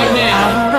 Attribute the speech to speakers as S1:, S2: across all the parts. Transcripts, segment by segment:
S1: right now.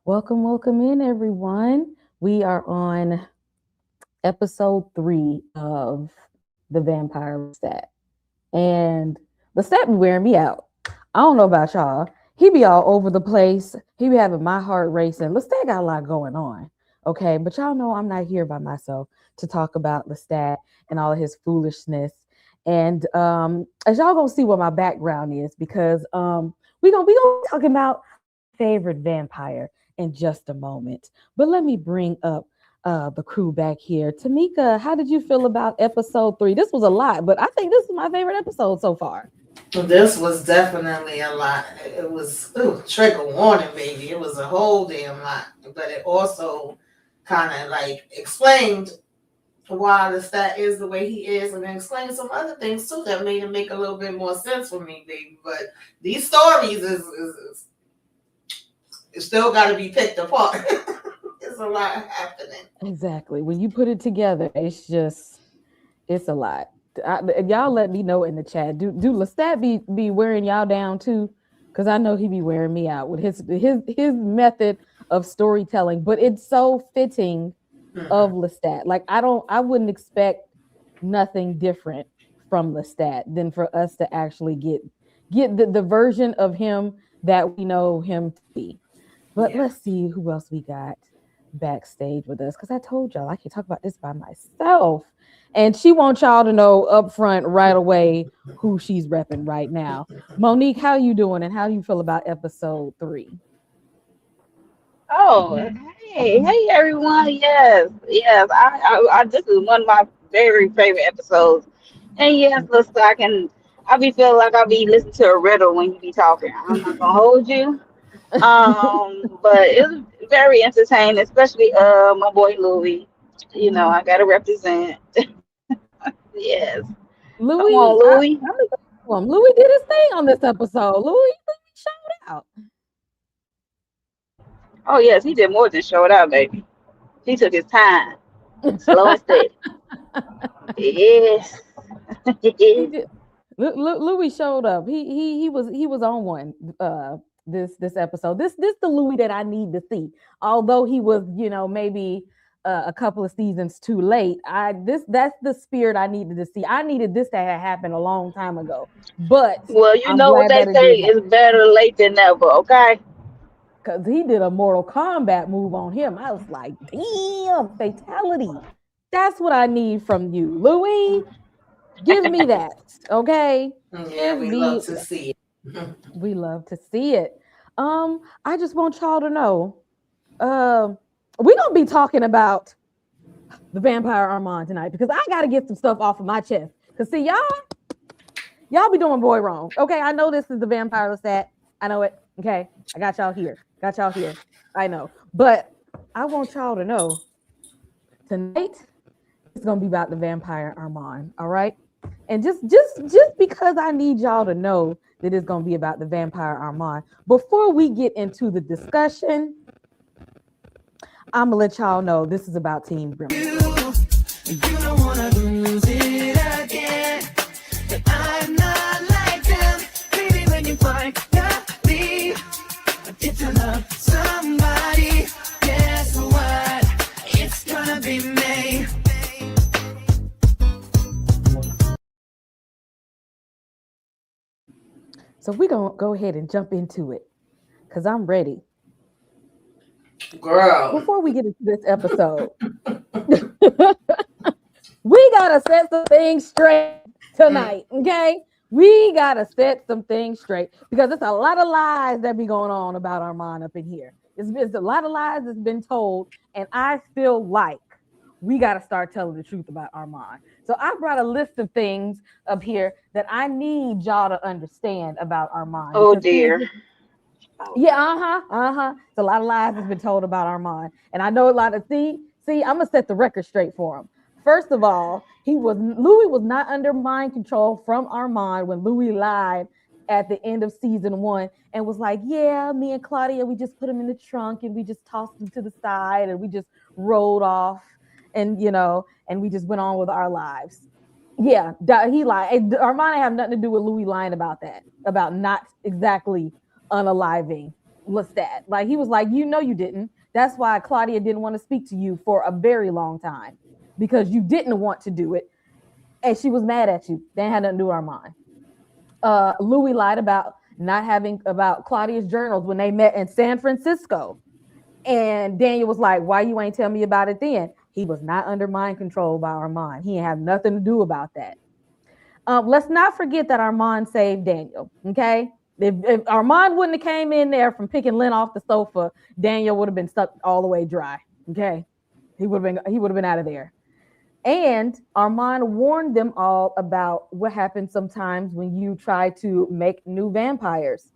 S2: Welcome in, everyone. We are on episode 3 of the Vampire Lestat. And Lestat be wearing me out. I don't know about y'all. He be all over the place. He be having my heart racing. Lestat got a lot going on. Okay, but y'all know I'm not here by myself to talk about Lestat and all of his foolishness. And as y'all gonna see what my background is, because we gonna be talking about favorite vampire in just a moment. But let me bring up the crew back here. Tamika, how did you feel about episode 3? This was a lot, but I think this is my favorite episode so far.
S3: This was definitely a lot. It was trigger warning, baby. It was a whole damn lot. But it also kind of like explained why Lestat is the way he is, and then explained some other things too that made it make a little bit more sense for me, baby. But these stories is it's still got to be picked apart. There's a lot happening.
S2: Exactly. When you put it together, it's a lot. Y'all let me know in the chat. Do Lestat be wearing y'all down too? Because I know he be wearing me out with his method of storytelling. But it's so fitting of Lestat. Like I wouldn't expect nothing different from Lestat than for us to actually get the version of him that we know him to be. But let's see who else we got backstage with us, because I told y'all I can talk about this by myself. And she wants y'all to know up front right away who she's repping right now. Monique, how you doing, and how do you feel about episode 3?
S4: Oh, hey everyone. Yes. I this is one of my very favorite episodes. And yes, I be feeling like I be listening to a riddle when you be talking. I'm not gonna hold you. But it was very entertaining, especially my boy Louis. You know, I gotta represent. Yes.
S2: Louis,
S4: Come on, Louis.
S2: Louis did his thing on this episode. Louis showed out.
S4: Oh yes, he did more than show it out, baby. He took his time. Slow and steady. Yes.
S2: Louis showed up. He was on one this episode. This the Louis that I need to see. Although he was, maybe a couple of seasons too late. That's the spirit I needed to see. I needed this to have happened a long time ago. But
S4: well, you know what they say is better late than never, okay?
S2: Because he did a Mortal Kombat move on him. I was like, damn, fatality. That's what I need from you, Louis. Give me that, okay?
S3: Yeah, we love to see it.
S2: We love to see it. I just want y'all to know, we're gonna be talking about the Vampire Armand tonight, because I gotta get some stuff off of my chest. Cause see, y'all be doing boy wrong. Okay, I know this is the Vampire Lestat. I know it. Okay, I got y'all here. I know, but I want y'all to know tonight it's gonna be about the Vampire Armand. All right, and just because I need y'all to know that it's gonna be about the Vampire Armand. Before we get into the discussion, I'm gonna let y'all know this is about Team Grim.
S1: You don't wanna lose it again. But I'm not like them. Baby, when you find me, if you love somebody, guess what? It's gonna be me.
S2: So we're gonna go ahead and jump into it, because I'm ready.
S3: Girl.
S2: Before we get into this episode, we gotta set some things straight tonight, okay? We gotta set some things straight because there's a lot of lies that be going on about Armand up in here. It's a lot of lies that's been told, and I feel like we gotta start telling the truth about Armand. So I brought a list of things up here that I need y'all to understand about Armand
S4: Oh
S2: because here's
S4: dear.
S2: the
S4: Oh,
S2: yeah, uh-huh. It's a lot of lies that's been told about Armand. And I know a lot of I'm gonna set the record straight for him. First of all, Louis was not under mind control from Armand when Louis lied at the end of season 1 and was like, yeah, me and Claudia, we just put him in the trunk and we just tossed him to the side and we just rolled off and and we just went on with our lives. Yeah, he lied. Armand have nothing to do with Louis lying about that, about not exactly unaliving Lestat. Like he was like, you didn't. That's why Claudia didn't want to speak to you for a very long time because you didn't want to do it, and she was mad at you. They had nothing to do with Armand. Louis lied about not having about Claudia's journals when they met in San Francisco, and Daniel was like, "Why you ain't tell me about it then?" He was not under mind control by Armand. He didn't have nothing to do about that. Let's not forget that Armand saved Daniel. Okay, if Armand wouldn't have came in there from picking lint off the sofa, Daniel would have been stuck all the way dry. Okay, he would have been out of there. And Armand warned them all about what happens sometimes when you try to make new vampires.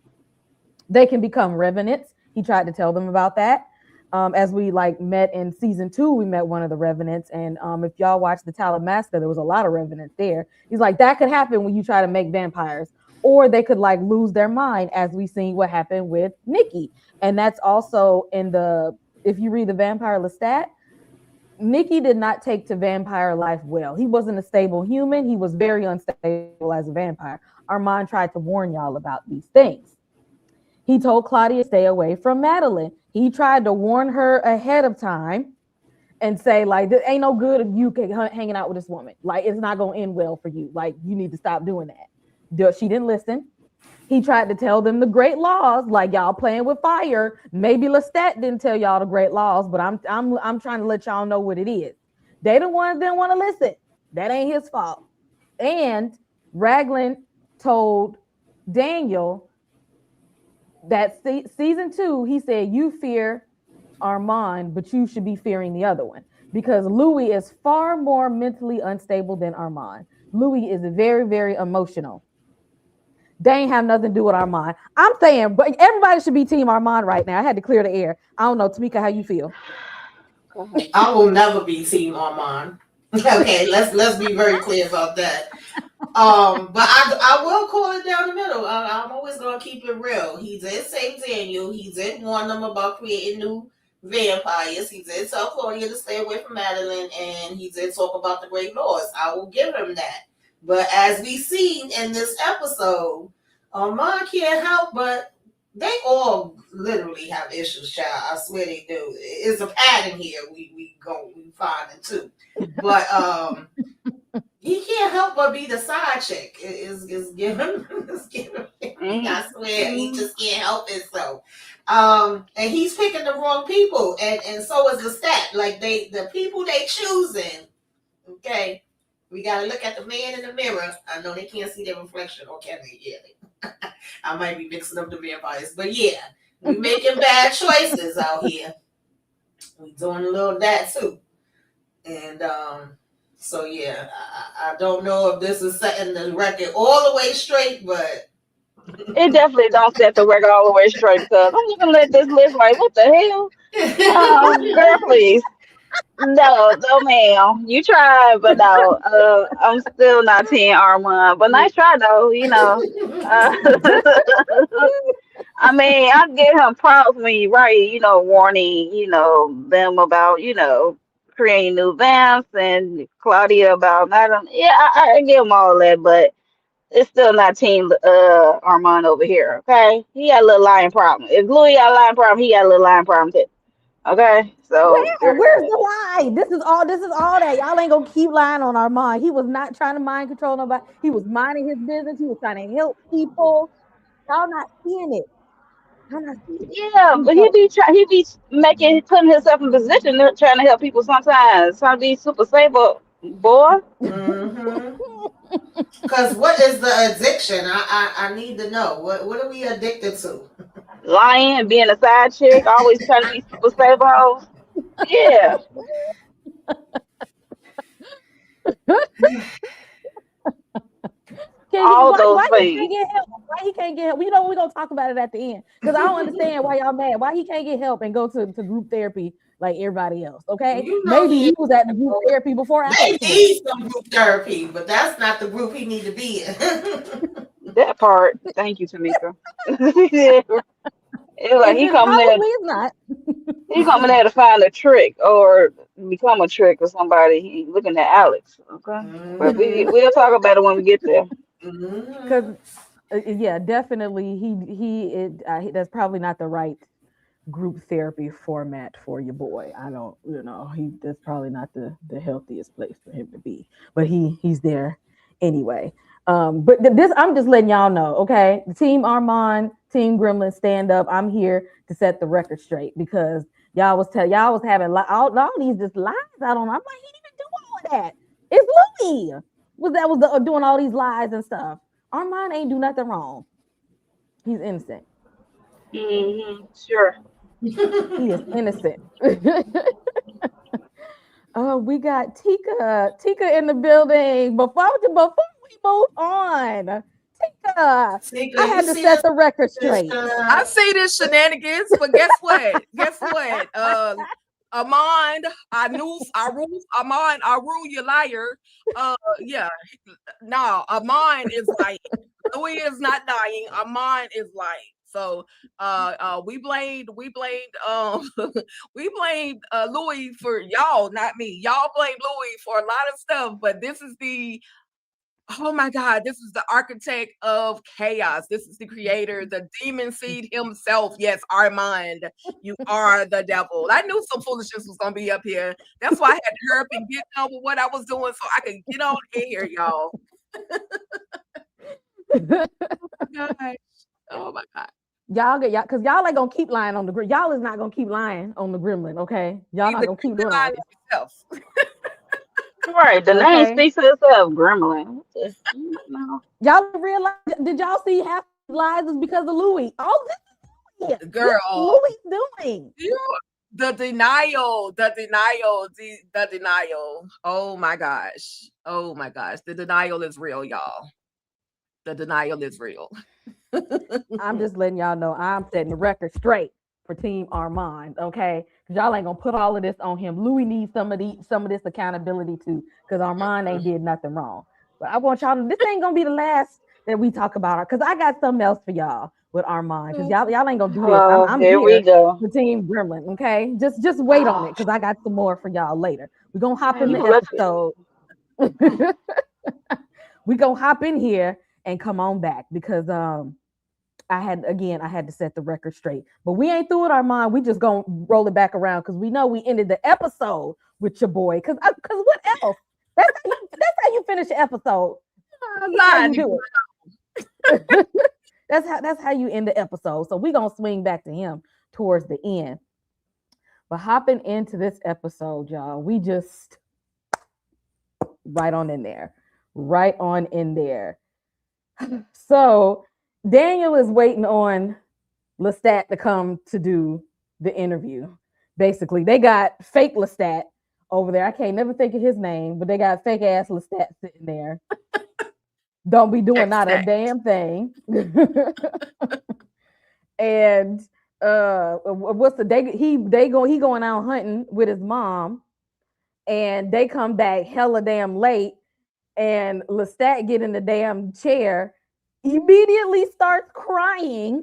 S2: They can become revenants. He tried to tell them about that. As we like met in season 2, we met one of the revenants, and if y'all watched the Talamasca, there was a lot of revenants there. He's like that could happen when you try to make vampires, or they could like lose their mind, as we seen what happened with Nikki, and that's also in the if you read the Vampire Lestat, Nikki did not take to vampire life well. He wasn't a stable human. He was very unstable as a vampire. Armand tried to warn y'all about these things. He told Claudia to stay away from Madeline. He tried to warn her ahead of time and say, like, this ain't no good if you hanging out with this woman. Like, it's not going to end well for you. Like, you need to stop doing that. She didn't listen. He tried to tell them the great laws, like y'all playing with fire. Maybe Lestat didn't tell y'all the great laws, but I'm trying to let y'all know what it is. They the ones didn't want to listen. That ain't his fault. And Raglan told Daniel that season 2, he said, you fear Armand, but you should be fearing the other one because Louis is far more mentally unstable than Armand. Louis is very, very emotional. They ain't have nothing to do with Armand. I'm saying, but everybody should be Team Armand right now. I had to clear the air. I don't know, Tamika, how you feel?
S3: I will never be Team Armand. Okay, let's be very clear about that. But I will call it down the middle. I'm always gonna keep it real. He did save Daniel. He did warn them about creating new vampires. He did tell Claudia to stay away from Madeline, and he did talk about the great laws. I will give him that. But as we seen in this episode, Armand can't help but they all literally have issues, child. I swear they do. It's a pattern here. We find it too. But he can't help but be the side chick. Is giving is giving. I swear he just can't help himself. And he's picking the wrong people, and so is the stat. Like the people they choosing. Okay, we gotta look at the man in the mirror. I know they can't see their reflection, or can they? Yeah, I might be mixing up the vampires, but yeah, we making bad choices out here. We doing a little of that too, and so yeah, I don't know if this is setting the record all the way straight, but
S4: it definitely don't set the record all the way straight because I'm looking at this list like, what the hell? Girl, please. No, no, ma'am. You tried, but no. I'm still not 10 R1. But nice try, though. Uh, I mean, I give him props when you write, warning, them about, creating new vamps and Claudia about Madam. Yeah, I give him all that, but it's still not Team Armand over here. Okay, he got a little lying problem. If Louis got a lying problem, he got a little lying problem too. Okay, so
S2: Where's the lie? This is all that. Y'all ain't gonna keep lying on Armand. He was not trying to mind control nobody. He was minding his business. He was trying to help people. Y'all not seeing it. Y'all not seeing it.
S4: yeah,
S2: And
S4: but
S2: so
S4: he be making putting himself in position trying to help people sometimes. Trying to be super safe, but boy,
S3: mm-hmm. Because what is the addiction? I need to know. What are we addicted to?
S4: Lying, being a side chick, always trying to be super stable hoes. Yeah,
S2: Can you,
S4: all
S2: why
S4: those
S2: he can't
S4: things.
S2: get help? Why he can't get help? You know, we're gonna talk about it at the end because I don't understand why y'all mad. Why he can't get help and go to group therapy like everybody else? Okay,
S3: You know
S2: maybe
S3: he
S2: he was at the group therapy before
S3: may
S2: Alex was.
S3: need some group therapy, but that's not the group he need to be in.
S4: That part. Thank you, Tamika. It's like
S2: It probably is not.
S4: he coming there to find a trick or become a trick or somebody. He ain't looking at Alex. Okay, but
S3: Mhm,
S4: we'll talk about it when we get there.
S2: Because
S3: mhm.
S2: yeah, definitely that's probably not the right group therapy format for your boy. I don't, that's probably not the healthiest place for him to be. But he's there anyway. But this I'm just letting y'all know, okay? The Team Armand, Team Gremlin, stand up. I'm here to set the record straight because y'all was having all these just lies out on. I'm like, he didn't even do all of that. It's Louis was doing all these lies and stuff. Armand ain't do nothing wrong. He's innocent.
S4: Sure.
S2: He is innocent. We got Tika in the building. Before we move on, Tika,
S3: Sneaker,
S2: I
S3: you
S2: had to
S3: see
S2: set
S3: this
S2: the record straight.
S3: picture?
S5: I see this shenanigans, but guess what? Guess what? Amand, I rule, Amand, I rule you liar. Yeah, no, Amand is lying. Louis is not dying. Amand is lying. So we blamed we blamed Louis for y'all, not me. Y'all blame Louis for a lot of stuff, but this is the oh my God, this is the architect of chaos. This is the creator, the demon seed himself. Yes, Armand, you are the devil. I knew some foolishness was gonna be up here. That's why I had to hurry up and get on with what I was doing so I could get on in here, y'all. Oh my gosh. Oh my God.
S2: Y'all because y'all ain't gonna keep lying on the y'all is not gonna keep lying on the gremlin, okay? Y'all not
S5: Either
S2: gonna
S5: you
S2: keep
S5: can
S2: doing
S5: lie
S2: all
S5: to
S2: this.
S5: yourself.
S4: Right. The name
S2: Okay.
S4: speaks for itself. Gremlin. What the- No.
S2: Y'all realize did y'all see half these lies is because of Louis? All this is
S5: Girl,
S2: Louis doing.
S5: you the denial. Oh my gosh. Oh my gosh. The denial is real, y'all. The denial is real.
S2: I'm just letting y'all know I'm setting the record straight for Team Armand, okay? Because y'all ain't gonna put all of this on him. Louis needs some of this accountability too, because Armand ain't did nothing wrong. But I want y'all to this ain't gonna be the last that we talk about her, because I got something else for y'all with Armand. Because y'all ain't gonna do this. I'm
S4: Oh,
S2: I'm
S4: here we
S2: here
S4: go.
S2: for Team Gremlin, okay? Just wait on it
S4: Oh,
S2: because I got some more for y'all later. We're gonna hop
S4: man,
S2: in
S4: you
S2: the
S4: let it.
S2: episode. We gonna hop in here and come on back because I had to set the record straight. But we ain't through it, Armand. We just gonna roll it back around because we know we ended the episode with your boy. Cause what else? That's how you finish the episode. That's how you
S5: Lying.
S2: do it. That's how you end the episode. So we gonna swing back to him towards the end. But hopping into this episode, y'all, we just right on in there. Right on in there. So Daniel is waiting on Lestat to come to do the interview. Basically, they got fake Lestat over there. I can't never think of his name, but they got fake ass Lestat sitting there. Don't be doing not a
S5: X-Stack.
S2: damn thing. And what's the day he going out hunting with his mom, and they come back hella damn late, and Lestat get in the damn chair, immediately starts crying.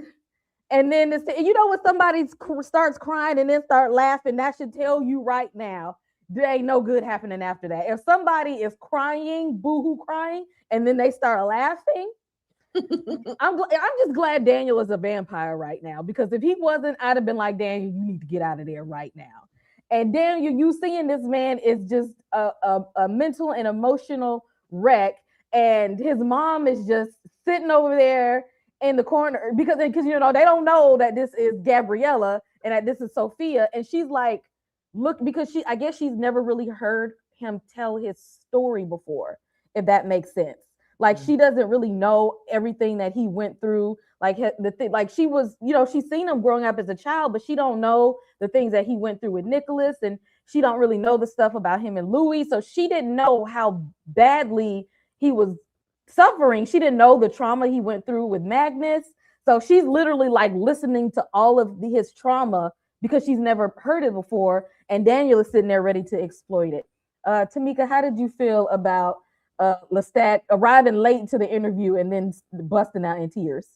S2: And then you know when somebody starts crying and then start laughing, that should tell you right now there ain't no good happening after that. If somebody is crying, boohoo crying, and then they start laughing, I'm just glad Daniel is a vampire right now, because if he wasn't, I'd have been like, Daniel, you need to get out of there right now. And Daniel, you seeing this man is just a mental and emotional wreck, and his mom is just sitting over there in the corner because they don't know that this is Gabriella and that this is Sophia, and she's like, look, because I guess she's never really heard him tell his story before, if that makes sense. Like she doesn't really know everything that he went through. Like the thing, like she was, she's seen him growing up as a child, but she don't know the things that he went through with Nicholas, and she don't really know the stuff about him and Louis. So she didn't know how badly he was suffering. She didn't know the trauma he went through with Magnus. So she's literally like listening to all of his trauma because she's never heard it before. And Daniel is sitting there ready to exploit it. Tamika, how did you feel about Lestat arriving late to the interview and then busting out in tears?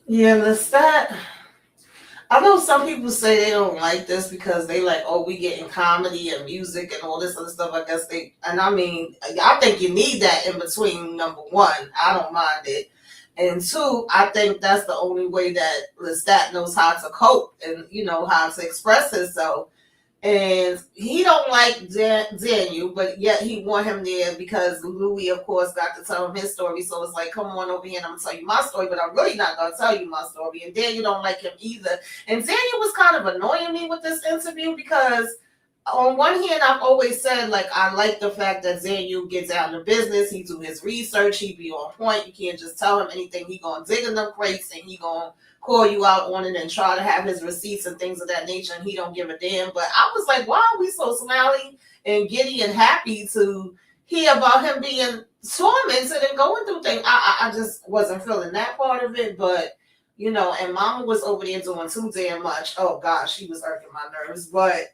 S3: Yeah, Lestat. I know some people say they don't like this because they like, oh, we getting comedy and music and all this other stuff. I guess and I mean, I think you need that in between. Number one, I don't mind it, and two, I think that's the only way that Lestat knows how to cope and how to express himself. And he don't like Daniel, but yet he want him there because Louis, of course, got to tell him his story. So it's like, come on over here and I'm gonna tell you my story, but I'm really not gonna tell you my story. And Daniel don't like him either. And Daniel was kind of annoying me with this interview because on one hand, I've always said, like, I like the fact that Daniel gets out of business. He do his research. He be on point. You can't just tell him anything. He gonna dig in them crates and he gonna call you out on it and try to have his receipts and things of that nature, and he don't give a damn. But I was like, why are we so smiley and giddy and happy to hear about him being tormented and going through things? I just wasn't feeling that part of it, but and Mama was over there doing too damn much. Oh gosh, she was irking my nerves. But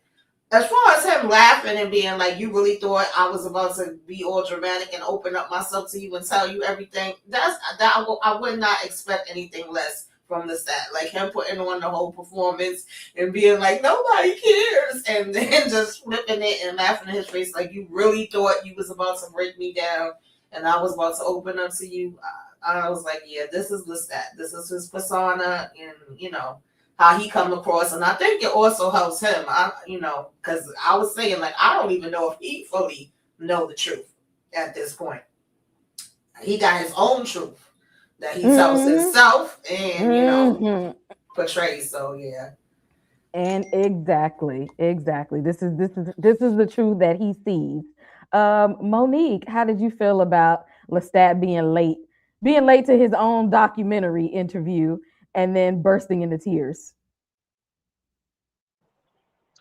S3: as far as him laughing and being like, you really thought I was about to be all dramatic and open up myself to you and tell you everything, I would not expect anything less from Lestat. Like him putting on the whole performance and being like, nobody cares, and then just flipping it and laughing in his face like, you really thought you was about to break me down and I was about to open up to you. I was like, yeah, this is Lestat. This is his persona, and how he come across, and I think it also helps him. Because I was saying, like, I don't even know if he fully know the truth at this point. He got his own truth that he tells himself and portrays. So yeah.
S2: And exactly. This is the truth that he sees. Monique, how did you feel about Lestat being late to his own documentary interview and then bursting into tears?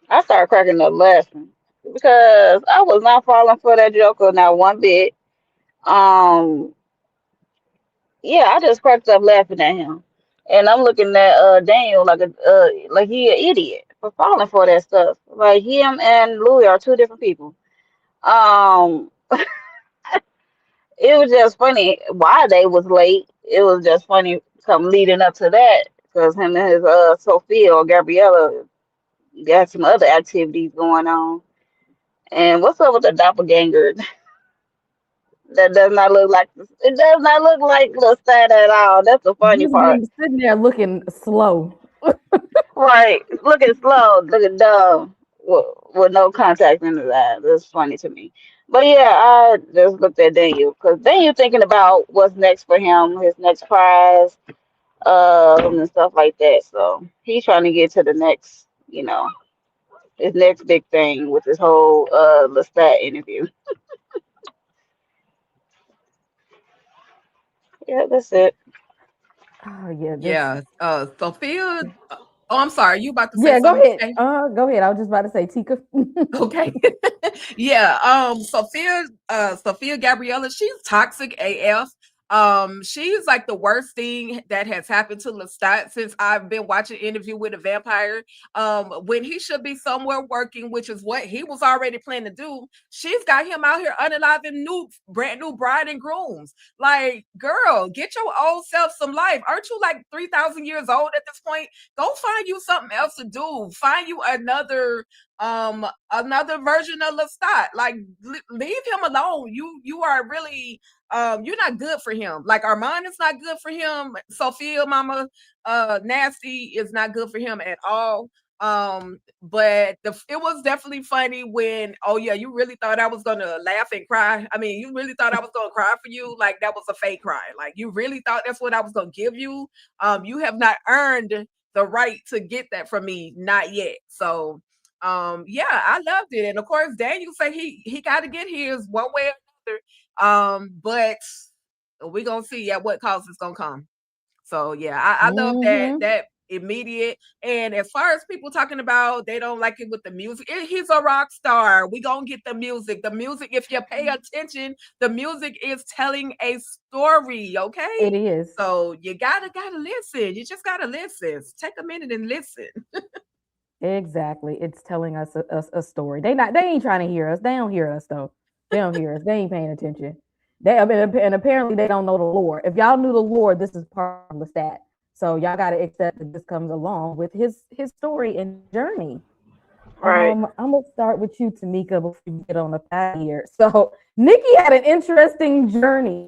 S4: I started cracking up laughing because I was not falling for that Joker not one bit. Um, yeah, I just cracked up laughing at him, and I'm looking at Daniel like he an idiot for falling for that stuff. Like him and Louis are two different people. Um, it was just funny why they was late. It was just funny come leading up to that because him and his Sophia or Gabriella got some other activities going on. And what's up with the doppelganger? That does not look like it does not look like Lestat at all. That's the funny
S2: Just
S4: part.
S2: him sitting there looking slow.
S4: Right. Looking slow, looking dumb, with no contact in his eyes. That's funny to me. But yeah, I just looked at Daniel because Daniel thinking about what's next for him, his next prize, and stuff like that. So he's trying to get to the next, his next big thing with this whole Lestat interview. Yeah, that's it.
S2: Oh yeah, this.
S5: Yeah. Sophia. Oh, I'm sorry. You about to say
S2: Yeah, go
S5: something?
S2: ahead. Go ahead. I was just about to say Tika.
S5: Okay. Yeah. Sophia Gabriella, she's toxic AF. She's like the worst thing that has happened to Lestat since I've been watching Interview with a Vampire. When he should be somewhere working, which is what he was already planning to do, she's got him out here unaliving brand new bride and grooms. Like, girl, get your old self some life. Aren't you like 3,000 years old at this point? Go find you something else to do. Find you another version of Lestat. Like, leave him alone. You are really you're not good for him. Like, Armand is not good for him. Sophia Mama Nasty is not good for him at all. But it was definitely funny when, oh yeah, you really thought I was gonna laugh and cry. I mean, you really thought I was gonna cry for you. Like, that was a fake cry. Like, you really thought that's what I was gonna give you. You have not earned the right to get that from me, not yet. So Yeah, I loved it. And of course, Daniel say he got to get his one way or but we gonna see at what cost it's gonna come. So yeah, I love
S2: Mm-hmm.
S5: that immediate. And as far as people talking about they don't like it with the music, he's a rock star. We gonna get the music. The music, if you pay attention, the music is telling a story.
S2: It
S5: Okay,
S2: is.
S5: so you gotta listen. You just gotta listen. Take a minute and listen.
S2: Exactly. It's telling us a story. They ain't trying to hear us. They don't hear us though. They don't hear us. They ain't paying attention. I mean, and apparently they don't know the lore. If y'all knew the lore, this is part of the stat. So y'all got to accept that this comes along with his story and journey.
S4: Right.
S2: I'm gonna start with you, Tamika, before we get on the path here. So Nikki had an interesting journey,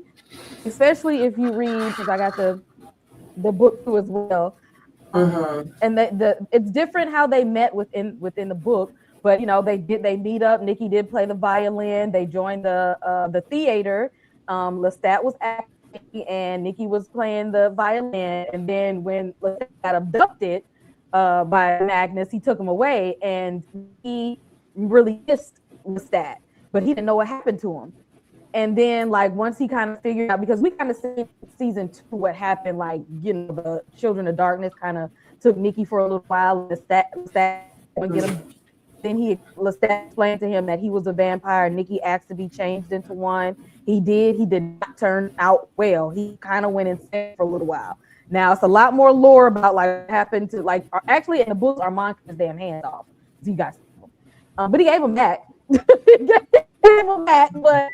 S2: especially if you read, because I got the book too as well.
S3: Mm-hmm.
S2: And it's different how they met within the book, but they meet up. Nikki did play the violin. They joined the theater. Lestat was acting, and Nikki was playing the violin. And then when Lestat got abducted by Magnus, he took him away, and he really missed Lestat, but he didn't know what happened to him. And then, like, once he kind of figured out, because we kind of see season 2 what happened, like, the Children of Darkness kind of took Nikki for a little while. Lestat and get him. Then Lestat explained to him that he was a vampire. Nikki asked to be changed into one. He did. He did not turn out well. He kind of went insane for a little while. Now it's a lot more lore about like what happened to, like, actually in the books, Armand cut his damn hands off. He got, but he gave him back. He gave him back, but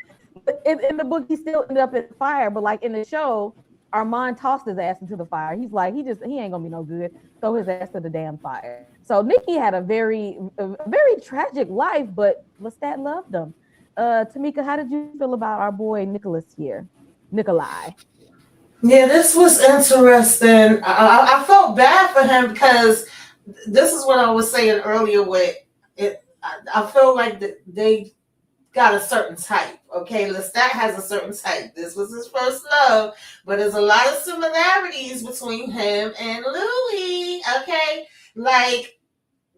S2: in the book, he still ended up in the fire. But like in the show, Armand tossed his ass into the fire. He's like, he ain't gonna be no good. Throw his ass to the damn fire. So Nikki had a very tragic life, but Lestat loved him. Tamika, how did you feel about our boy Nicholas here? Nikolai.
S3: Yeah, this was interesting. I felt bad for him because this is what I was saying earlier with it. I feel like they got a certain type. Okay, Lestat has a certain type. This was his first love, but there's a lot of similarities between him and Louis. Okay, like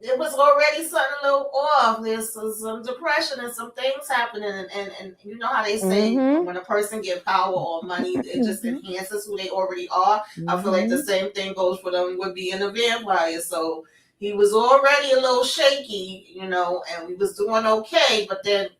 S3: it was already something a little off. There's some depression and some things happening, and you know how they say
S2: Mm-hmm.
S3: when a person get power or money, it just
S2: Mm-hmm.
S3: enhances who they already are. I feel like the
S2: Mm-hmm.
S3: same thing goes for them with being a vampire. So he was already a little shaky, and we was doing okay, but then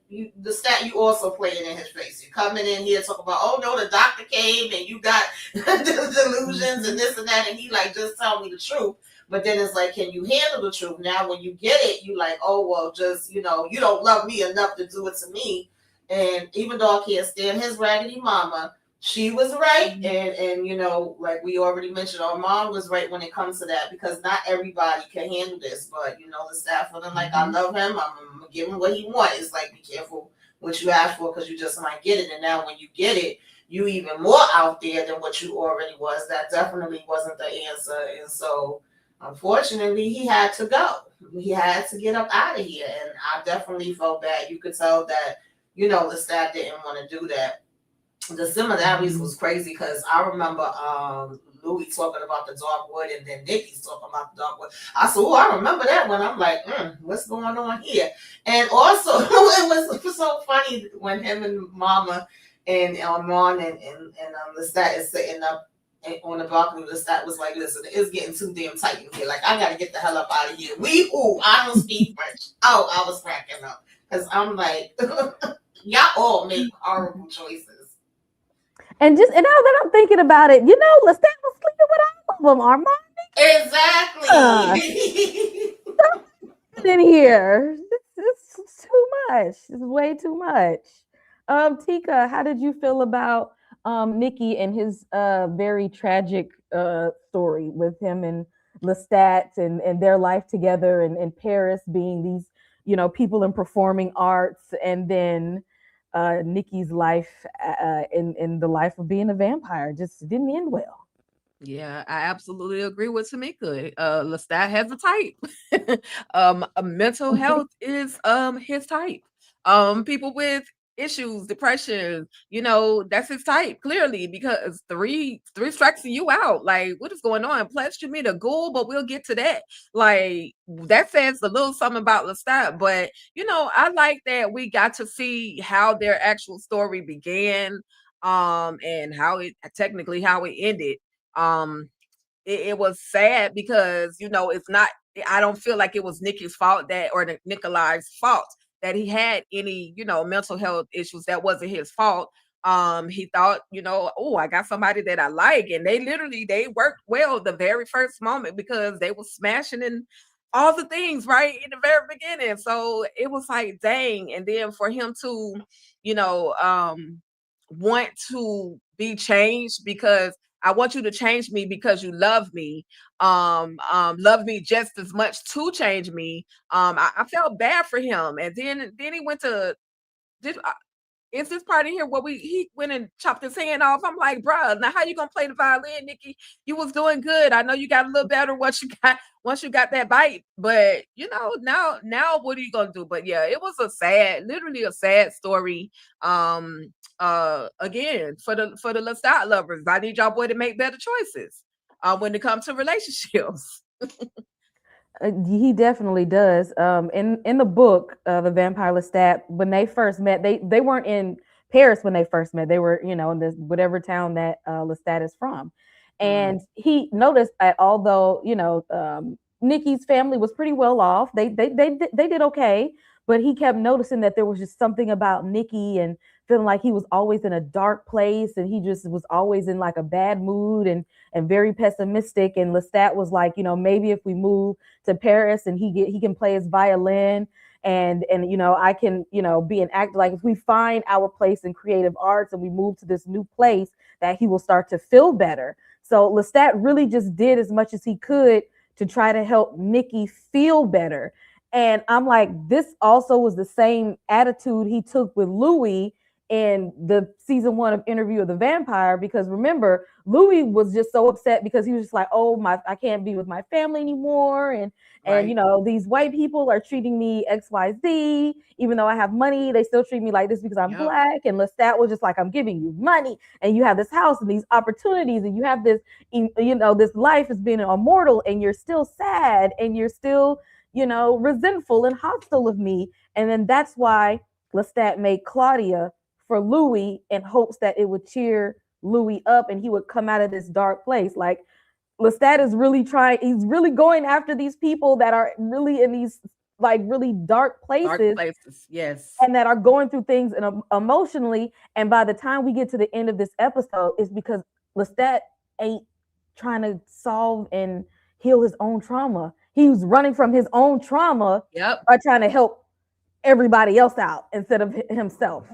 S3: the stat you also playing in his face. You're coming in here talking about, oh no, the doctor came and you got delusions and this and that, and he like just tell me the truth. But then it's like, can you handle the truth? Now, when you get it, you like, oh, well, just, you don't love me enough to do it to me. And even though I can't stand his raggedy mama, she was right. And like we already mentioned, our mom was right when it comes to that, because not everybody can handle this. But, the staff feeling like, I love him. I'm going to give him what he wants. It's like, be careful what you ask for, because you just might get it. And now when you get it, you even more out there than what you already was. That definitely wasn't the answer. And so, unfortunately, he had to go. He had to get up out of here. And I definitely felt bad. You could tell that, the staff didn't want to do that. The similarities was crazy, because I remember Louis talking about the dark wood, and then Nikki's talking about the dark wood. I said, oh, I remember that one. I'm like, what's going on here? And also, it was so funny when him and Mama and Ron and Lestat is sitting up on the balcony. Lestat was like, listen, it's getting too damn tight in here. Like, I got to get the hell up out of here. I don't speak French. Oh, I was cracking up. Because I'm like, y'all all make horrible choices.
S2: And now that I'm thinking about it, Lestat was sleeping with all of them, Armand.
S3: Exactly.
S2: In here. It's too much. It's way too much. Tika, how did you feel about Nikki and his very tragic story with him and Lestat and their life together, and Paris being these, people in performing arts, and then Nikki's life in the life of being a vampire just didn't end well.
S5: Yeah, I absolutely agree with Tamika. Lestat has a type. Mental health is his type. People with issues, depression, that's his type, clearly, because three strikes and you out. Like, what is going on? Plus, you meet a ghoul, but we'll get to that. Like, that says a little something about Lestat. But I like that we got to see how their actual story began, and how it ended. Um, it was sad because it's not. I don't feel like it was Nikki's fault or Nikolai's fault that he had any mental health issues. That wasn't his fault. He thought, oh, I got somebody that I like, and they worked well the very first moment because they were smashing in all the things right in the very beginning. So it was like, dang. And then for him to want to be changed, because I want you to change me because you love me, love me just as much to change me. I felt bad for him. And then he went to did is this part in here where he went and chopped his hand off? I'm like, bruh, now how you gonna play the violin, Nikki? You was doing good. I know you got a little better once you got that bite, but now what are you gonna do? But yeah, it was literally a sad story. Again, for the Lestat lovers, I need y'all boy to make better choices when it comes to relationships.
S2: He definitely does. In the book, the Vampire Lestat, when they first met, they weren't in Paris when they first met. They were, in this whatever town that Lestat is from, and he noticed that although Nikki's family was pretty well off, they did okay, but he kept noticing that there was just something about Nikki and feeling like he was always in a dark place, and he just was always in like a bad mood and very pessimistic. And Lestat was like, maybe if we move to Paris and he can play his violin and I can be an actor, like if we find our place in creative arts and we move to this new place, that he will start to feel better. So Lestat really just did as much as he could to try to help Nikki feel better. And I'm like, this also was the same attitude he took with Louis in the season 1 of Interview of the Vampire, because remember, Louis was just so upset because he was just like, oh, I can't be with my family anymore, and these white people are treating me XYZ, even though I have money, they still treat me like this because I'm black. And Lestat was just like, I'm giving you money, and you have this house and these opportunities, and you have this, this life as being immortal, and you're still sad, and you're still, resentful and hostile of me. And then that's why Lestat made Claudia for Louis in hopes that it would cheer Louis up and he would come out of this dark place. Like, Lestat is really he's really going after these people that are really in these like really dark places,
S5: yes,
S2: and that are going through things emotionally. And by the time we get to the end of this episode, it's because Lestat ain't trying to solve and heal his own trauma. He was running from his own trauma by trying to help everybody else out instead of himself.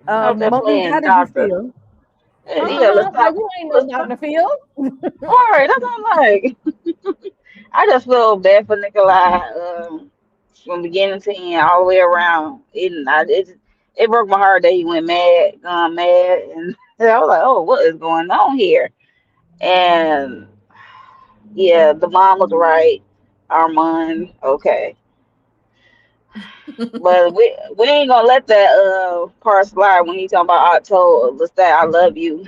S2: Monique, how did you feel? You ain't no Dr. Phil.
S4: All right, that's what I'm like. I just feel bad for Nikolai from beginning to end, all the way around. It broke my heart that he went mad, and I was like, oh, what is going on here? And yeah, the mom was right. Armand, okay. But we ain't gonna let that part slide when he talking about I told Lestat I love you.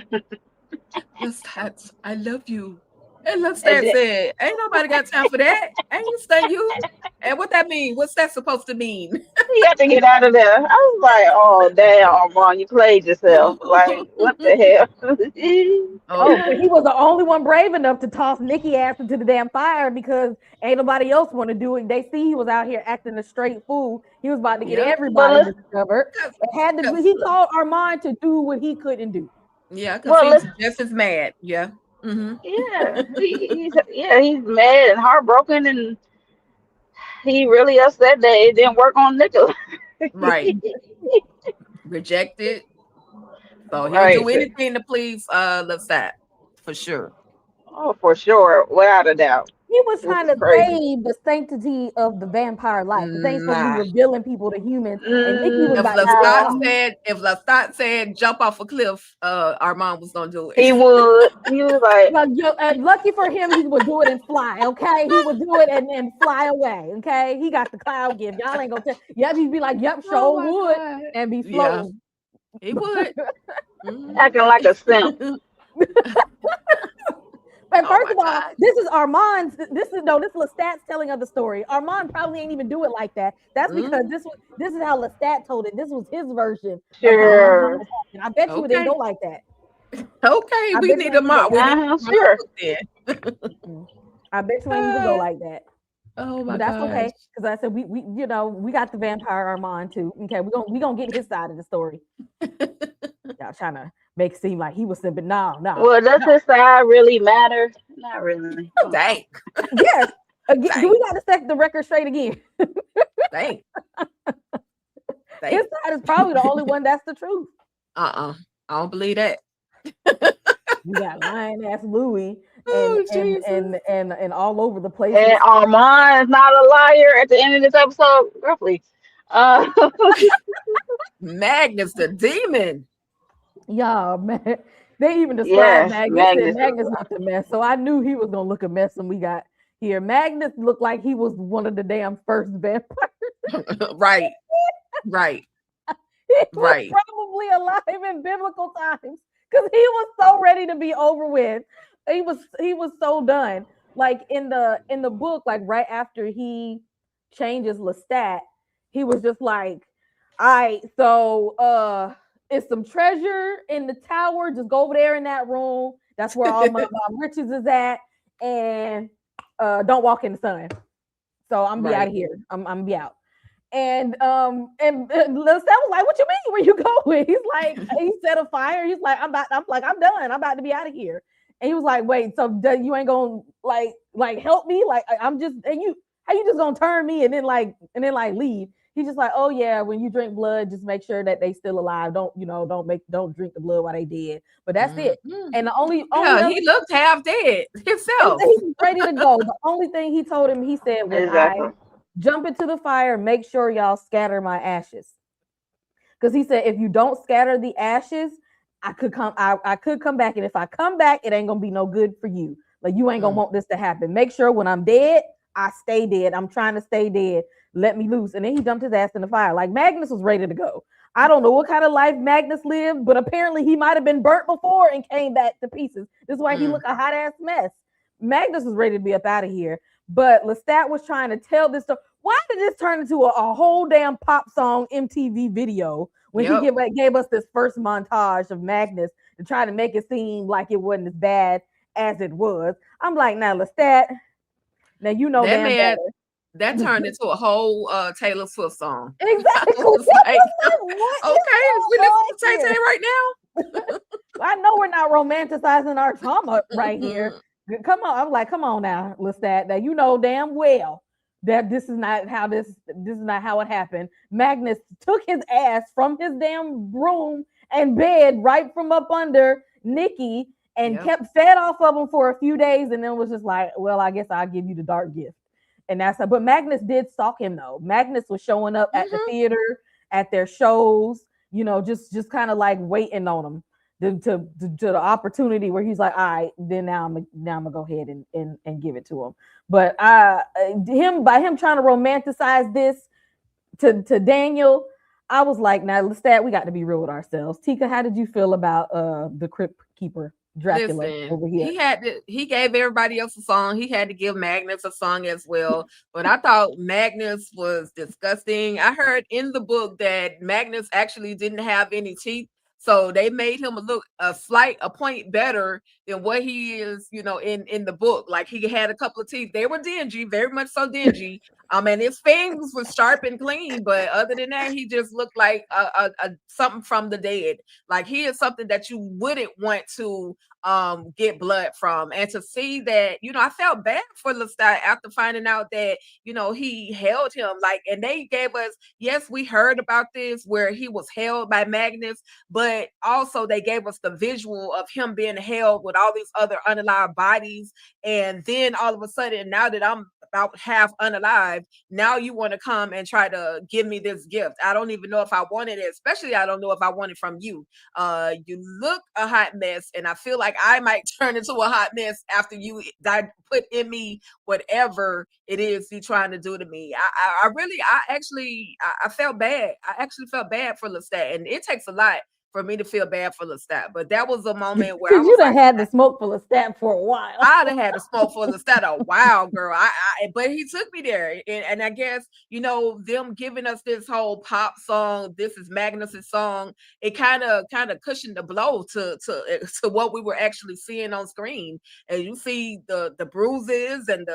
S5: Lestat, I love you. And Lestat said, ain't nobody got time for that. Ain't you stay you? And what that mean? What's that supposed to mean?
S4: He had to get out of there. I was like, oh damn, Armand, you played yourself. Like, what the hell?
S2: So he was the only one brave enough to toss Nikki ass into the damn fire because ain't nobody else want to do it. They see he was out here acting a straight fool. He was about to get everybody discovered. He called Armand to do what he couldn't do.
S5: Yeah, because he's just as mad. Yeah.
S4: Mm-hmm. Yeah, he's mad and heartbroken, and he really upset that it didn't work on Nicholas.
S5: Right. Rejected. So he'll do anything to please Lestat, for sure.
S4: Oh, for sure, without a doubt.
S2: He was trying to save the sanctity of the vampire life. They ain't supposed to be revealing people to humans. And Nikki was
S5: if Lestat said jump off a cliff, Armand was gonna do it.
S4: He would. He was like,
S2: lucky for him, he would do it and fly. Okay, he would do it and fly away. Okay, he got the cloud gift. Y'all ain't gonna tell. Yep, he'd be like, yep, would, and be floating.
S5: He would. Mhm.
S4: Acting like a simp.
S2: But
S5: Oh
S2: first
S5: my
S2: of all,
S5: God.
S2: this is Armand's. This is no. This is Lestat's telling of the story. Armand probably ain't even do it like that. That's because
S5: Mhm.
S2: this is how Lestat told it. This was his version of how
S5: Mhm.
S4: Sure.
S2: it happened. I bet you it didn't go
S5: Okay.
S2: like that.
S5: Okay.
S2: I
S5: We
S2: bet you
S5: need
S2: it
S5: a
S2: didn't go
S5: mock.
S2: like
S5: We need
S2: that.
S4: Uh-huh,
S5: a mock
S4: sure.
S5: book then.
S2: I bet you ain't even go
S5: Uh,
S2: like that.
S5: oh my
S2: But that's
S5: gosh.
S2: okay because I said we we got the vampire Armand too. Okay, we gonna get his side of the story. Y'all trying to make it seem like he was simping. No, no,
S4: Well, does
S2: no.
S4: his side really matter? Not really. Come on.
S5: Dang.
S2: Yes. Again, do
S5: Dang.
S2: we got to set the record straight again?
S5: Dang.
S2: His
S5: Dang.
S2: side is probably the only one that's the truth.
S5: I don't believe that.
S2: You got lying ass Louis and
S5: Oh Jesus.
S2: and all over the
S4: And
S2: places.
S4: Armand's not a liar at the end of this episode, roughly. Uh,
S5: Magnus the demon.
S2: Yeah, man. They even described
S4: yes,
S2: Magnus. Said
S4: Magnus is
S2: Magnus looked a mess. So I knew he was gonna look a mess when we got here. Magnus looked like he was one of the damn first vampires.
S5: Right. Right.
S2: He was
S5: Right.
S2: probably alive in biblical times because he was so ready to be over with. He was so done. Like in the book, like right after he changes Lestat, he was just like, all right, so it's some treasure in the tower. Just go over there in that room. That's where all my riches is at. And don't walk in the sun. So I'm be out
S5: Right.
S2: of here. I'm be out. And Lestat was like, "What you mean? Where you going?" He's like, he set a fire. He's like, I'm done. I'm about to be out of here." And he was like, "Wait, so you ain't gonna like help me? Like I'm just and you how you just gonna turn me and then like leave?" He's just like, "Oh yeah, when you drink blood, just make sure that they still alive. Don't drink the blood while they dead." But that's it.
S5: Mhm.
S2: And the only
S5: Yeah,
S2: other
S5: he looked half dead himself.
S2: he's ready to go. The only thing he told him, he said, "When I
S4: exactly.
S2: jump into the fire, make sure y'all scatter my ashes." Because he said, if you don't scatter the ashes, I could come back. And if I come back, it ain't gonna be no good for you. Like you ain't gonna
S5: Mm.
S2: want this to happen. Make sure when I'm dead, I stay dead. I'm trying to stay dead. Let me loose. And then he dumped his ass in the fire. Like Magnus was ready to go. I don't know what kind of life Magnus lived, but apparently he might have been burnt before and came back to pieces. This is why he
S5: Mm.
S2: looked a hot ass mess. Magnus was ready to be up out of here. But Lestat was trying to tell this story. Why did this turn into a whole damn pop song MTV video when he
S5: Yep.
S2: gave us this first montage of Magnus to try to make it seem like it wasn't as bad as it was? I'm like, now Lestat, now you know
S5: That
S2: damn better.
S5: man, that turned into a whole Taylor Swift song. I
S2: Exactly.
S5: was like,
S2: What is
S5: okay, is we
S2: going
S5: listening
S2: on
S5: to Tay Tay
S2: here?
S5: right now?
S2: I know we're not romanticizing our trauma right here. Come on, I'm like, come on now, Lestat. That you know damn well that this is not how it happened. Magnus took his ass from his damn room and bed right from up under Nikki and
S5: Yep.
S2: kept fed off of him for a few days, and then was just like, well, I guess I'll give you the dark gift. And that's but Magnus did stalk him though. Magnus was showing up at the
S5: Mhm.
S2: theater, at their shows, just kind of like waiting on him to the opportunity where he's like, all right, then now I'm gonna go ahead and give it to him. But him trying to romanticize this to Daniel, I was like, now Lestat, we got to be real with ourselves. Tika, how did you feel about the Crypt Keeper Dracula
S5: Listen,
S2: over here?
S5: he gave everybody else a song. He had to give Magnus a song as well. But I thought Magnus was disgusting. I heard in the book that Magnus actually didn't have any teeth. So they made him look a point better than what he is, in the book. Like he had a couple of teeth. They were dingy, very much so dingy. And his fangs were sharp and clean, but other than that, he just looked like a something from the dead. Like he is something that you wouldn't want to get blood from. And to see that, I felt bad for Lestat after finding out that, he held him. Like, and they gave us, yes, we heard about this where he was held by Magnus, but also they gave us the visual of him being held with all these other unalive bodies. And then all of a sudden, now that I'm about half unalive, now you want to come and try to give me this gift. I don't even know if I wanted it, especially I don't know if I want it from you. You look a hot mess, and I feel like I might turn into a hot mess after you put in me whatever it is you're trying to do to me. I felt bad. I actually felt bad for Lestat, and it takes a lot for me to feel bad for Lestat. But that was a moment where I
S2: Because
S5: was
S2: you done
S5: like,
S2: had the smoke full of stat for a while.
S5: I'd have had to smoke for Lestat a while, girl. But he took me there, and I guess them giving us this whole pop song. This is Magnus's song. It kind of cushioned the blow to what we were actually seeing on screen, and you see the bruises and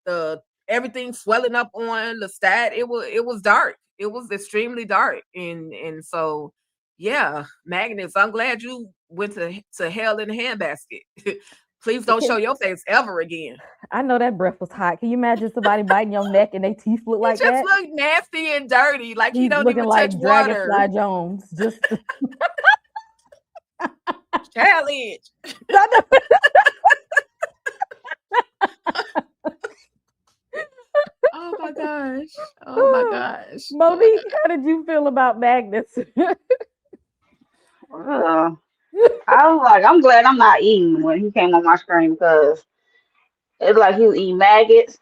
S5: the everything swelling up on Lestat. It was dark. It was extremely dark, and so yeah, Magnus. I'm glad you went to hell in a handbasket. Please don't show your face ever again.
S2: I know that breath was hot. Can you imagine somebody biting your neck and their teeth look
S5: He
S2: like
S5: just
S2: that?
S5: look nasty and dirty, like he
S2: He's
S5: don't
S2: looking
S5: even touch
S2: like
S5: water.
S2: Dragonfly Jones. Just
S5: Challenge. Oh my gosh. Oh my gosh.
S2: Monique, how did you feel about Magnus?
S4: I was like, I'm glad I'm not eating when he came on my screen because it's like he was eating maggots.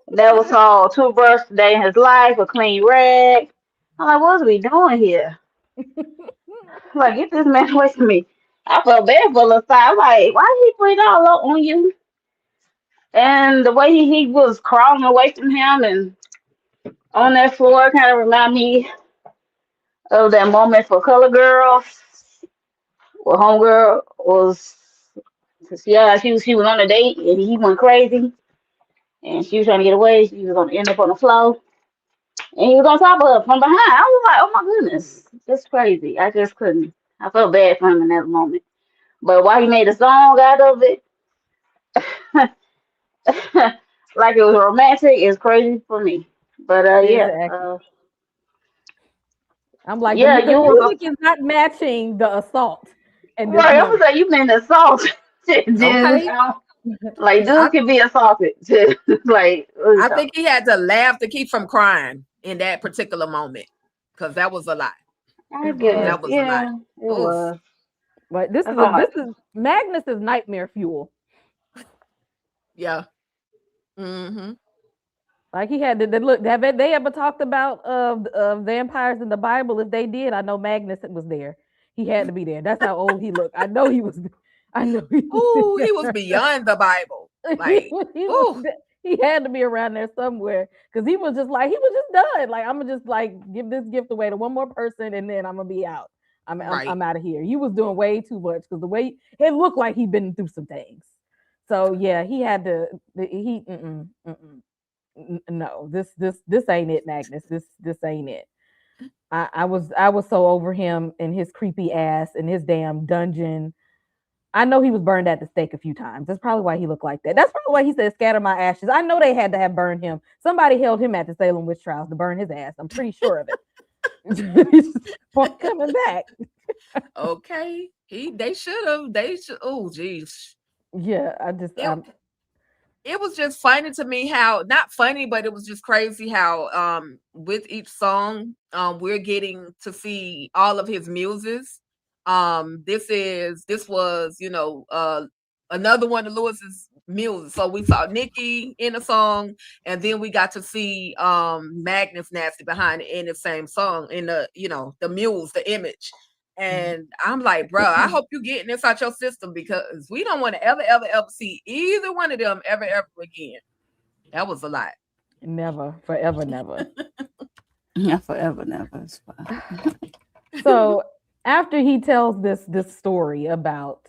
S4: Never saw a toothbrush day in his life, a clean rag. I'm like, what's we doing here? Like, get this man away from me. I felt bad for the side. Like, why did he put it all up on you? And the way he was crawling away from him and on that floor kind of remind me of that moment for Color Girls, where Homegirl was, yeah, she was on a date and he went crazy and she was trying to get away. She was going to end up on the floor and he was on top of her from behind. I was like, oh my goodness, that's crazy. I just couldn't. I felt bad for him in that moment. But why he made a song out of it, like it was romantic, is crazy for me. But yeah,
S2: Exactly. I'm like,
S4: yeah,
S2: the
S4: you was
S2: music is not matching the assault in this
S4: right. I was
S2: moment.
S4: like, you been assaulted.
S5: Okay.
S4: Like
S5: I,
S4: dudes can be assaulted. Like what are you
S5: I
S4: talking
S5: think he had to laugh to keep from crying in that particular moment. Because that was a lot.
S4: about? I guess,
S5: That was a lot.
S4: yeah, it
S5: Oof.
S4: was.
S2: But this
S4: I
S2: is
S4: felt like,
S2: Magnus is nightmare fuel.
S5: Yeah. Mm-hmm.
S2: Like he had to look. Have they ever talked about vampires in the Bible? If they did, I know Magnus was there. He had to be there. That's how old he looked. I know he was. I know he was
S5: Ooh, he was
S2: there.
S5: beyond the Bible. Like,
S2: he
S5: ooh,
S2: was. He had to be around there somewhere because he was just done. Like I'm gonna just like give this gift away to one more person and then I'm gonna be out.
S5: right.
S2: I'm out of here. He was doing way too much because the way it looked like he'd been through some things. So yeah, he had to. He no, this ain't it, Magnus. This ain't it. I was so over him and his creepy ass and his damn dungeon. I know he was burned at the stake a few times. That's probably why he looked like that. That's probably why he said scatter my ashes. I know they had to have burned him. Somebody held him at the Salem witch trials to burn his ass. I'm pretty sure of it. For coming back.
S5: Okay. They should have. They should. Oh, geez.
S2: Yeah,
S5: It was just funny to me how, not funny, but it was just crazy how with each song we're getting to see all of his muses. This was another one of Lewis's muses. So we saw Nikki in a song, and then we got to see Magnus Nasty behind it in the same song, in the muse, the image. And I'm like, bro, I hope you getting this out your system because we don't want to ever, ever, ever see either one of them ever, ever again. That was a lot.
S2: never, forever, never.
S4: yeah, forever, never. It's fine.
S2: So after he tells this story about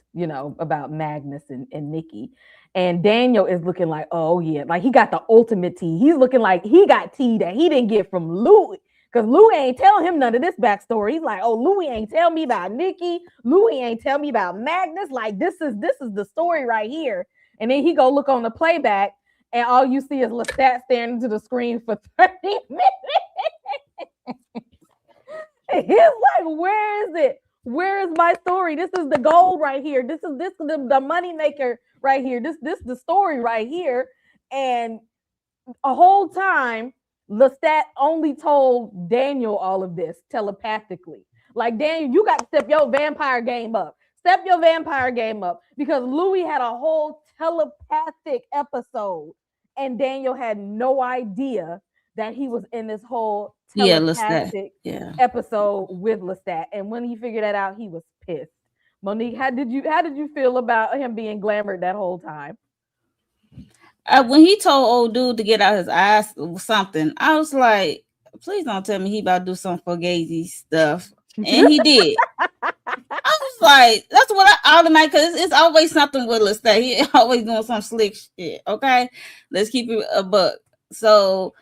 S2: about Magnus and Nikki, and Daniel is looking like, oh yeah, like he got the ultimate tea. He's looking like he got tea that he didn't get from Louis. Because Louis ain't telling him none of this backstory. He's like, oh, Louis ain't tell me about Nikki. Louis ain't tell me about Magnus. Like, this is the story right here. And then he go look on the playback, and all you see is Lestat staring into the screen for 30 minutes. And he's like, where is it? Where is my story? This is the gold right here. This is the money maker right here. This the story right here. And a whole time, Lestat only told Daniel all of this telepathically. Like, Daniel, you got to step your vampire game up. Step your vampire game up because Louis had a whole telepathic episode and Daniel had no idea that he was in this whole
S6: Yeah, Lestat.
S2: telepathic
S6: Yeah.
S2: episode with Lestat. And when he figured that out, he was pissed. Monique, how did you feel about him being glamored that whole time?
S6: When he told old dude to get out his eyes or something, I was like, please don't tell me he about to do some fugazi stuff. And he did. I was like, that's what I automatically, because it's always something with Lestat. He always doing some slick shit. Okay, let's keep it a buck. So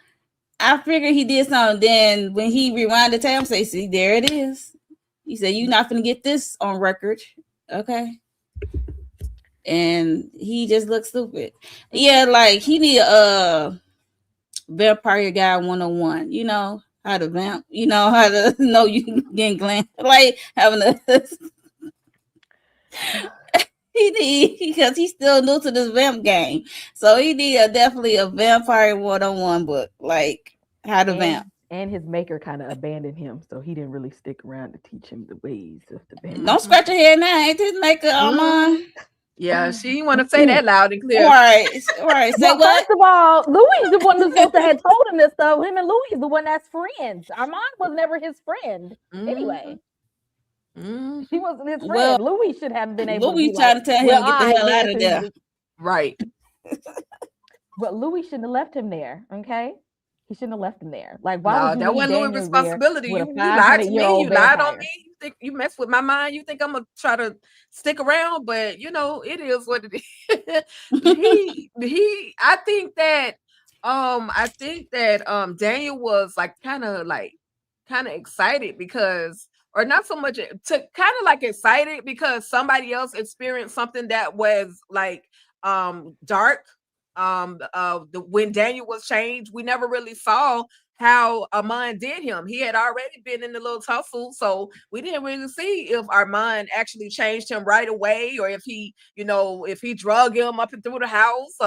S6: I figured he did something. Then when he rewinded the tape, say, see, there it is. He said, you're not gonna get this on record. Okay. And he just looked stupid. Yeah, like he need a vampire guy 101. You know how to vamp. You know how to know you getting glam. Like having a he need, because he's still new to this vamp game. So he need definitely a vampire 101 book, like how to vamp.
S2: And his maker kind of abandoned him, so he didn't really stick around to teach him the ways of the vamp.
S6: Don't scratch your head now. Ain't his maker
S5: Yeah, she didn't want to say that loud and clear.
S6: Right. Say
S2: well,
S6: what?
S2: First of all, Louis the one who's supposed to have told him this stuff. Him and Louis the one that's friends. Armand was never his friend. Anyway. He wasn't his friend.
S6: Well,
S2: Louis should have been able
S6: Louis
S2: to
S6: trying to tell him get the hell out of there.
S5: Right.
S2: But Louis shouldn't have left him there, okay? He shouldn't have left him there. Like, why would you
S5: that wasn't Louis' responsibility. You lied to me. You lied on me. You think you mess with my mind. You think I'm gonna try to stick around, but you know it is what it is. I think that Daniel was like kind of excited because, or not so much to kind of like excited because somebody else experienced something that was like dark. When Daniel was changed, we never really saw how Armand did him. He had already been in the little tussle, so we didn't really see if Armand actually changed him right away, or if he, if he drug him up and through the house.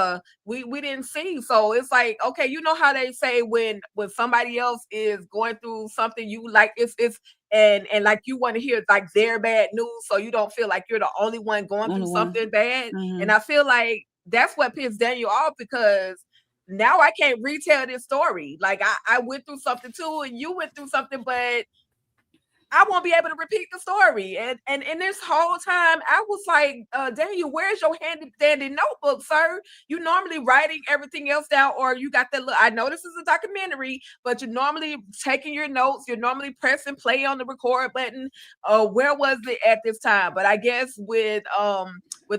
S5: We didn't see. So it's like, okay, you know how they say when somebody else is going through something, you like it's and like you want to hear like their bad news, so you don't feel like you're the only one going through something bad. And I feel like that's what pissed Daniel off, because now I can't retell this story. Like I went through something too, and you went through something, but I won't be able to repeat the story. And this whole time I was like, Daniel, where's your handy dandy notebook, sir? You normally writing everything else down, or you got that look. I know this is a documentary, but you're normally taking your notes, you're normally pressing play on the record button. Where was it at this time? But I guess with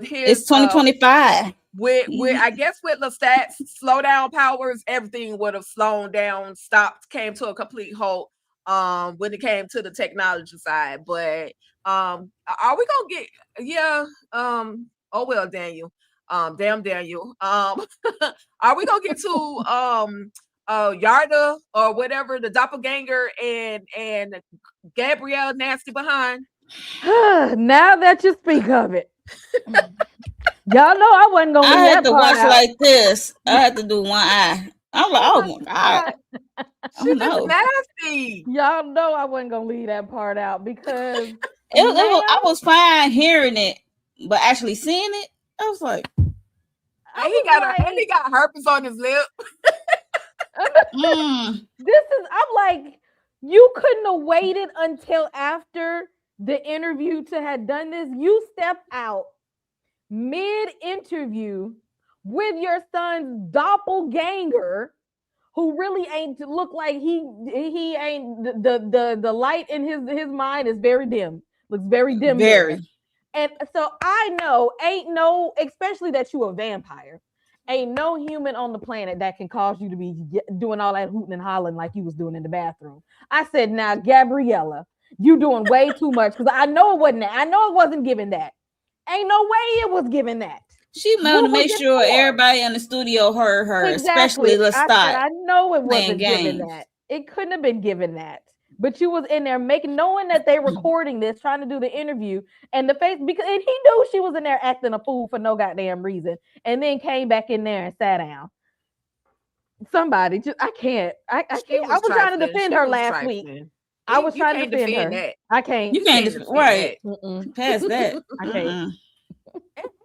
S5: his
S6: it's 2025.
S5: With I guess with Lestat's slow down powers, everything would have slowed down, stopped, came to a complete halt when it came to the technology side. But are we gonna get oh well, Daniel. Damn Daniel. Are we gonna get to Yarda or whatever, the doppelganger and Gabrielle nasty behind?
S2: Now that you speak of it. Y'all know I wasn't gonna.
S6: I had to watch out like this. I had to do one eye. I'm like, oh my god,
S5: she was nasty.
S2: Y'all know I wasn't gonna leave that part out because
S6: I was fine hearing it, but actually seeing it, I was like,
S5: he got herpes on his lip.
S2: I'm like, you couldn't have waited until after the interview to have done this. You step out mid-interview with your son's doppelganger, who really ain't look like he ain't the light in his mind is very dim, looks very dim.
S6: Very.
S2: And so I know ain't no, especially that you a vampire, ain't no human on the planet that can cause you to be doing all that hooting and hollering like you was doing in the bathroom. I said, now Gabriella, you doing way too much, because I know it wasn't that. I know it wasn't given that. Ain't no way it was given that.
S6: She wanted to make sure everybody in the studio heard her,
S2: exactly.
S6: Especially Lestat.
S2: I know it wasn't given that. It couldn't have been given that. But you was in there knowing that they recording this, trying to do the interview, and and he knew she was in there acting a fool for no goddamn reason, and then came back in there and sat down. Somebody, I can't. I can't. I was trying to defend her last week. I was trying to defend her.
S5: That.
S2: I can't.
S6: You can't right. Past that.
S2: I can't.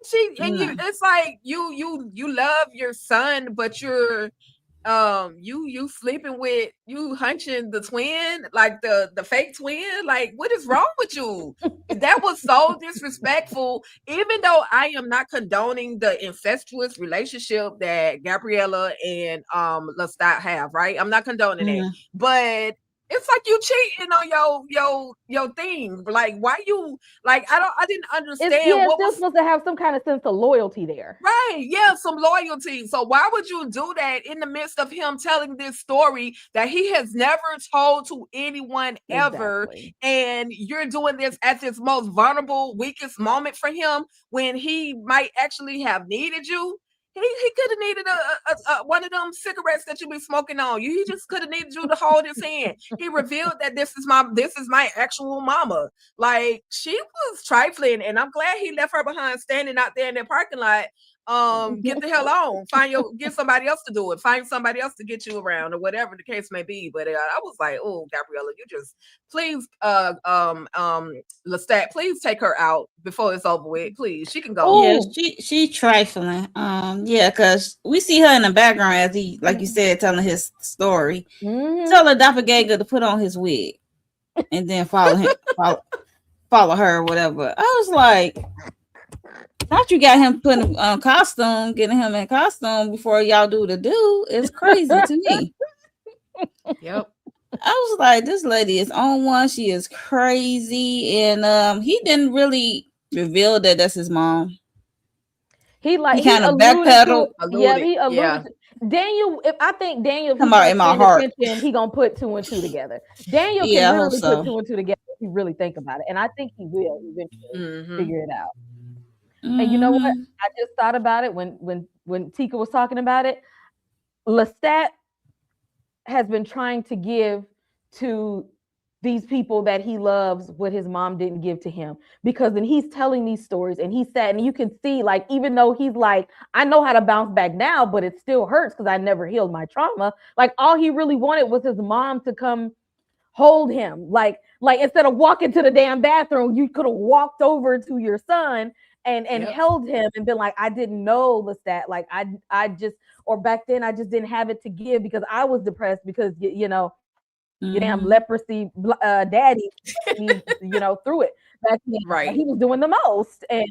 S5: It's like you love your son, but you're you sleeping with, you hunching the twin, like the fake twin. Like, what is wrong with you? That was so disrespectful. Even though I am not condoning the incestuous relationship that Gabriella and Lestat have, right? I'm not condoning it, but it's like you cheating on your thing. Like, why you, like, I didn't understand
S2: it's
S5: what
S2: still
S5: was
S2: supposed to have some kind of sense of loyalty there.
S5: right. Yeah, some loyalty. So why would you do that in the midst of him telling this story that he has never told to anyone ever?
S2: Exactly.
S5: And you're doing this at this most vulnerable, weakest moment for him when he might actually have needed you. He could have needed a one of them cigarettes that you be smoking on. He just could have needed you to hold his hand. He revealed that this is my actual mama. Like, she was trifling, and I'm glad he left her behind standing out there in that parking lot. Get the hell on. Get somebody else to do it. Find somebody else to get you around, or whatever the case may be. But I was like, oh, Gabriella, you just please, Lestat, please take her out before it's over with. Please, she can go.
S6: Yeah, she trifling. Yeah, because we see her in the background as he, like you said, telling his story. Tell her doppelganger to put on his wig and then follow him, follow her or whatever. I was like, thought you got him putting costume, getting him in costume before y'all do the do. It's crazy to me.
S5: Yep.
S6: I was like, this lady is on one. She is crazy, and he didn't really reveal that that's his mom. He kind of backpedaled.
S2: Yeah, he alluded. Daniel, I think Daniel,
S6: come out in my heart,
S2: he gonna put 2 and 2 together. Daniel can really put 2 and 2 together if you really think about it, and I think he will eventually figure it out. And you know what? I just thought about it when Tika was talking about it. Lestat has been trying to give to these people that he loves what his mom didn't give to him, because then he's telling these stories and he's sad, and you can see, like, even though he's like, I know how to bounce back now, but it still hurts because I never healed my trauma. Like, all he really wanted was his mom to come hold him. Like instead of walking to the damn bathroom, you could have walked over to your son and held him and been like, I didn't know Lestat. Like, I just, or back then I just didn't have it to give because I was depressed because, you know, your damn leprosy daddy, through it. Back then,
S5: right.
S2: He was doing the most. And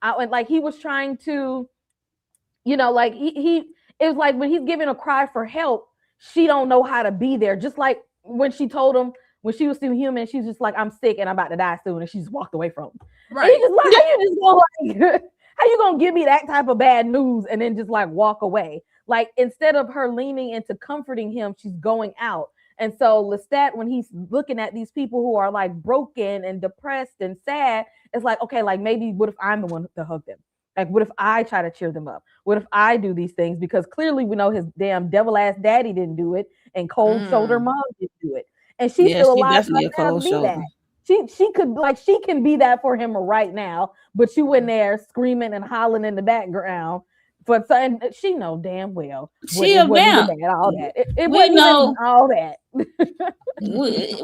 S2: I went, like, he was trying to, like he it was like when he's giving a cry for help, she don't know how to be there. Just like when she told him, when she was still human, she's just like, I'm sick and I'm about to die soon. And she just walked away from him. Right. And he's just like, how you gonna give me that type of bad news and then just like walk away? Like, instead of her leaning into comforting him, she's going out. And so Lestat, when he's looking at these people who are like broken and depressed and sad, it's like, okay, like, maybe what if I'm the one to hug them? Like, what if I try to cheer them up? What if I do these things? Because clearly we know his damn devil ass daddy didn't do it, and cold shoulder mom didn't do it. And she's still alive to be that. She could, like, she can be that for him right now, but you in there screaming and hollering in the background. But she know damn well
S6: she a vamp.
S2: All that. It wasn't even all that.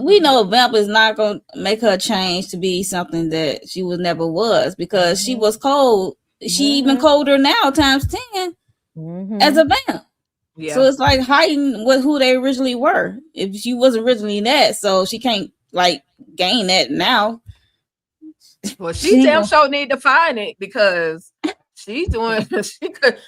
S6: we know a vamp is not gonna make her change to be something that she never was, because she was cold. She even colder now times 10 as a vamp. Yeah. So it's like hiding who they originally were. If she was originally that, so she can't like gain that now.
S5: Well, she damn sure need to find it, because she's doing.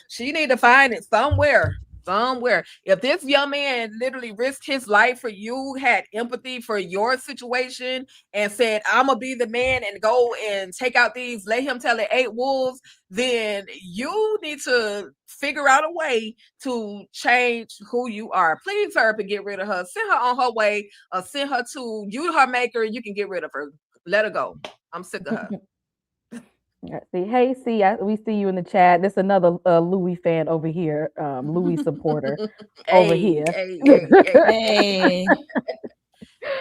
S5: She need to find it somewhere. If this young man literally risked his life for you, had empathy for your situation, and said, I'm gonna be the man and go and take out these, let him tell it 8 wolves, then you need to figure out a way to change who you are. Please hurry up and get rid of her. Send her on her way, or send her to you, her maker. You can get rid of her. Let her go. I'm sick of her.
S2: We see you in the chat. There's another Louis fan over here, Louis supporter over here.
S6: Hey.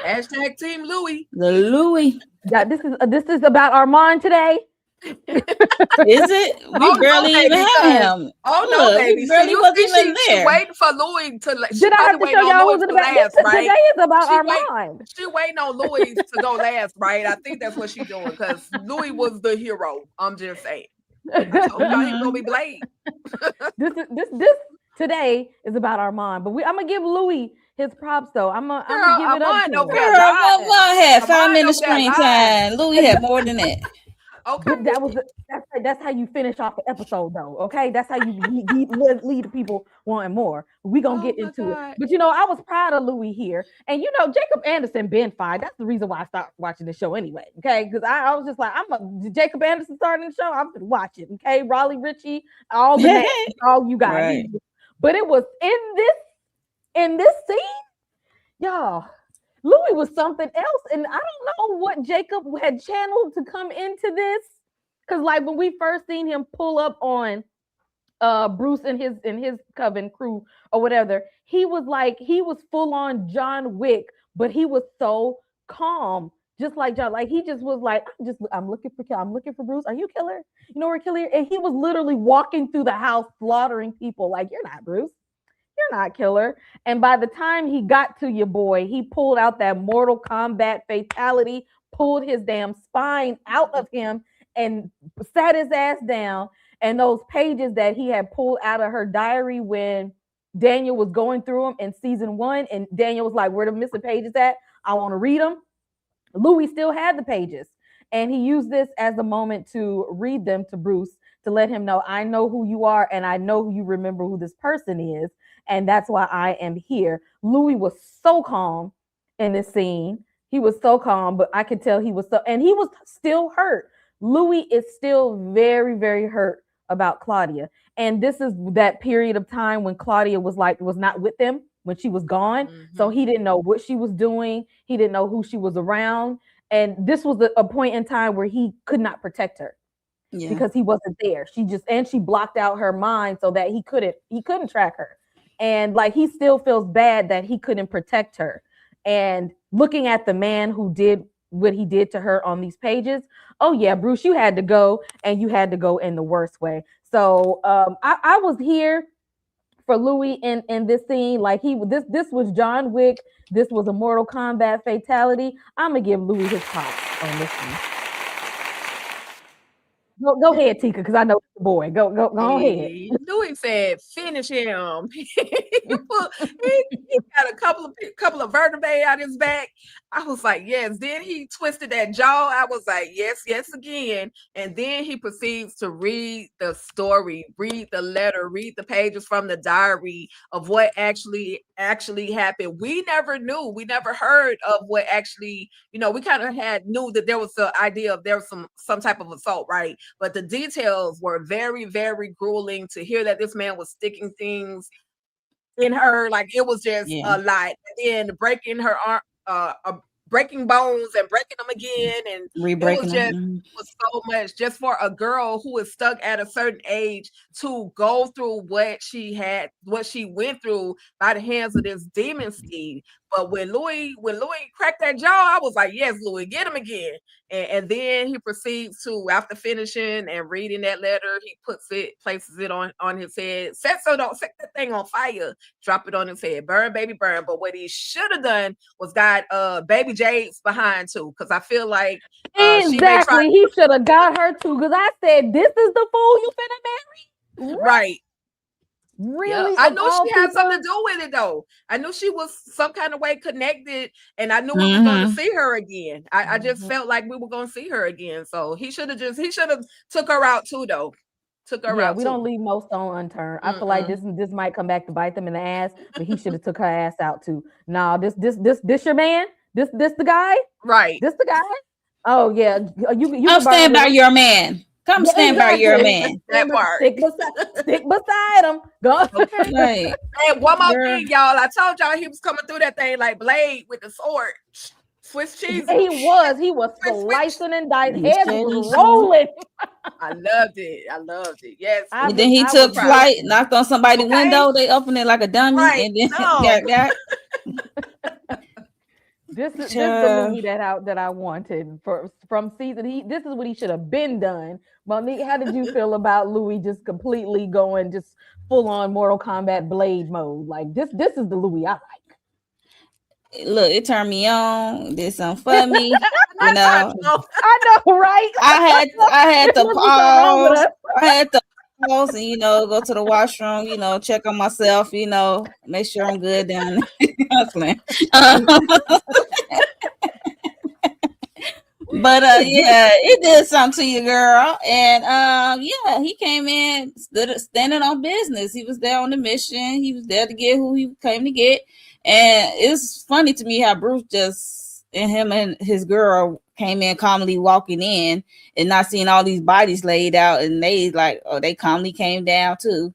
S5: Hashtag Team Louis.
S6: The Louis.
S2: Yeah, this is about Armand today.
S6: Is it? We barely even have him.
S5: Oh no, baby!
S6: Barely wasn't even there.
S5: She waiting for Louis to.
S2: Did I have to show y'all who's in the last, right? Today is about Armand.
S5: She waiting on Louis to go last, right? I think that's what she's doing, because Louis was the hero. I'm just saying. I told y'all he gonna be Blade.
S2: This today is about Armand. But I'm gonna give Louis his props though. I'm gonna give it up
S5: Armand
S2: to
S5: over
S2: him.
S5: there
S6: Girl, what had 5
S5: Armand
S6: minutes
S5: over there
S6: screen
S5: live.
S6: time? Louis had more than that.
S5: Okay.
S2: But that's how you finish off the episode though. Okay, that's how you lead the people wanting more. We gonna
S5: Oh
S2: get
S5: my
S2: into it.
S5: God.
S2: But I was proud of Louis here, and Jacob Anderson been fine. That's the reason why I stopped watching the show anyway. Okay, because I was just like, Jacob Anderson starting the show. I'm gonna watch it. Okay, Raleigh Ritchie, all the names, all you got.
S6: Right.
S2: But it was in this scene, y'all. Louis was something else, and I don't know what Jacob had channeled to come into this. Because like when we first seen him pull up on Bruce and his coven crew or whatever, he was full on John Wick, but he was so calm, just like John. Like he just was like, I'm looking for Bruce. Are you a killer? You know we're a killer, and he was literally walking through the house slaughtering people. Like, you're not Bruce. You're not killer. And by the time he got to your boy, he pulled out that Mortal Kombat fatality, pulled his damn spine out of him, and sat his ass down. And those pages that he had pulled out of her diary when Daniel was going through them in season 1, and Daniel was like, where the missing pages at? I want to read them. Louis still had the pages, and he used this as a moment to read them to Bruce to let him know, I know who you are, and I know you remember who this person is, and that's why I am here. Louis was so calm in this scene. He was so calm, but I could tell he was and he was still hurt. Louis is still very, very hurt about Claudia. And this is that period of time when Claudia was not with them, when she was gone. Mm-hmm. So he didn't know what she was doing. He didn't know who she was around. And this was a point in time where he could not protect her. Yeah. Because he wasn't there. She blocked out her mind so that he couldn't track her. And like, he still feels bad that he couldn't protect her. And looking at the man who did what he did to her on these pages, oh yeah, Bruce, you had to go, and you had to go in the worst way. So I was here for Louis in this scene. Like, this was John Wick. This was a Mortal Kombat fatality. I'm gonna give Louis his props on this one. Go ahead, Tika, because I know the boy. Go ahead.
S5: Louis said, finish him. he got a couple of vertebrae out his back. I was like, yes. Then he twisted that jaw. I was like, yes again. And then he proceeds to read the story, read the letter, read the pages from the diary of what actually happened. We never knew. We never heard of what actually, we kind of knew that there was the idea of there was some type of assault, right? But the details were very, very grueling. To hear that this man was sticking things in her, like, it was just a lot. And then breaking her arm, breaking bones and breaking them again, and it was so much just for a girl who is stuck at a certain age to go through what she went through by the hands of this demon seed. But when Louis cracked that jaw, I was like, yes, Louis, get him again. And then he proceeds to, after finishing and reading that letter, he places it on his head. Don't set that thing on fire. Drop it on his head. Burn, baby, burn. But what he should have done was got Baby Jade's behind too, because I feel like
S2: exactly he should have got her too. Because I said, this is the fool you finna marry,
S5: right?
S2: Really?
S5: I knew she had something to do with it though. I knew she was some kind of way connected, and I knew we were going to see her again. I just felt like we were going to see her again. So he should have took her out too though.
S2: We don't leave no stone unturned. I feel like this might come back to bite them in the ass, but he should have took her ass out too. Nah, this your man? This the guy?
S5: Right.
S2: This the guy? Oh yeah. You
S6: I'll stand by your man. Come stand by your man.
S5: That part.
S2: Stick beside him. Go.
S5: Okay. Right. And one more thing, y'all. I told y'all he was coming through that thing like Blade with the sword. Swiss cheese.
S2: He was slicing and dicing. Head was rolling.
S5: I loved it. Yes.
S6: And then he took flight, knocked on somebody's window. They opened it like a dummy, and then got.
S2: This is the movie that I wanted from season. This is what he should have been done. Monique, how did you feel about Louis just completely going just full on Mortal Kombat Blade mode? Like this is the Louis I like.
S6: Look, it turned me on. Did something for me. I
S2: know, right?
S6: I had to pause. I had to house and go to the washroom, check on myself, make sure I'm good down there. I'm playing. But yeah, it did something to you, girl. And yeah, he came in standing on business. He was there on the mission. He was there to get who he came to get. And it's funny to me how Bruce him and his girl came in calmly walking in and not seeing all these bodies laid out, and they they calmly came down too.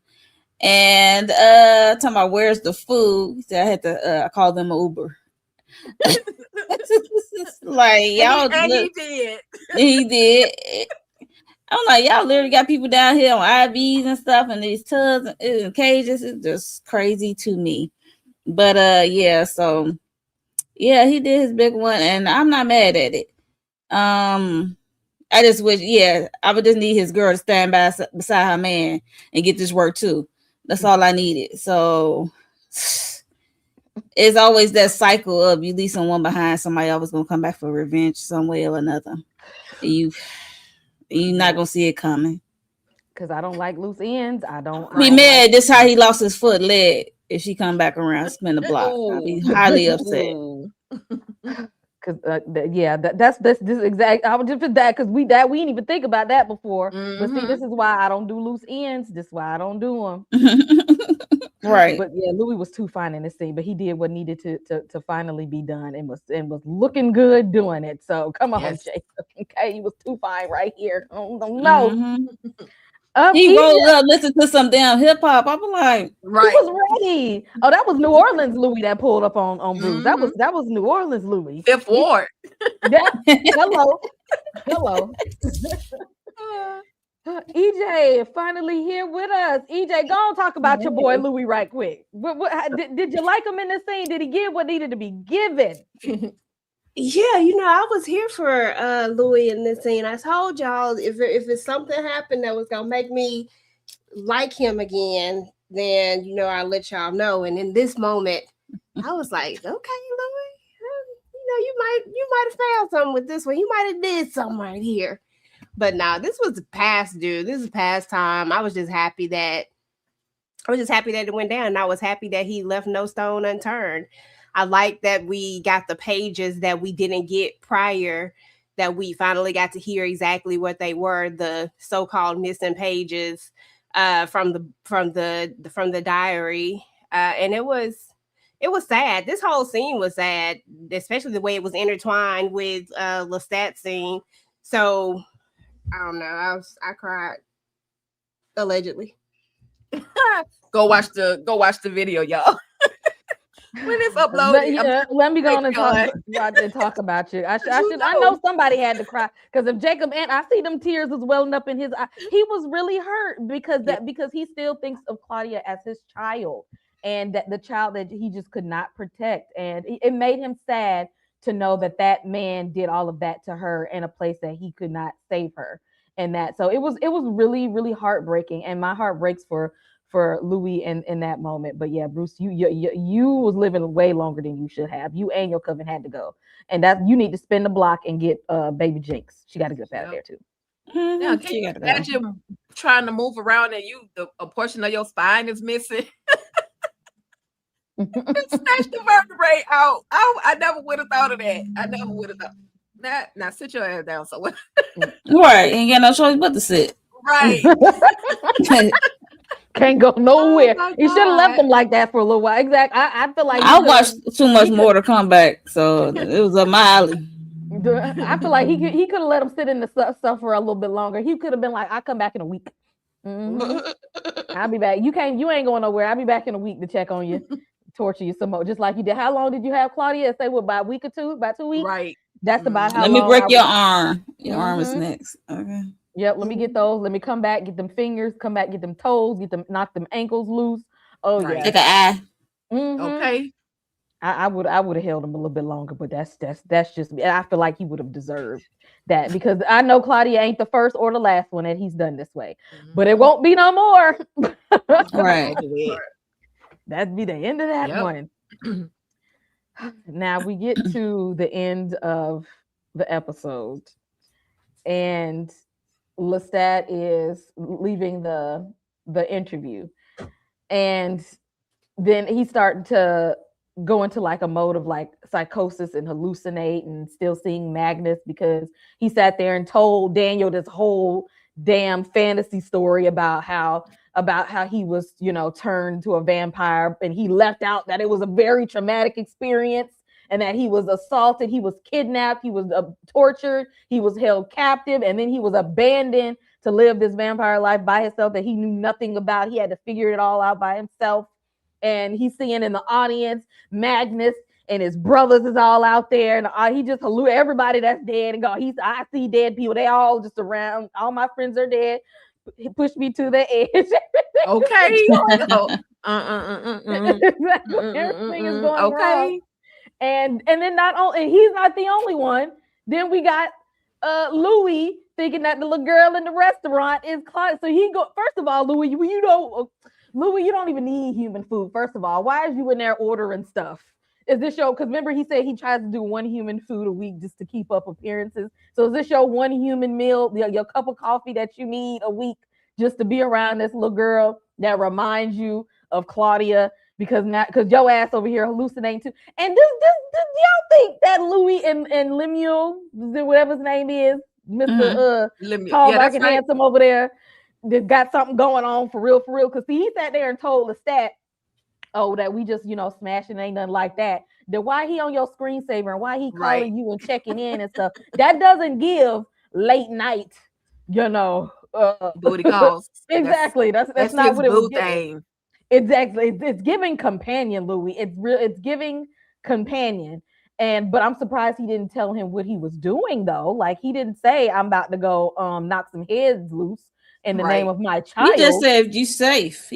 S6: And talking about where's the food. He said I had to call them an Uber. Like y'all,
S5: he did.
S6: He did. I'm like, y'all literally got people down here on IVs and stuff, and these tubs and cages. It's just crazy to me. But yeah, so yeah, he did his big one, and I'm not mad at it. I just wish, I would just need his girl to stand beside her man and get this work too. That's all I needed. So it's always that cycle of you leave someone behind, somebody always gonna come back for revenge some way or another. You're not gonna see it coming.
S2: Because I don't like loose ends. I don't
S6: be mad. This how he lost his leg. If she come back around, spin the block, I'll be highly upset.
S2: Because that's this exact. I was just for that because we didn't even think about that before. But see, this is why I don't do loose ends. This is why I don't do them.
S6: Right.
S2: But yeah, Louis was too fine in this scene, but he did what needed to finally be done and was looking good doing it. So come on, Jacob. Okay, he was too fine right here. Oh, no.
S6: He rolled up, listened to some damn hip hop. I'm like,
S2: right. He was ready. Oh, that was New Orleans Louis that pulled up on Bruce. That was New Orleans Louis.
S5: Fifth Ward.
S2: Hello. EJ finally here with us. EJ, go on talk about your boy Louis right quick. Did you like him in this scene? Did he give what needed to be given?
S7: Yeah, I was here for Louis in this scene. I told y'all if it's something happened that was gonna make me like him again, then I'll let y'all know. And in this moment, I was like, okay, Louis, you might have found something with this one. You might have did something right here. But now this was past due. This is past time. I was just happy that it went down. And I was happy that he left no stone unturned. I like that we got the pages that we didn't get prior, that we finally got to hear exactly what they were, the so-called missing pages from the diary. And it was sad. This whole scene was sad, especially the way it was intertwined with Lestat's scene. So I don't know. I cried allegedly.
S5: Go watch the video, y'all. When it's uploaded,
S2: let me go on and talk about you. I know somebody had to cry because if Jacob and I see them tears was welling up in his eye. He was really hurt because he still thinks of Claudia as his child and that the child that he just could not protect, and it made him sad to know that man did all of that to her in a place that he could not save her, and that so it was really, really heartbreaking, and my heart breaks for Louis in that moment. But yeah, Bruce, you was living way longer than you should have. You and your coven had to go, and that you need to spin the block and get baby Jinx. She got to get out of there too.
S5: Yeah, can you imagine trying to move around and a portion of your spine is missing? Snatch the vertebrae out. I never would have thought of that. I never would have thought. Now sit your ass down. So what?
S6: Right, ain't got no choice but to sit.
S5: Right.
S2: Can't go nowhere. You should have left him like that for a little while. Exactly. I feel like
S6: I watched too much more to come back, so it was up my alley.
S2: I feel like he could have let him sit in the stuff for a little bit longer. He could have been like, "I'll come back in a week. I'll be back. You ain't going nowhere. I'll be back in a week to check on you, torture you some more, just like you did. How long did you have Claudia? Say what, about a week or two? About 2 weeks?
S5: Right.
S2: That's about how.
S6: Let
S2: long
S6: me break your arm. Your arm is next. Okay.
S2: Yep, let me get those. Let me come back, get them fingers, come back, get them toes, knock them ankles loose. Oh yeah.
S6: Take an eye.
S5: Okay.
S2: I would have held him a little bit longer, but that's just me. I feel like he would have deserved that because I know Claudia ain't the first or the last one that he's done this way. But it won't be no more.
S6: Right.
S2: That'd be the end of that one. Now we get to the end of the episode, and Lestat is leaving the the interview, and then he started to go into like a mode of like psychosis and hallucinate and still seeing Magnus, because he sat there and told Daniel this whole damn fantasy story about how he was, you know, turned to a vampire, and he left out that it was a very traumatic experience, and that he was assaulted, he was kidnapped, he was tortured, he was held captive, and then he was abandoned to live this vampire life by himself that he knew nothing about. He had to figure it all out by himself. And he's seeing in the audience Magnus and his brothers is all out there, and he just everybody that's dead and go. I see dead people. They all just around. All my friends are dead. He pushed me to the edge.
S5: Okay.
S2: Everything is going wrong. And then not only he's not the only one. Then we got Louis thinking that the little girl in the restaurant is Claudia. So he go, first of all, Louis, you don't even need human food. First of all, why is you in there ordering stuff? Is this show? Because remember, he said he tries to do one human food a week just to keep up appearances. So is this your one human meal, your cup of coffee that you need a week just to be around this little girl that reminds you of Claudia? Because your ass over here hallucinating too. And does y'all think that Louis and Lemuel, whatever his name is, Mr. Tall, dark, and handsome over there, that got something going on for real? Because he sat there and told Lestat, that we just, smashing, ain't nothing like that. Then why he on your screensaver and why he calling you and checking in and stuff? That doesn't give late night,
S5: booty calls.
S2: Exactly. That's not what it was
S5: giving.
S2: Exactly. It's giving companion, Louis. It's giving companion. But I'm surprised he didn't tell him what he was doing though. Like he didn't say, I'm about to go knock some heads loose in the name of my child.
S6: He just said you safe.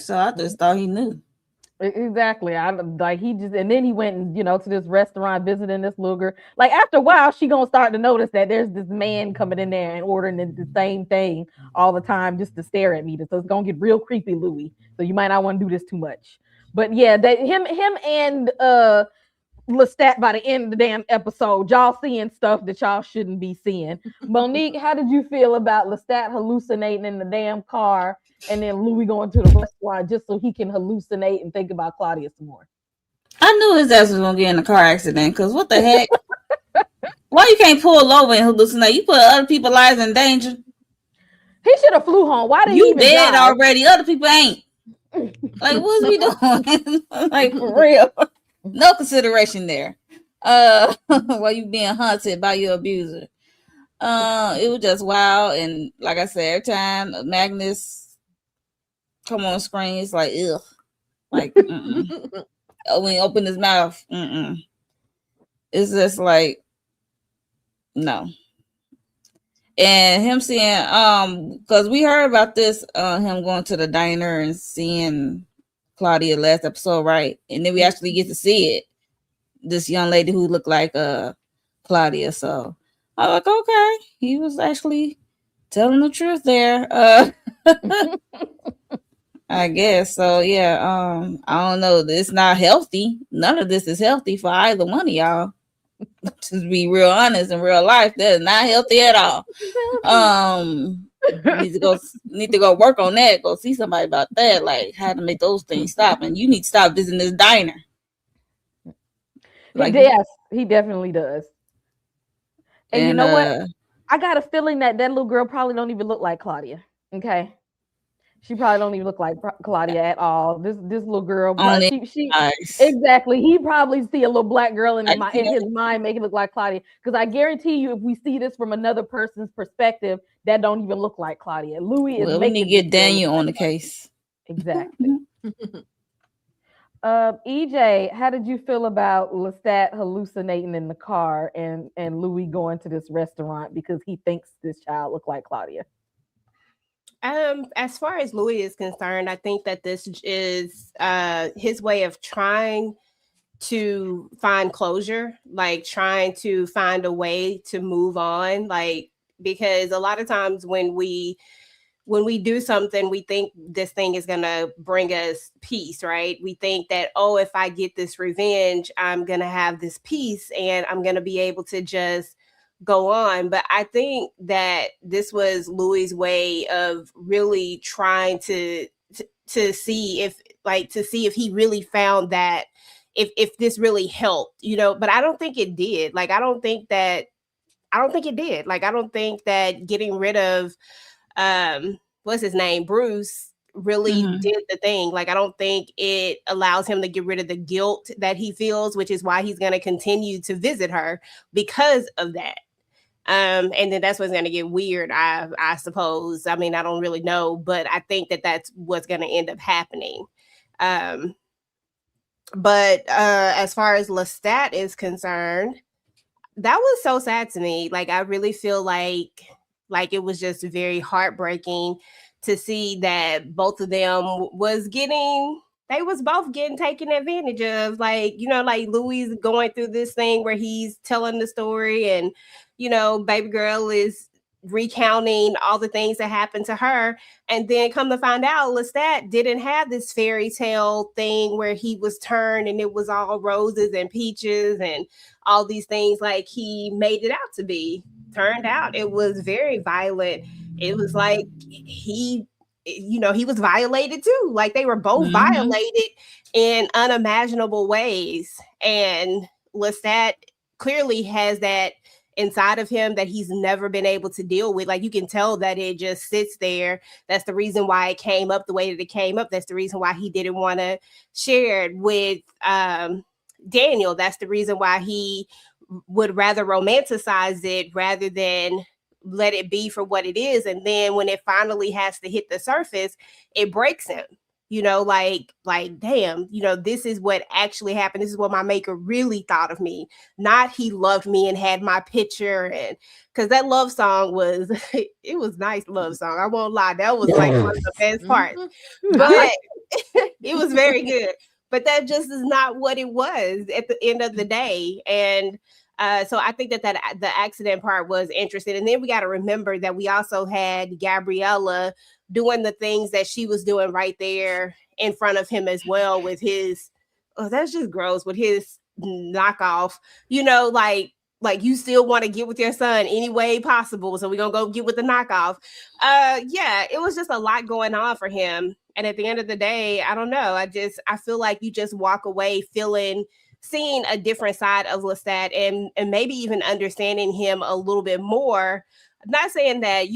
S6: So I just thought he knew.
S2: Exactly. And then he went to this restaurant visiting this little girl. Like after a while, she gonna start to notice that there's this man coming in there and ordering the same thing all the time just to stare at me. So it's gonna get real creepy, Louis. So you might not want to do this too much. But yeah, him and Lestat by the end of the damn episode, y'all seeing stuff that y'all shouldn't be seeing. Monique, how did you feel about Lestat hallucinating in the damn car and then Louis going to the restaurant just so he can hallucinate and think about Claudia some more?
S6: I knew his ass was gonna get in a car accident, because what the heck? Why you can't pull over and hallucinate? You put other people's lives in danger.
S2: He should have flew home. Why did
S6: you
S2: he even
S6: dead
S2: drive?
S6: Already? Other people ain't. Like, what's we doing? Like, for real. No consideration there. While you being hunted by your abuser. It was just wild, and like I said, every time Magnus come on screen, it's like ugh. Like when he opened his mouth, it's just like no. And him seeing because we heard about this, him going to the diner and seeing Claudia last episode, right? And then we actually get to see it. This young lady who looked like Claudia. So I was like, okay, he was actually telling the truth there. I guess so. Yeah. I don't know. It's not healthy. None of this is healthy for either one of y'all. To be real honest, in real life, that is not healthy at all. Need to go work on that. Go see somebody about that, like how to make those things stop. And you need to stop visiting this diner.
S2: Like, yes, he definitely does. And you know what? I got a feeling that little girl probably don't even look like Claudia. Okay, she probably don't even look like Claudia at all. This little girl, she exactly. He probably see a little black girl in his mind, make it look like Claudia. Because I guarantee you, if we see this from another person's perspective, that don't even look like Claudia. Louis is making.
S6: We need to get Daniel on the case.
S2: Exactly. EJ, how did you feel about Lestat hallucinating in the car and Louis going to this restaurant because he thinks this child looked like Claudia?
S7: As far as Louis is concerned, I think that this is his way of trying to find closure, like trying to find a way to move on, like because a lot of times when we do something, we think this thing is going to bring us peace, right? We think that, if I get this revenge, I'm going to have this peace and I'm going to be able to just go on. But I think that this was Louis's way of really trying to see if he really found that if this really helped, but I don't think it did. Like I don't think it did. Like I don't think that getting rid of what's his name, Bruce, really did the thing. Like I don't think it allows him to get rid of the guilt that he feels, which is why he's going to continue to visit her because of that. And then that's what's going to get weird, I suppose. I mean, I don't really know, but I think that that's what's going to end up happening. But as far as Lestat is concerned, that was so sad to me. Like I really feel like it was just very heartbreaking to see that both of them was both getting taken advantage of. Like, like Louis going through this thing where he's telling the story and, baby girl is recounting all the things that happened to her. And then come to find out, Lestat didn't have this fairy tale thing where he was turned and it was all roses and peaches and all these things like he made it out to be. Turned out it was very violent. It was like he was violated too. Like they were both violated in unimaginable ways. And Lestat clearly has that inside of him that he's never been able to deal with. Like you can tell that it just sits there. That's the reason why it came up the way that it came up. That's the reason why he didn't want to share it with Daniel. That's the reason why he would rather romanticize it rather than let it be for what it is. And then when it finally has to hit the surface, it breaks him. Like damn, this is what actually happened. This is what my maker really thought of me. Not he loved me and had my picture. And because that love song was, it was nice love song. I won't lie. That was like one of the best parts. But it was very good. But that just is not what it was at the end of the day. And so I think that the accident part was interesting. And then we got to remember that we also had Gabriella doing the things that she was doing right there in front of him as well with his, that's just gross, with his knockoff, like you still want to get with your son any way possible. So we're going to go get with the knockoff. Yeah, it was just a lot going on for him. And at the end of the day, I don't know. I feel like you just walk away seeing a different side of Lestat and maybe even understanding him a little bit more. I'm not saying that,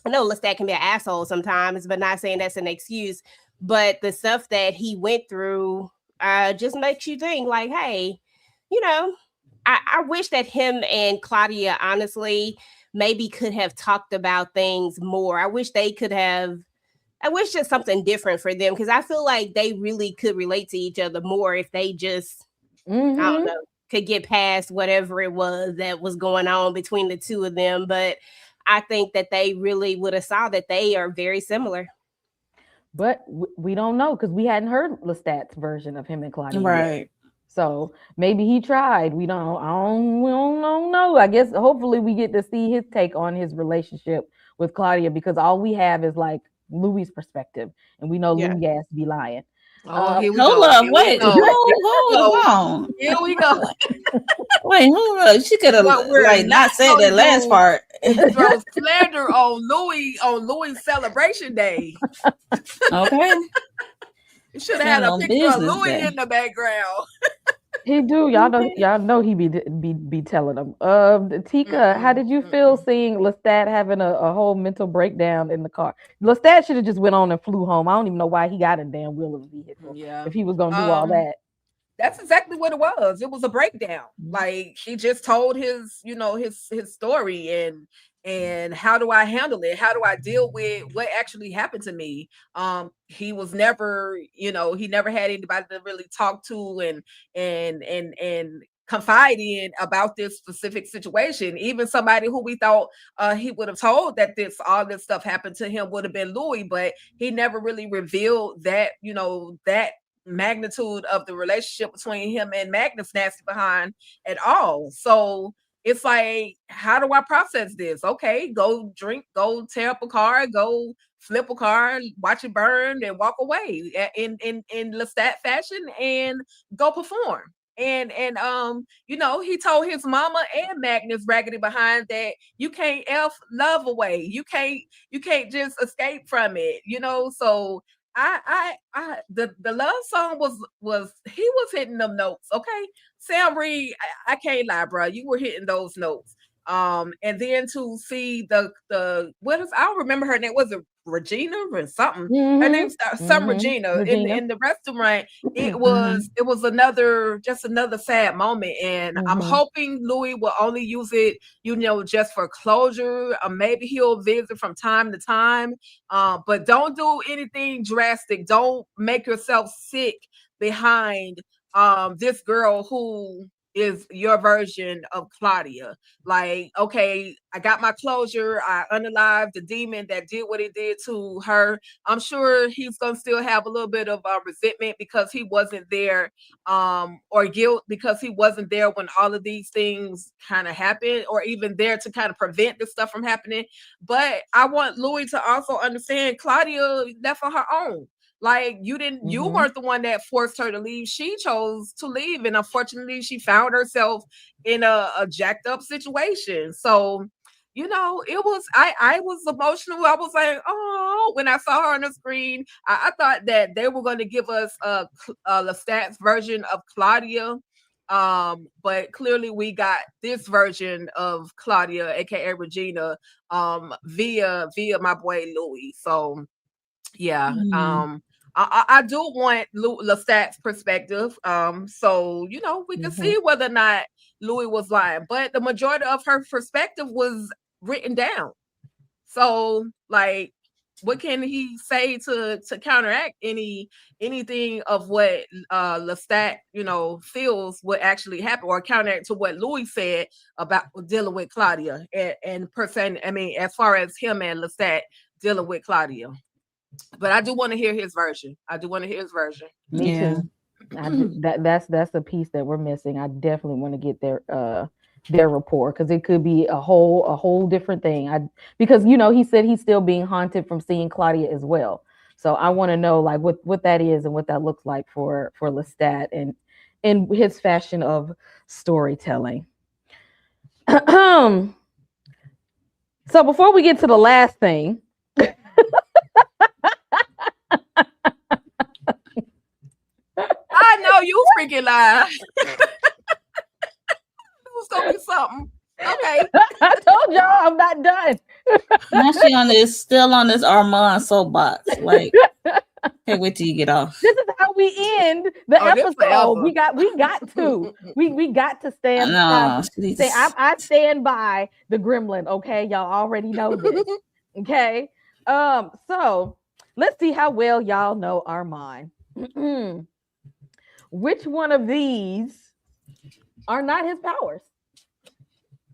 S7: I know Lestat can be an asshole sometimes, but not saying that's an excuse. But the stuff that he went through just makes you think like, hey, I wish that him and Claudia, honestly, maybe could have talked about things more. I wish just something different for them, because I feel like they really could relate to each other more if they just, I don't know, could get past whatever it was that was going on between the two of them. But I think that they really would have saw that they are very similar.
S2: But we don't know because we hadn't heard Lestat's version of him and Claudia.
S6: Right.
S2: Yet. So maybe he tried. We don't know. I guess hopefully we get to see his take on his relationship with Claudia, because all we have is like Louis' perspective, and we know Louis has to be lying.
S5: Here we
S6: hold
S5: go.
S6: up,
S5: Here
S6: wait,
S5: we go.
S6: hold on.
S5: Here we go.
S6: Wait, hold up. She could have not said that last part.
S5: Throw slander on Louis' celebration day.
S6: Okay.
S5: You should have had a picture of Louis in the background.
S2: He do. Y'all know he be telling them. Tika, how did you feel seeing Lestat having a whole mental breakdown in the car? Lestat should have just went on and flew home. I don't even know why he got a damn wheel of a vehicle. Yeah. If he was gonna do all that.
S5: That's exactly what it was. It was a breakdown. Like he just told his story and how do I handle it? How do I deal with what actually happened to me? He was never, he never had anybody to really talk to and confide in about this specific situation. Even somebody who we thought he would have told that all this stuff happened to him would have been Louis, but he never really revealed that, that magnitude of the relationship between him and Magnus Nasty behind at all. So it's like, how do I process this? Okay, go drink, go tear up a car, go flip a car, watch it burn, and walk away in Lestat fashion and go perform. you know, he told his mama and Magnus raggedy behind that you can't F love away. You can't just escape from it, you know. So the love song was he was hitting them notes, okay. Sam Reed, I can't lie, bro. You were hitting those notes. And then to see the what is, I don't remember her name. Was it Regina or something? Her name's some Regina. In the restaurant. It was just another sad moment, and I'm hoping Louis will only use it, you know, just for closure. Maybe he'll visit from time to time, but don't do anything drastic. Don't make yourself sick behind this girl who is your version of Claudia. Like, okay, I got my closure. I unalived the demon that did what he did to her. I'm sure he's gonna still have a little bit of resentment because he wasn't there, or guilt because he wasn't there when all of these things kind of happened, or even there to kind of prevent this stuff from happening. But I want Louis to also understand Claudia left on her own. Like, you weren't the one that forced her to leave. She chose to leave. And unfortunately, she found herself in a jacked up situation. So, you know, I was emotional. I was like, oh, when I saw her on the screen, I thought that they were going to give us Lestat's version of Claudia. But clearly we got this version of Claudia, aka Regina, via my boy Louis. So yeah. I do want Lestat's perspective. So, you know, we can see whether or not Louis was lying, but the majority of her perspective was written down. So, like, what can he say to counteract anything of what Lestat, you know, feels would actually happen, or counteract to what Louis said about dealing with Claudia and person? I mean, as far as him and Lestat dealing with Claudia. But I do want to hear his version.
S2: Me too. That's the piece that we're missing. I definitely want to get their rapport, because it could be a whole different thing. Because, you know, he said he's still being haunted from seeing Claudia as well. So I want to know, like, what that is and what that looks like for Lestat and in his fashion of storytelling. So before we get to the last thing.
S5: I know you freaking lie. It's gonna be something. Okay.
S2: I told y'all I'm not done.
S6: Now she still on this Armand soapbox. Like, can't wait till you get off.
S2: This is how we end the episode. We got to. We got to stand. I stand by the gremlin. Okay, y'all already know this. Okay. So let's see how well y'all know Armand. Which one of these are not his powers?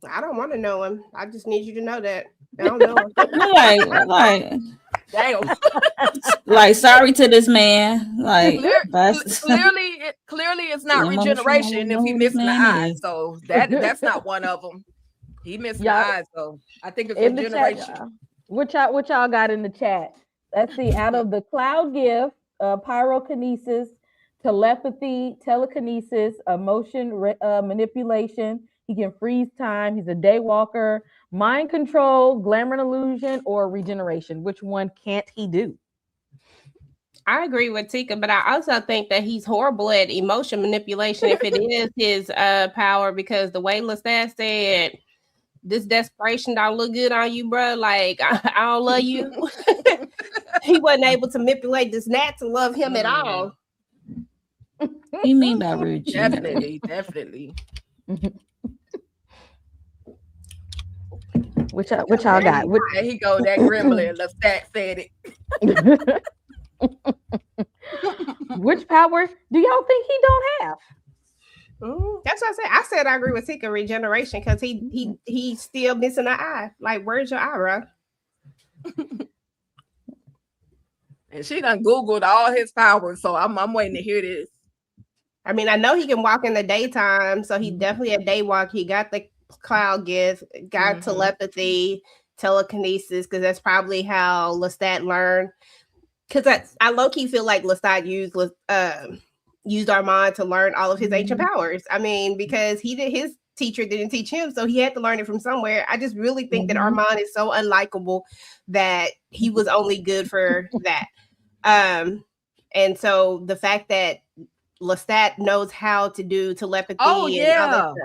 S7: I don't want to know him. I just need you to know that. I don't know him.
S6: like,
S5: damn.
S6: Like, sorry to this man. Like,
S5: clearly it's not regeneration if he missing the eyes. So that's not one of them. He missed the eyes, so I think it's regeneration.
S2: What y'all got in the chat? Let's see. Out of the cloud gift, pyrokinesis, telepathy, telekinesis, emotion manipulation. He can freeze time. He's a daywalker, mind control, glamour and illusion, or regeneration. Which one can't he do?
S7: I agree with Tika, but I also think that he's horrible at emotion manipulation if it is his power, because the way Lestat said, this desperation don't look good on you, bro. Like, I don't love you. He wasn't able to manipulate this gnat to love him at all.
S6: You mean by regeneration?
S5: Definitely.
S2: Which y'all got?
S5: There he go, that gremlin. Lestat said it.
S2: Which power do y'all think he don't have?
S7: That's what I said. I said I agree with Tika, regeneration, because he's still missing an eye. Like, where's your eye, bro?
S5: And she done Googled all his powers, so I'm waiting to hear this.
S7: I mean, I know he can walk in the daytime, so he definitely a day walk. He got the cloud gift, got telepathy, telekinesis, because that's probably how Lestat learned. Because I low-key feel like Lestat used used Armand to learn all of his ancient powers. I mean, because his teacher didn't teach him, so he had to learn it from somewhere. I just really think that Armand is so unlikable that he was only good for that. And so the fact that Lestat knows how to do telepathy and all that stuff,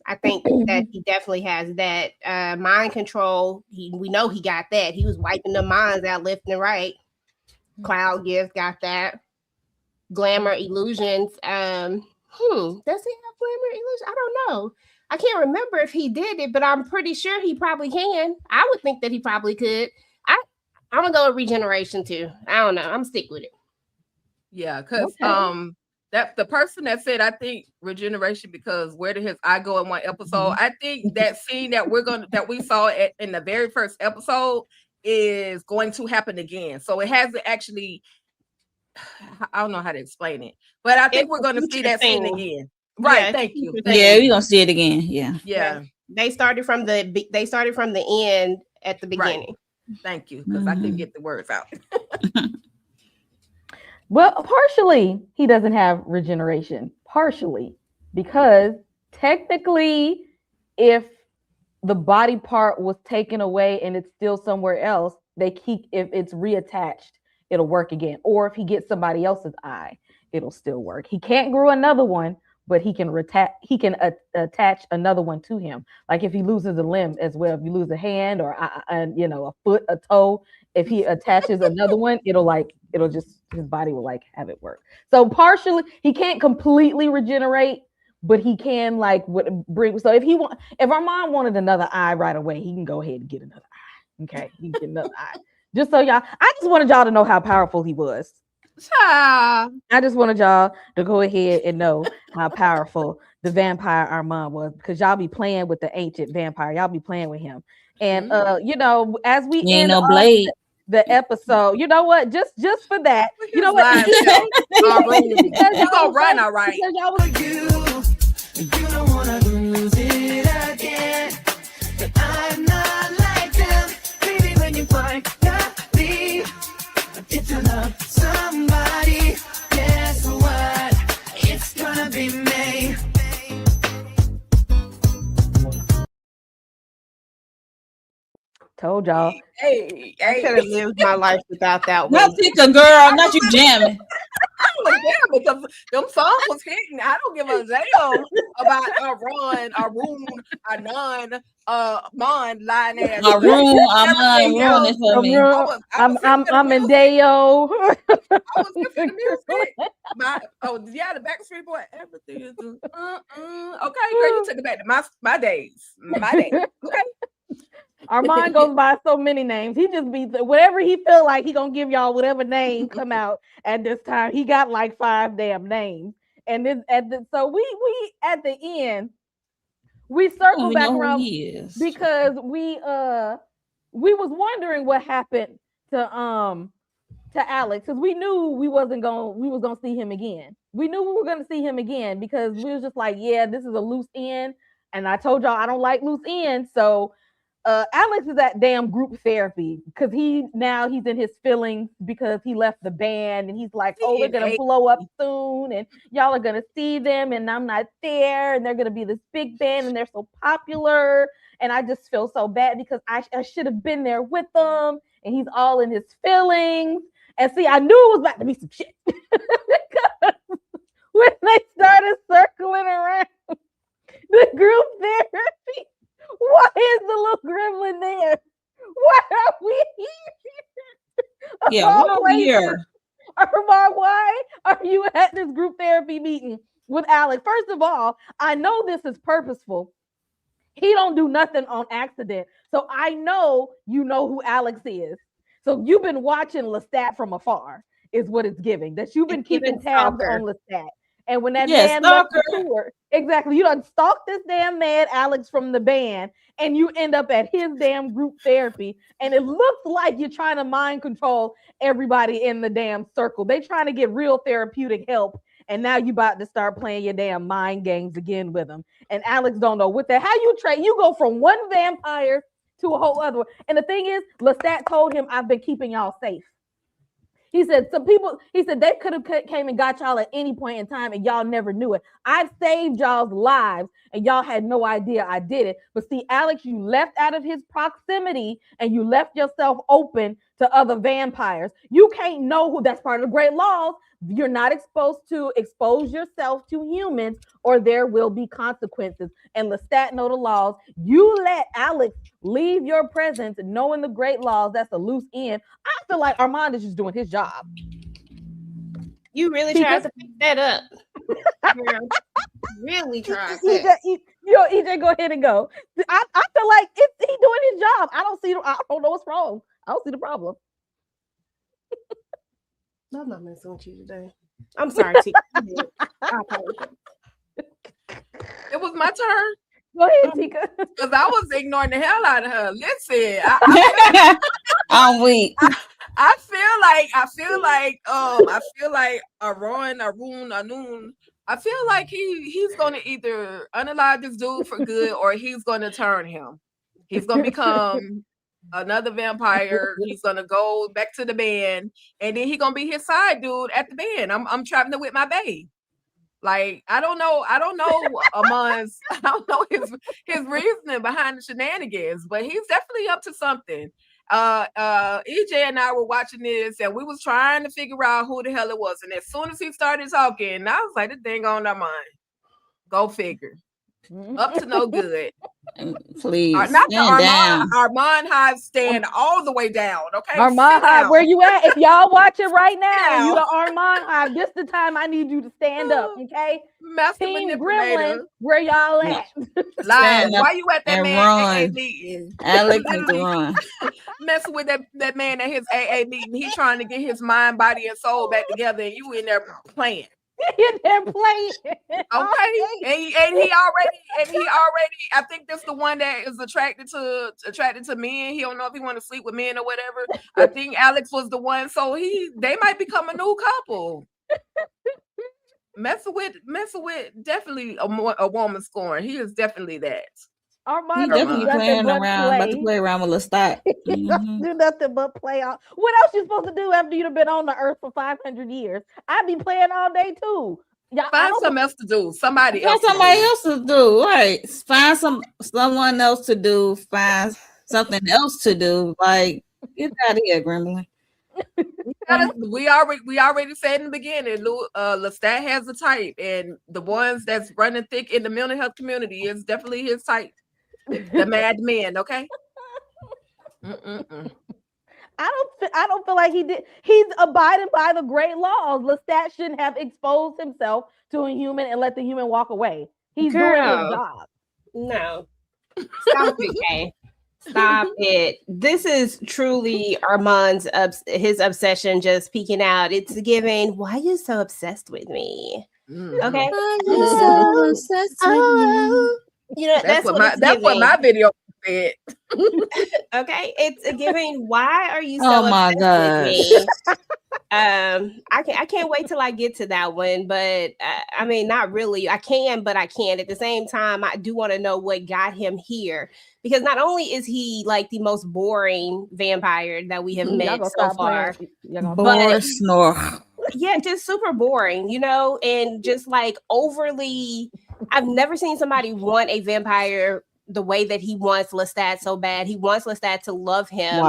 S7: I think that he definitely has that. Mind control, we know he got that. He was wiping the minds out left and right. Cloud gift got that. Glamour illusions. Does he have glamour illusions? I don't know. I can't remember if he did it, but I'm pretty sure he probably can. I would think that he probably could. I'm gonna go with regeneration too. I don't know. I'm stick with it.
S5: Yeah, because that the person that said I think regeneration because where did his eye go in one episode? I think that scene that we saw in the very first episode is going to happen again. So it hasn't actually. I don't know how to explain it, but I think we're going to see that scene again. Right? Yeah, thank you.
S6: Yeah, we're gonna see it again.
S5: Yeah.
S7: They started from the end at the beginning.
S5: Right. Thank you, because I couldn't get the words out.
S2: Well, partially he doesn't have regeneration. Partially because technically, if the body part was taken away and it's still somewhere else, if it's reattached, it'll work again. Or if he gets somebody else's eye, it'll still work. He can't grow another one, but he can attach another one to him. Like if he loses a limb as well, if you lose a hand or a foot, a toe, if he attaches another one, it'll just his body will have it work. So partially, he can't completely regenerate, but he can bring. So if Armand wanted another eye right away, he can go ahead and get another eye. Okay, he can get another eye. Just so y'all, I just wanted y'all to know how powerful he was. I just wanted y'all to go ahead and know how powerful the vampire Armand was, because y'all be playing with the ancient vampire. Y'all be playing with him. And as we end the episode, you know what? Just for that, you know what?
S5: You gonna run, all right.
S1: You don't wanna lose it again. But I'm not like them. Baby, when you find me, it's to love somebody. Guess what? It's gonna be me.
S2: Told y'all.
S5: Hey,
S7: I could have lived my life without that one.
S6: Not Tika, girl, not you jamming.
S5: I was damn because them songs was hitting. I don't give a damn about a run, a room, a none, mon line ass.
S6: A room, ruining for me.
S2: I'm in Deo.
S5: I was listening to music. The Backstreet Boy. Everything is okay. Girl, you took it back to my days. My days. Okay.
S2: Armand goes by so many names. He just be whatever he feel like he gonna give y'all whatever name come out at this time. He got 5 damn names, and then so we at the end we circle back around because we was wondering what happened to Alex, because we knew we was gonna see him again. We knew we were gonna see him again because we was just like, yeah, this is a loose end, and I told y'all I don't like loose ends, so. Alex is at damn group therapy because he's in his feelings because he left the band, and he's like, oh, they're gonna blow up soon and y'all are gonna see them and I'm not there, and they're gonna be this big band and they're so popular, and I just feel so bad because I should have been there with them, and he's all in his feelings. And see, I knew it was about to be some shit because when they started circling around the group therapy, why is the little gremlin there? Why are we here?
S6: Yeah, why are we here?
S2: Armand, why are you at this group therapy meeting with Alex? First of all, I know this is purposeful. He don't do nothing on accident. So I know you know who Alex is. So you've been watching Lestat from afar, is what it's giving. That you've been keeping tabs on Lestat. And when that man left the tour, exactly, you done stalked this damn man, Alex, from the band, and you end up at his damn group therapy. And it looks like you're trying to mind control everybody in the damn circle. They trying to get real therapeutic help. And now you about to start playing your damn mind games again with them. And Alex don't know how you trade. You go from one vampire to a whole other one. And the thing is, Lestat told him, I've been keeping y'all safe. He said some people. He said they could have came and got y'all at any point in time, and y'all never knew it. I saved y'all's lives, and y'all had no idea I did it. But see, Alex, you left out of his proximity, and you left yourself open to other vampires. You can't know who. That's part of the great laws. You're not exposed to expose yourself to humans, or there will be consequences. And Lestat know the laws. You let Alex leave your presence, knowing the great laws. That's a loose end. I feel like Armand is just doing his job.
S7: You really tried to pick that up. Girl. Really tried that.
S2: EJ, go ahead and go. I feel like he's doing his job. I don't know what's wrong. I don't see the problem.
S7: I'm not messing with you today. I'm sorry, T. I apologize.
S5: It was my turn.
S2: Go ahead, Tika.
S5: Because I was ignoring the hell out of her. Listen,
S6: I'm weak.
S5: I feel like Arun. I feel like he's gonna either unalive this dude for good, or he's gonna turn him. He's gonna become another vampire. He's gonna go back to the band, and then he's gonna be his side dude at the band. I'm traveling with my babe. Like I don't know his reasoning behind the shenanigans, but he's definitely up to something. EJ and I were watching this, and we was trying to figure out who the hell it was. And as soon as he started talking, I was like, "This thing on our mind." Go figure. Up to no good.
S6: Please.
S5: Not the Armand Hive stand all the way down. Okay.
S2: Armand Hive, where you at? If y'all watching right now, you the Armand Hive. This the time I need you to stand up. Okay. Team Gremlin, where y'all at?
S5: Live. Why you at that man AA meeting?
S6: Alex need to run.
S5: Messing with that man at his AA meeting. He trying to get his mind, body, and soul back together, and you in there playing.
S2: In there playing.
S5: Okay. And he already I think that's the one that is attracted to men. He don't know if he want to sleep with men or whatever. I think Alex was the one, so they might become a new couple. Messing with definitely a woman scorn. He is definitely that.
S6: He definitely playing around, about to play around with Lestat.
S2: He doesn't do nothing but play out. What else you supposed to do after you've been on the earth for 500 years? I'd be playing all day too.
S5: Find something else to do. Somebody else
S6: to do. Right. Find someone else to do. Find something else to do. Like, get out of here, Gremlin.
S5: We already said in the beginning, Lestat has a type, and the ones that's running thick in the mental health community is definitely his type. The mad men, okay?
S2: I don't feel like he did. He's abiding by the great laws. Lestat shouldn't have exposed himself to a human and let the human walk away. He's doing his job.
S7: No. Stop it, Kay. Stop it. This is truly Armand's his obsession just peeking out. It's giving, why are you so obsessed with me? Okay.
S1: Why you so obsessed with me?
S7: You know, that's
S5: what my video said.
S7: Okay, it's giving. Why are you so
S6: Oh my
S7: obsessed with me? I can't wait till I get to that one, but I mean, not really. I can, but I can't. At the same time, I do want to know what got him here, because not only is he like the most boring vampire that we have met so far,
S6: but snore.
S7: Yeah, just super boring, you know, and just like overly. I've never seen somebody want a vampire the way that he wants Lestat so bad. He wants Lestat to love him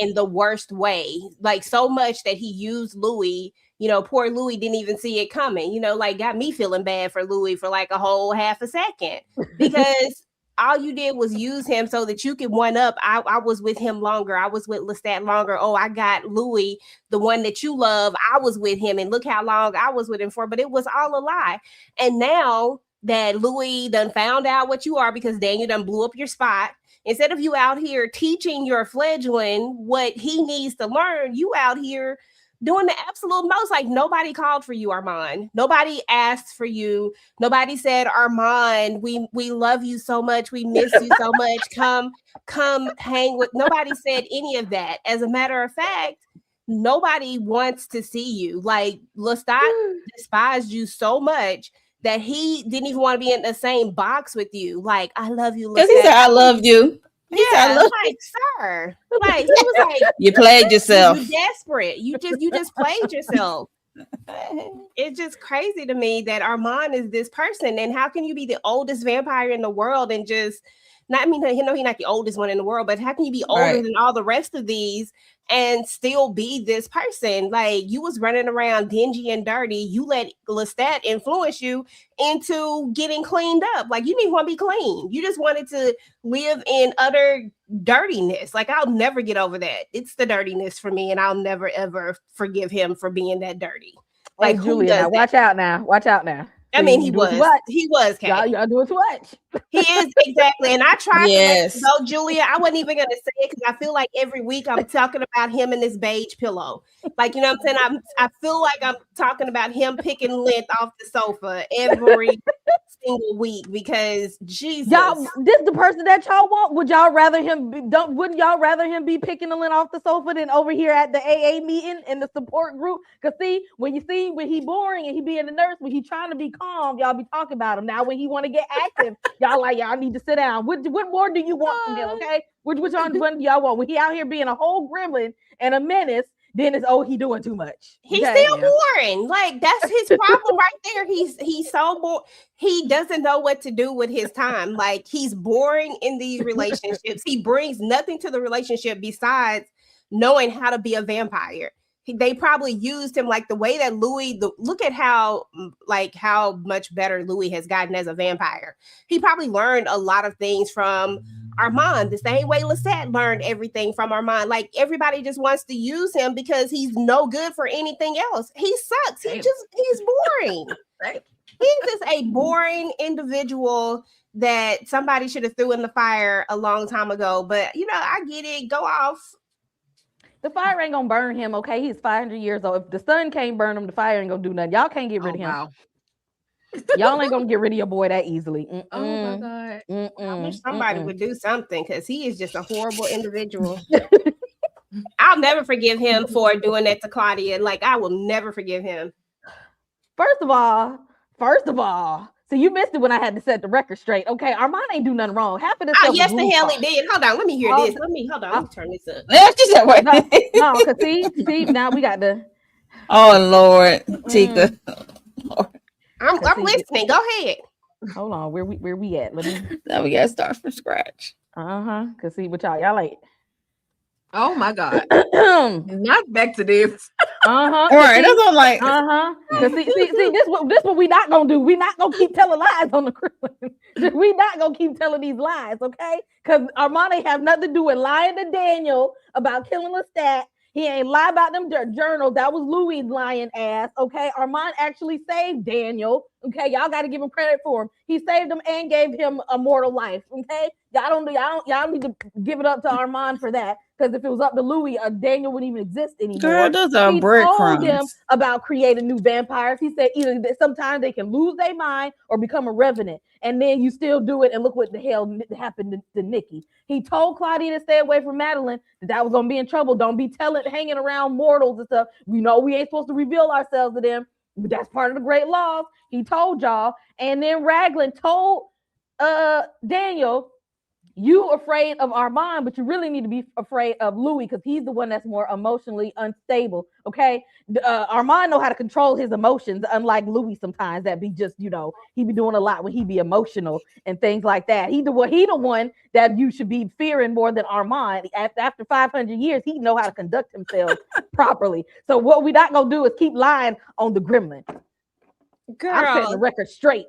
S7: in the worst way, like so much that he used Louis. You know, poor Louis didn't even see it coming, you know, like got me feeling bad for Louis for like a whole half a second, because all you did was use him so that you could one up. I was with him longer. I was with Lestat longer. Oh, I got Louis, the one that you love. I was with him, and look how long I was with him for. But it was all a lie. And now that Louis done found out what you are, because Daniel done blew up your spot, instead of you out here teaching your fledgling what he needs to learn, you out here doing the absolute most. Like, nobody called for you, Armand. Nobody asked for you. Nobody said, Armand, we love you so much. We miss you so much. Come hang with. Nobody said any of that. As a matter of fact, nobody wants to see you. Like, Lestat despised you so much that he didn't even want to be in the same box with you. Like, I love you, Lestat.
S6: Because he said, I love you. He said,
S7: Yeah,
S6: look,
S7: like, sir. Like, he was like,
S6: you played yourself.
S7: you desperate. You just played yourself. It's just crazy to me that Armand is this person. And how can you be the oldest vampire in the world and just not, I mean, he's not the oldest one in the world, but how can you be older than all the rest of these and still be this person? Like, you was running around dingy and dirty. You let Lestat influence you into getting cleaned up. Like, you didn't want to be clean. You just wanted to live in utter dirtiness. Like, I'll never get over that. It's the dirtiness for me, and I'll never ever forgive him for being that dirty. Like,
S2: hey, Julia, now watch out now. Watch out now.
S7: I mean, he was.
S2: Y'all doing too much.
S7: He is, exactly. And I tried to let
S6: Yes.
S7: you go, Julia. I wasn't even going to say it because I feel like every week I'm talking about him and this beige pillow. Like, you know what I'm saying? I feel like I'm talking about him picking lint off the sofa every single week because Jesus.
S2: Y'all, this the person that y'all want. Wouldn't y'all rather him be picking the lint off the sofa than over here at the AA meeting in the support group? Because see, when he boring and he being a nurse, when he trying to be calm, y'all be talking about him. Now when he want to get active, y'all need to sit down. What more do you want from him? Okay, which one do y'all want? When he out here being a whole gremlin and a menace, then it's he doing too much.
S7: He's still boring. Like, that's his problem right there. He's so bored. He doesn't know what to do with his time. Like, he's boring in these relationships. He brings nothing to the relationship besides knowing how to be a vampire. They probably used him like the way that Louis. Look at how much better Louis has gotten as a vampire. He probably learned a lot of things from Armand, the same way Lestat learned everything from Armand. Like, everybody just wants to use him because he's no good for anything else. He sucks. He's boring. He's just a boring individual that somebody should have threw in the fire a long time ago. But I get it. Go off.
S2: The fire ain't gonna burn him, okay? He's 500 years old. If the sun can't burn him, the fire ain't gonna do nothing. Y'all can't get rid of him.
S5: Wow.
S2: Y'all ain't gonna get rid of your boy that easily.
S5: Oh my God.
S7: I wish somebody would do something because he is just a horrible individual. I'll never forgive him for doing that to Claudia. Like, I will never forgive him.
S2: First of all, so you missed it when I had to set the record straight. Okay, Armand ain't do nothing wrong. Half of this stuff
S7: yes,
S2: was
S7: the hell
S2: fault.
S7: he did. Hold on, let me hear this. Let me turn this up.
S2: No, because see, now we got the.
S6: Oh Lord, Tika.
S7: I'm listening. Go ahead.
S2: Hold on, where we at? Let me.
S6: Now we gotta start from scratch.
S2: Cause see what y'all like.
S5: Oh my God. Not back to this.
S6: All right, that's what I'm like.
S2: Cause see, this what we not gonna do. We not gonna keep telling lies on the Krillin. We not gonna keep telling these lies, okay? Cause Armand ain't have nothing to do with lying to Daniel about killing Lestat. He ain't lie about them journals. That was Louis' lying ass. Okay, Armand actually saved Daniel. Okay, y'all got to give him credit for him. He saved him and gave him a mortal life. Okay, y'all need to give it up to Armand for that. Because if it was up to Louis, Daniel wouldn't even exist anymore.
S6: Girl, those are breadcrumbs.
S2: He told them about creating new vampires. He said either sometimes they can lose their mind or become a revenant, and then you still do it. And look what the hell happened to Nikki. He told Claudia to stay away from Madeline. That was gonna be in trouble. Don't be hanging around mortals and stuff. We know we ain't supposed to reveal ourselves to them. But that's part of the great laws. He told y'all, and then Raglan told Daniel, you afraid of Armand, but you really need to be afraid of Louis because he's the one that's more emotionally unstable. Okay, Armand know how to control his emotions, unlike Louis sometimes that be just he be doing a lot when he be emotional and things like that. He the one that you should be fearing more than Armand. After 500 years, he know how to conduct himself properly. So what we not gonna do is keep lying on the gremlin.
S7: Girl,
S2: I'm setting the record straight.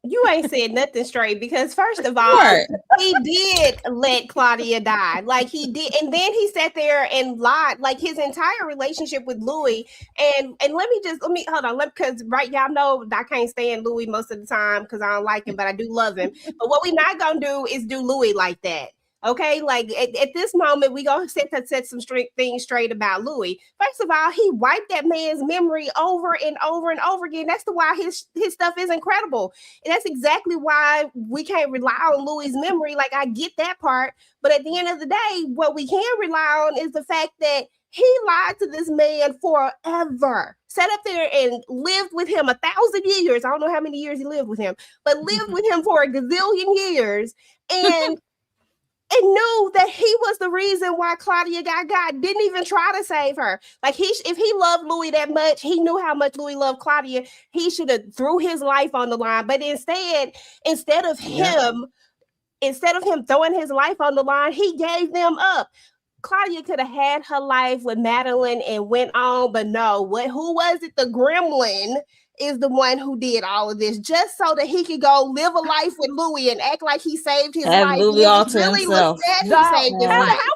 S7: You ain't said nothing straight because first of all, he did let Claudia die. Like he did, and then he sat there and lied like his entire relationship with Louis. And let me hold on, because y'all know I can't stand Louis most of the time because I don't like him, but I do love him. But what we not gonna do is do Louis like that. Okay, like at this moment, we gonna set some things straight about Louis. First of all, he wiped that man's memory over and over and over again. That's why his stuff is incredible. And that's exactly why we can't rely on Louis' memory. Like, I get that part, but at the end of the day, what we can rely on is the fact that he lied to this man forever. Sat up there and lived with him 1,000 years. I don't know how many years he lived with him, but lived with him for a gazillion years. And and knew that he was the reason why Claudia got, didn't even try to save her. Like if he loved Louis that much, he knew how much Louis loved Claudia. He should have threw his life on the line. But instead of him throwing his life on the line, he gave them up. Claudia could have had her life with Madeline and went on, but no, who was it? The gremlin is the one who did all of this just so that he could go live a life with Louis and act like he saved his life.
S6: Louis all to himself.
S7: Lestat who saved his life.
S2: How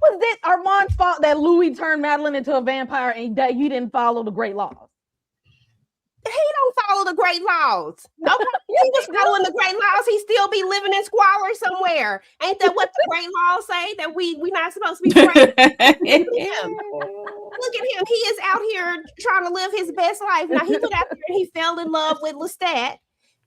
S2: was it Armand's fault that Louis turned Madeline into a vampire and that you didn't follow the great laws?
S7: He don't follow the great laws. Okay, he was following the great laws. He still be living in squalor somewhere. Ain't that what the great laws say? That we not supposed to be afraid? Look at him. Look at him. He is out here trying to live his best life. Now he went out there and he fell in love with Lestat.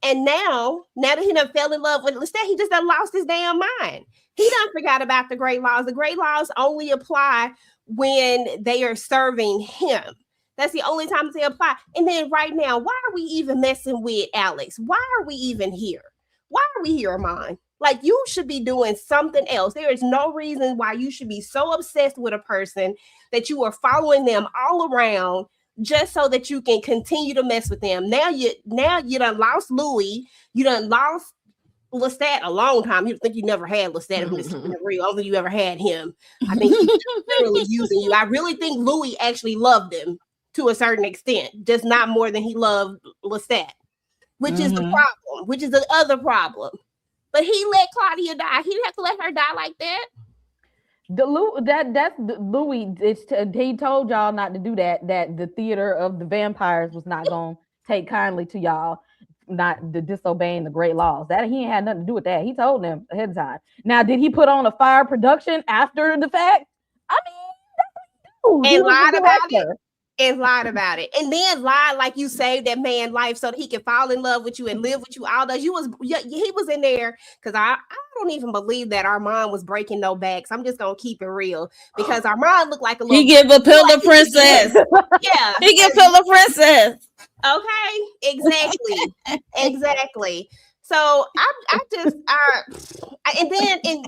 S7: And now that he done fell in love with Lestat, he just done lost his damn mind. He done forgot about the great laws. The great laws only apply when they are serving him. That's the only time they apply. And then right now, why are we even messing with Alex? Why are we even here? Why are we here, Amon? Like, you should be doing something else. There is no reason why you should be so obsessed with a person that you are following them all around just so that you can continue to mess with them. Now you done lost Louis. You done lost Lestat a long time. You think you never had Lestat. I'm just real. I don't think you ever had him. I think he's literally using you. I really think Louis actually loved him to a certain extent, just not more than he loved Lestat, which is the problem, which is the other problem. But he let Claudia die. He didn't have to let her die like that.
S2: That's Louis. He told y'all not to do that. That the theater of the vampires was not going to take kindly to y'all not disobeying the great laws. That he ain't had nothing to do with that. He told them ahead of time. Now, did he put on a fire production after the fact? I mean,
S7: and lied about it. And lied about it, and then lied like you saved that man life so that he could fall in love with you and live with you all those. He was in there because I don't even believe that Armand was breaking no backs. I'm just gonna keep it real because Armand looked like a little.
S6: He give a pill to princess.
S7: Yeah,
S6: he give pill to princess.
S7: Okay, exactly. So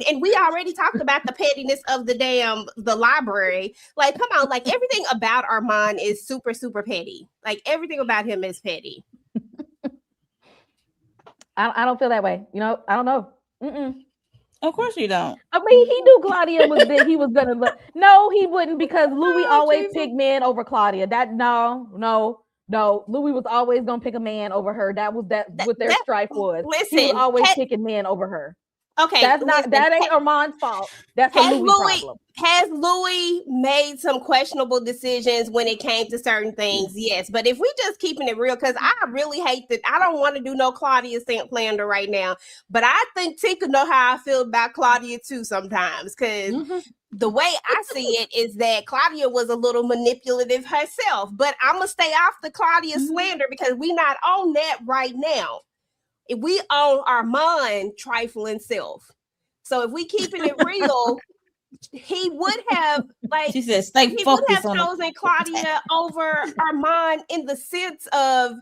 S7: and we already talked about the pettiness of the library. Like, come on, like everything about Armand is super, super petty. Like everything about him is petty.
S2: I don't feel that way. You know, I don't know. Mm-mm.
S6: Of course you don't.
S2: I mean, he knew Claudia was that he was gonna look. No, he wouldn't because Louis always picked men over Claudia. No, Louis was always gonna pick a man over her. That was what their strife was.
S7: Listen,
S2: he was always picking men over her.
S7: Okay,
S2: that ain't Armand's fault. That's a Louis problem.
S7: Has Louis made some questionable decisions when it came to certain things? Yes, but if we just keeping it real, because I really hate that. I don't want to do no Claudia slander right now, but I think Tinker know how I feel about Claudia too sometimes, because the way I see it is that Claudia was a little manipulative herself. But I'm gonna stay off the Claudia slander because we not on that right now. If we own Armand trifling self. So if we keeping it real, he would have
S6: she said stay focused on
S7: chosen Claudia over Armand in the sense of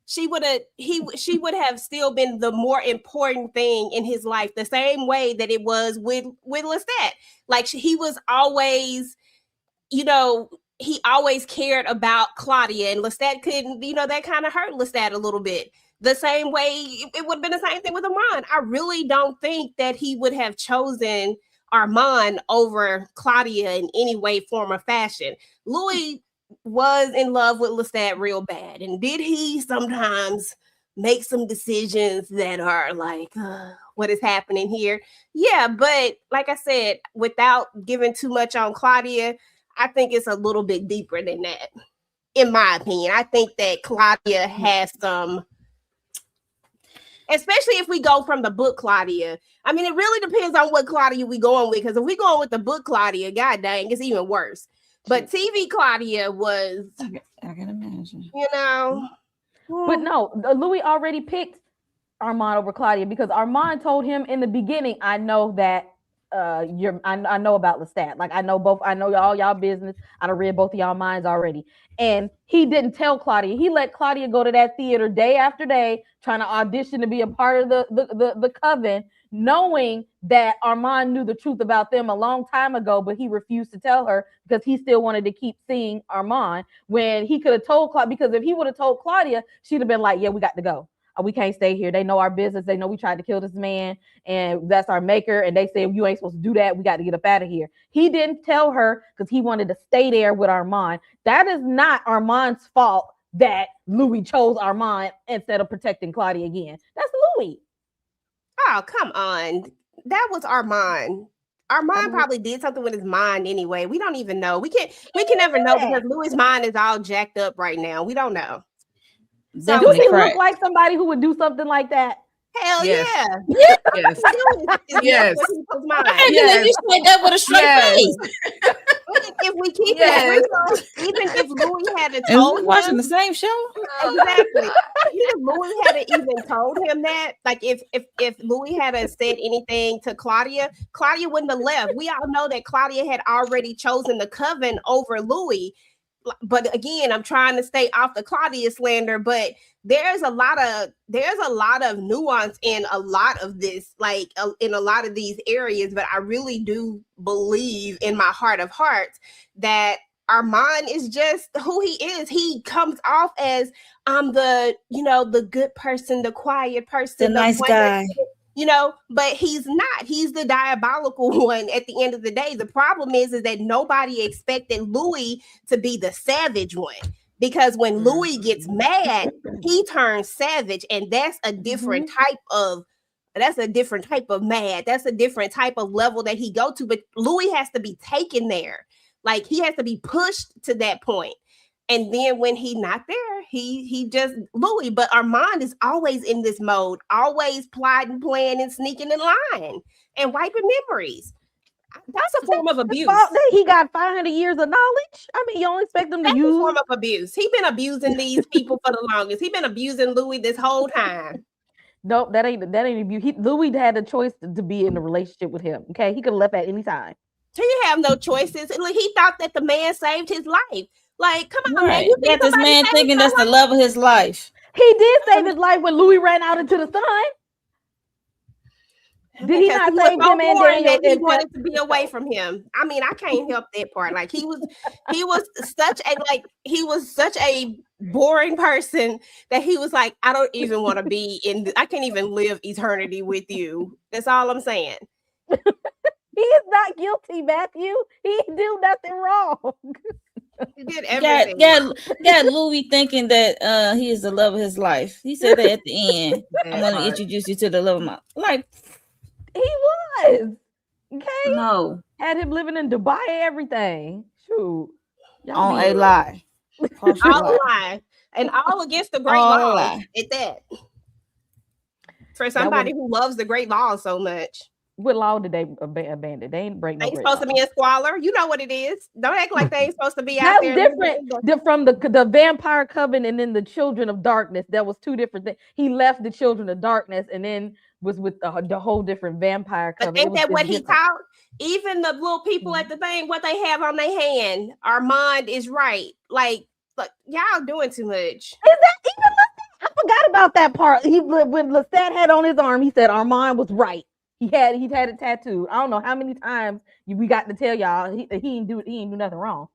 S7: she would have still been the more important thing in his life, the same way that it was with Lestat. Like he was always, he always cared about Claudia, and Lestat couldn't, that kind of hurt Lestat a little bit. The same way it would have been the same thing with Armand. I really don't think that he would have chosen Armand over Claudia in any way, form, or fashion. Louis was in love with Lestat real bad. And did he sometimes make some decisions that are like, what is happening here? Yeah, but like I said, without giving too much on Claudia, I think it's a little bit deeper than that, in my opinion. I think that Claudia has some... Especially if we go from the book Claudia. I mean, it really depends on what Claudia we going with. Because if we going with the book Claudia, god dang, it's even worse. But TV Claudia was...
S6: I can imagine.
S2: But no, Louis already picked Armand over Claudia because Armand told him in the beginning, I know that I know about Lestat. Like I know all y'all business. I done read both of y'all minds already. And he didn't tell Claudia. He let Claudia go to that theater day after day, trying to audition to be a part of the coven, knowing that Armand knew the truth about them a long time ago, but he refused to tell her because he still wanted to keep seeing Armand, when he could have told Claudia. Because if he would have told Claudia, she'd have been like, yeah, we got to go. We can't stay here. They know our business. They know we tried to kill this man, and that's our maker. And they say, you ain't supposed to do that. We got to get up out of here. He didn't tell her because he wanted to stay there with Armand. That is not Armand's fault that Louis chose Armand instead of protecting Claudia again. That's Louis.
S7: Oh, come on. That was Armand. Armand probably did something with his mind anyway. We don't even know. We can never know because Louis' mind is all jacked up right now. We don't know.
S2: So do he look like somebody who would do something like that?
S7: Hell
S5: Yes.
S7: yeah.
S5: Yes.
S6: I
S5: Yes.
S6: can't believe you said that with a straight face.
S7: If we keep it real, even if Louis had told him,
S6: watching the same show.
S7: Exactly. Even if Louis had even told him that, like if Louis had said anything to Claudia, Claudia wouldn't have left. We all know that Claudia had already chosen the coven over Louis. But again, I'm trying to stay off the Claudia slander, but there's a lot of nuance in a lot of this, like in a lot of these areas. But I really do believe in my heart of hearts that Armand is just who he is. He comes off as the good person, the quiet person,
S6: the nice guy.
S7: But he's not. He's the diabolical one at the end of the day. The problem is that nobody expected Louis to be the savage one, because when Louis gets mad, he turns savage, and that's a different type of mad. That's a different type of level that he go to. But Louis has to be taken there. Like, he has to be pushed to that point. And then when he's not there, he just Louis. But Armand is always in this mode, always plotting, planning, sneaking in line, and wiping memories. That's a form of abuse.
S2: He got 500 years of knowledge. I mean, you don't expect him to use
S7: a form of abuse. He's been abusing these people for the longest. He's been abusing Louis this whole time.
S2: Nope, that ain't abuse. Louis had a choice to be in a relationship with him. Okay, he could have left at any time.
S7: So you have no choices. He thought that the man saved his life. Like, come on, man.
S6: You got this man thinking that's the love of his life.
S2: He did save his life when Louis ran out into the sun. Did he not save him and Daniel?
S7: He wanted to be away from him. I mean, I can't help that part. Like, he was such a boring person that he was like, I don't even want to be I can't even live eternity with you. That's all I'm saying.
S2: He is not guilty, Matthew. He didn't do nothing wrong.
S7: He did everything.
S6: Got Louis thinking that he is the love of his life. He said that at the end. I'm going to introduce you to the love of my life.
S2: He was. Okay.
S6: No.
S2: Had him living in Dubai and everything. Shoot.
S6: On a lie.
S7: All a lie. And all against the great laws at that. For somebody who loves the great laws so much.
S2: What law did they abandon? They ain't break no.
S7: They ain't supposed to be in squalor. You know what it is. Don't act like they ain't supposed to be out there.
S2: That's different from the vampire coven and then the children of darkness. That was two different things. He left the children of darkness and then was with the whole different vampire coven.
S7: But ain't that what he taught? Even the little people at the thing, what they have on their hand, Armand is right. Like y'all doing too much.
S2: Is that even? I forgot about that part. When Lestat had on his arm, he said Armand was right. He had it tattooed. I don't know how many times we got to tell y'all he ain't do nothing wrong.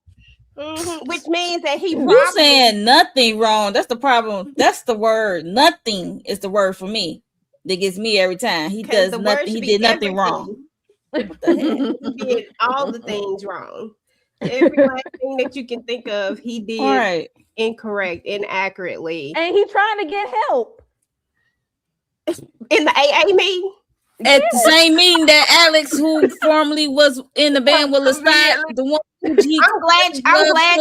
S7: Which means that
S6: you saying nothing wrong. That's the problem. That's the word. Nothing is the word for me. That gets me every time. He does nothing. He did nothing wrong.
S7: What the heck? He did all the things wrong. Every last thing that you can think of, he did incorrect, inaccurately.
S2: And he trying to get help.
S7: In the AA meeting?
S6: At the same meeting that Alex, who formerly was in the band with Lestat, the one
S7: I'm glad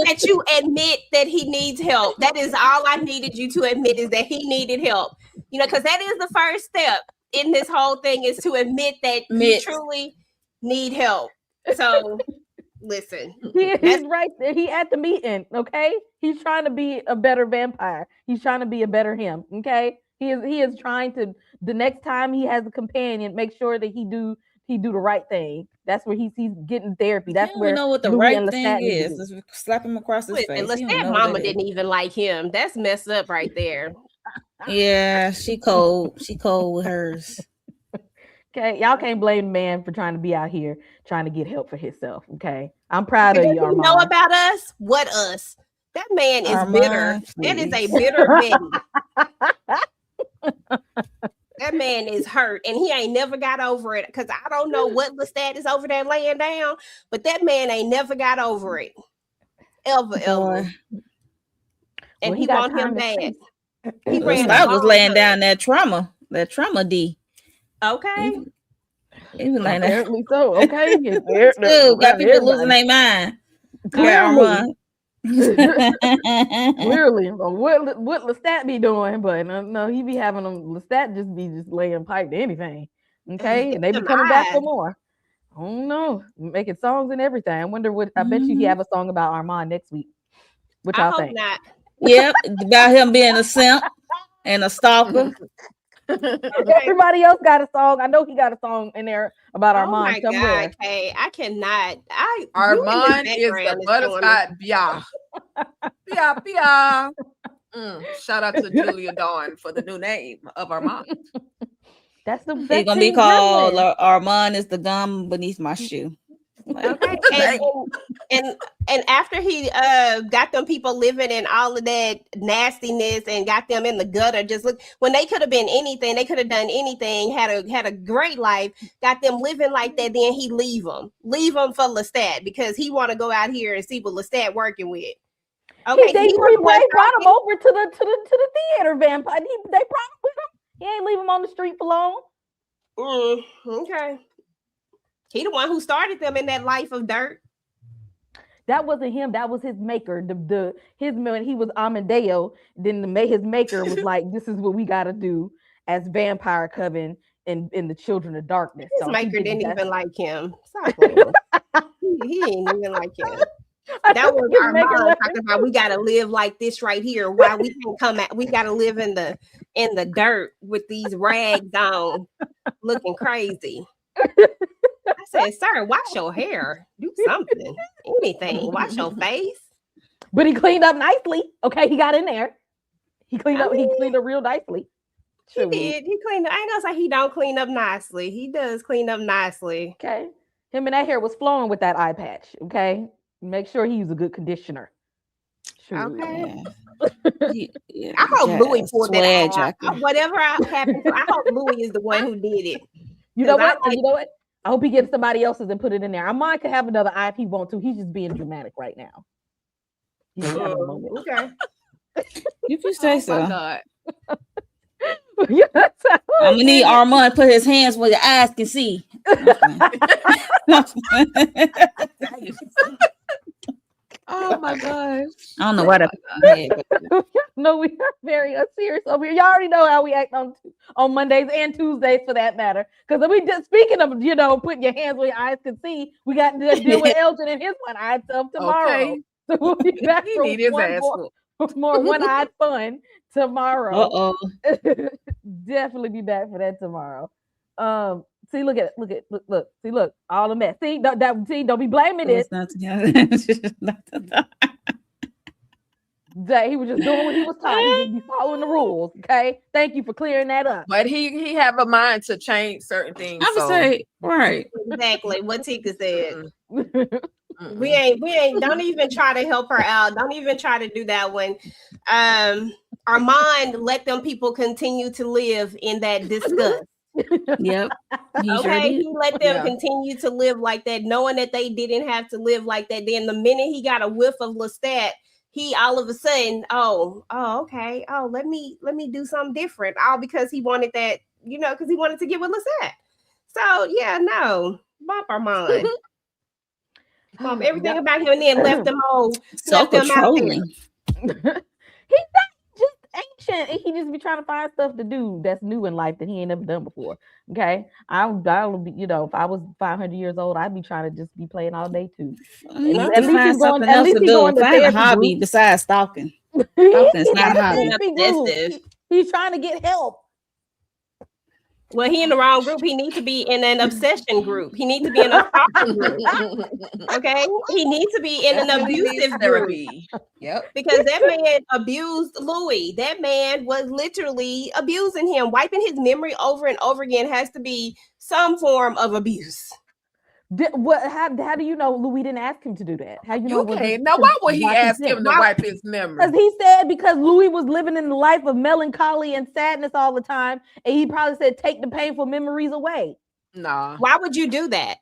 S7: that you admit that he needs help. That is all I needed you to admit, is that he needed help. Because that is the first step in this whole thing, is to admit that you truly need help. So listen.
S2: He's right there. He at the meeting, okay? He's trying to be a better vampire. He's trying to be a better him, okay? He is trying to, the next time he has a companion, make sure that he do the right thing. That's where he's getting therapy. That's where
S6: know what the
S2: Louis
S6: right thing is. Let's slap him across his face.
S7: That mama didn't even like him. That's messed up right there.
S6: Yeah, she cold. She cold with hers.
S2: Okay, y'all can't blame the man for trying to be out here trying to get help for himself. Okay, I'm proud
S7: Does
S2: of
S7: he
S2: you,
S7: know
S2: Armand.
S7: about us? What us? That man is bitter.
S6: Armand,
S7: That is a
S6: please.
S7: bitter Betty. That man is hurt, and he ain't never got over it. Because I don't know what Lestat is over there laying down, but that man ain't never got over it, ever.
S6: Boy.
S7: And
S2: Well,
S7: he
S2: he got
S7: want him
S2: time to
S7: bad.
S2: think.
S7: He ran
S6: I
S7: a
S6: was
S7: long
S6: laying
S7: time.
S6: down that trauma D.
S7: Okay.
S6: He was laying down.
S2: Apparently so. Okay,
S6: Dude, got people losing their mind.
S2: Clearly.
S6: Clearly.
S2: Clearly, what Lestat be doing? But no, he be having them. Lestat just be laying pipe to anything. Okay, and they be coming back for more. I don't know, making songs and everything. I wonder what. I bet you he have a song about Armand next week. What
S7: I
S2: y'all
S7: hope
S2: think?
S7: not.
S6: Yep, about him being a simp and a stalker.
S2: Everybody else got a song. I know he got a song in there about Armand somewhere.
S7: God, Kay, I cannot.
S5: Armand is the butterscotch bia. Bia, bia. Shout out to Julia Dawn for the new name of Armand.
S2: That's the
S6: He's
S2: best
S6: gonna be
S2: thing
S6: called
S2: gremlin.
S6: Armand is the gum beneath my shoe.
S7: Okay. And after he got them people living in all of that nastiness and got them in the gutter, just look, when they could have been anything, they could have done anything, had a great life, got them living like that, then he leave them for Lestat because he want to go out here and see what Lestat working with. Okay,
S2: They brought him over to the theater, Vampire. They brought him with him. He ain't leave him on the street for long.
S7: Okay. He the one who started them in that life of dirt.
S2: That wasn't him. That was his maker. His when he was Amadeo. Then his maker was like, "This is what we got to do as vampire coven and in the children of darkness."
S7: His
S2: So
S7: maker didn't even like him. Stop he ain't even like him. That was our mom talking about we gotta live like this right here. Why we can come at we gotta live in the dirt with these rags on, looking crazy. I said, sir, wash your hair. Do something. Anything. Wash your face.
S2: But he cleaned up nicely. Okay, he got in there. He cleaned up real nicely.
S7: He did. He cleaned up. I ain't gonna say he don't clean up nicely. He does clean up nicely.
S2: Okay. Him and that hair was flowing with that eye patch. Okay. Make sure he was a good conditioner.
S7: Okay.
S6: Yeah,
S7: I hope Louis pulled that
S6: jacket.
S7: out. Whatever happened, I hope Louis is the one who did it.
S2: You know what? You know what? I hope he gets somebody else's and put it in there. Armand could have another eye if he wants to. He's just being dramatic right now. He's having a moment.
S7: Okay.
S6: If you say so.
S5: Oh my God.
S6: I'm gonna need Armand to put his hands where your eyes can see.
S5: Oh my gosh.
S6: I don't know why that.
S2: No, we are very serious over here. Y'all already know how we act on Mondays and Tuesdays for that matter. Because we just speaking of, putting your hands where your eyes can see, we got to deal with Elgin and his one-eyed self tomorrow.
S5: Okay.
S2: So we'll be back
S5: He
S2: for
S5: need his ass
S2: more one-eyed fun tomorrow.
S6: Definitely
S2: be back for that tomorrow. See, look, see, look, all the mess. See, don't be blaming it. He was just doing what he was taught. He just be following the rules. Okay, thank you for clearing that up.
S5: But he have a mind to change certain things.
S6: I would say right.
S7: Exactly what Tika said. We ain't. Don't even try to help her out. Don't even try to do that one. Armand let them people continue to live in that disgust.
S6: Yep.
S7: He let them continue to live like that, knowing that they didn't have to live like that. Then the minute he got a whiff of Lestat, he all of a sudden, okay, let me do something different, all because he wanted that, because he wanted to get with Lestat. So yeah, no, bump Armand. Bump everything about him, and then left them all
S6: self-controlling.
S2: He's not just ancient, and he just be trying to find stuff to do that's new in life that he ain't never done before. Okay, I'll be, if I was 500 years old, I'd be trying to just be playing all day too.
S6: At least he's going. At least he's going to find a hobby besides stalking. Stalking is not a hobby.
S2: He's trying to get help.
S7: Well, he in the wrong group. He needs to be in an obsession group. He needs to be in a stalking group. Okay, he needs to be in an
S5: Definitely needs
S7: abusive group
S5: therapy. Yep.
S7: because that man abused Louis. That man was literally abusing him, wiping his memory over and over again. Has to be some form of abuse.
S2: How do you know Louis didn't ask him to do that? How you know?
S5: You can't. Now, why would he ask him to wipe his memory?
S2: Because he said because Louis was living in the life of melancholy and sadness all the time, and he probably said, "Take the painful memories away."
S5: Nah.
S7: Why would you do that?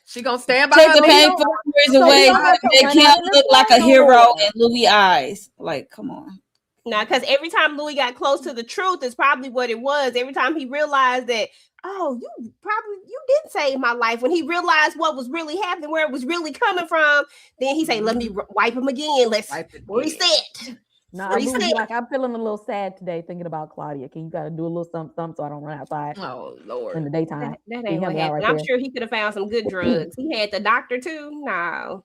S5: She gonna stand by
S6: Take
S5: her
S6: the painful memories away to make him look like a hero in Louis' eyes. Like, come on.
S7: Now, because every time Louis got close to the truth, is probably what it was. Every time he realized that, oh, you did save my life. When he realized what was really happening, where it was really coming from, then he say, "Let me wipe him again. Let's reset."
S2: Like, I'm feeling a little sad today thinking about Claudia. Can you gotta do a little something so I don't run outside?
S5: Oh Lord,
S2: in the daytime.
S7: That ain't what happened. I'm sure he could have found some good drugs. He had the doctor too. No.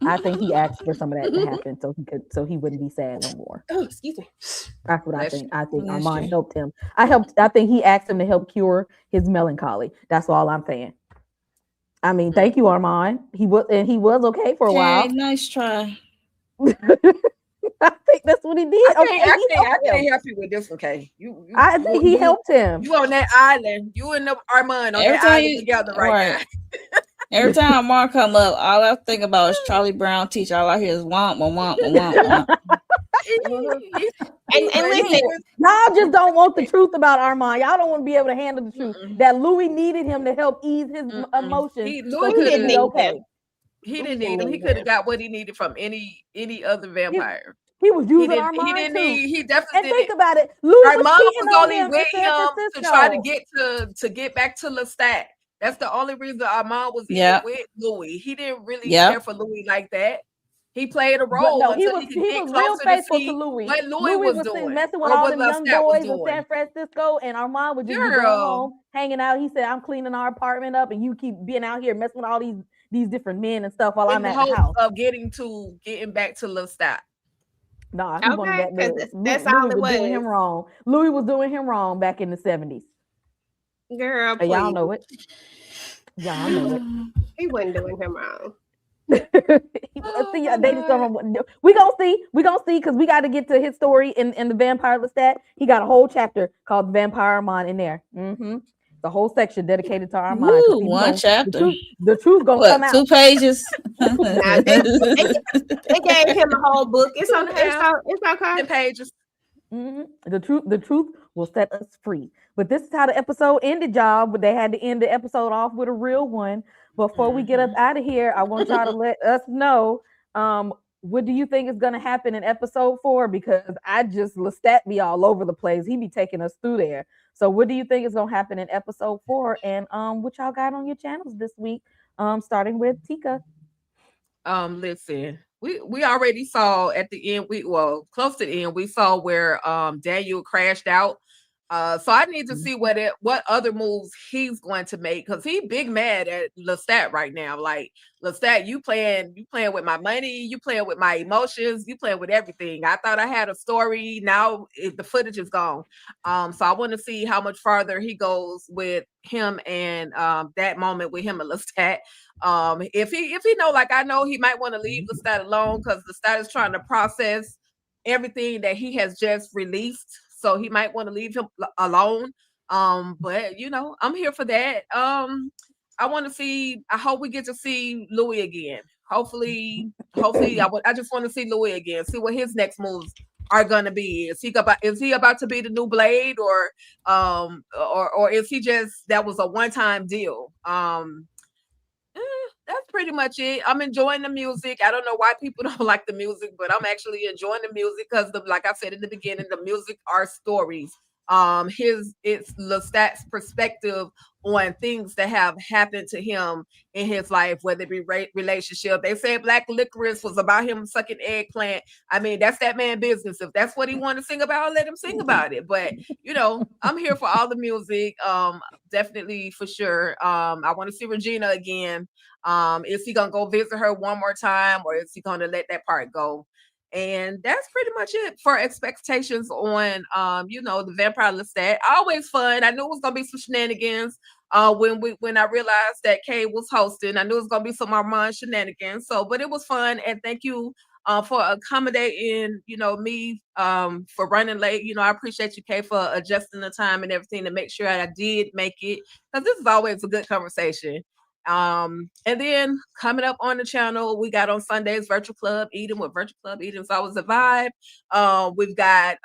S2: I think he asked for some of that to happen so he wouldn't be sad no more.
S7: Oh, excuse me.
S2: That's what I think. I think Armand helped him. I think he asked him to help cure his melancholy. That's all I'm saying. I mean, thank you, Armand. He was okay for a while.
S6: Nice try.
S2: I think that's what he did.
S5: I can't help you with this, okay?
S2: I think he helped him.
S5: You on that island. You and Armand on that island together right now.
S6: Every time Armand come up, all I think about is Charlie Brown teach. All I hear is womp, womp, womp, womp.
S2: And listen, y'all just don't want the truth about Armand. Y'all don't want to be able to handle the truth. That Louis needed him to help ease his emotions.
S5: Louis didn't need him. He didn't need him. He could have got what he needed from any other vampire.
S2: He was using Armand.
S5: He didn't need. He definitely
S2: didn't. Think about it. Louis
S5: Armand was only
S2: with
S5: him to try to get back to Lestat. That's the only reason Armand was with Louis. He didn't really care for Louis like that. He played a role.
S2: No, he was real faithful to Louis.
S5: What Louis was doing,
S2: messing with all them young boys in San Francisco, and Armand was just going home, hanging out. He said, "I'm cleaning our apartment up, and you keep being out here messing with all these different men and stuff while I'm at the house."
S5: Of getting back to Lestat.
S2: Nah, he wanted that. That's all it was. Doing him wrong. Louis was doing him wrong back in the 70s.
S7: Girl, please.
S2: Y'all know it. Y'all know it.
S7: He wasn't doing him wrong.
S2: We gonna see because we got to get to his story in the Vampire Lestat. He got a whole chapter called Vampire Armand in there. The whole section dedicated to Armand.
S6: One chapter.
S2: The truth gonna come out.
S6: 2 pages.
S7: They gave him a whole book. It's on. It's okay.
S5: 10 pages.
S2: The truth will set us free. But this is how the episode ended, y'all. But they had to end the episode off with a real one. Before we get up out of here, I want y'all to let us know what do you think is going to happen in episode 4? Because Lestat be all over the place. He be taking us through there. So what do you think is going to happen in episode 4? And what y'all got on your channels this week? Starting with Tika.
S5: Listen, we already saw at the end. Close to the end, we saw where Daniel crashed out. So I need to see what other moves he's going to make, because he big mad at Lestat right now. Like, Lestat, you playing with my money, you playing with my emotions, you playing with everything. I thought I had a story. Now the footage is gone. So I want to see how much farther he goes with him and that moment with him and Lestat. If he know, like I know, he might want to leave Lestat alone because Lestat is trying to process everything that he has just released. So he might want to leave him alone. But I'm here for that. I want to see. I hope we get to see Louis again. Hopefully, I just want to see Louis again. See what his next moves are gonna be. Is he about to be the new Blade, or is he just that was a one-time deal? That's pretty much it. I'm enjoying the music. I don't know why people don't like the music, but I'm actually enjoying the music because, like I said in the beginning, the music are stories. It's Lestat's perspective on things that have happened to him in his life, whether it be relationship. They said Black Licorice was about him sucking eggplant. I mean, that's that man's business. If that's what he want to sing about, let him sing about it. But I'm here for all the music. Definitely for sure. I want to see Regina again. Is he gonna go visit her one more time, or is he gonna let that part go? And that's pretty much it for expectations on the Vampire Lestat. Always fun. I knew it was gonna be some shenanigans. When I realized that Kay was hosting, I knew it was gonna be some Armand shenanigans. So, but it was fun, and thank you for accommodating, me for running late. I appreciate you, Kay, for adjusting the time and everything to make sure I did make it, because this is always a good conversation. And then coming up on the channel, we got on Sundays Virtual Club Eating with Virtual Club Eating. It's always a vibe. We've got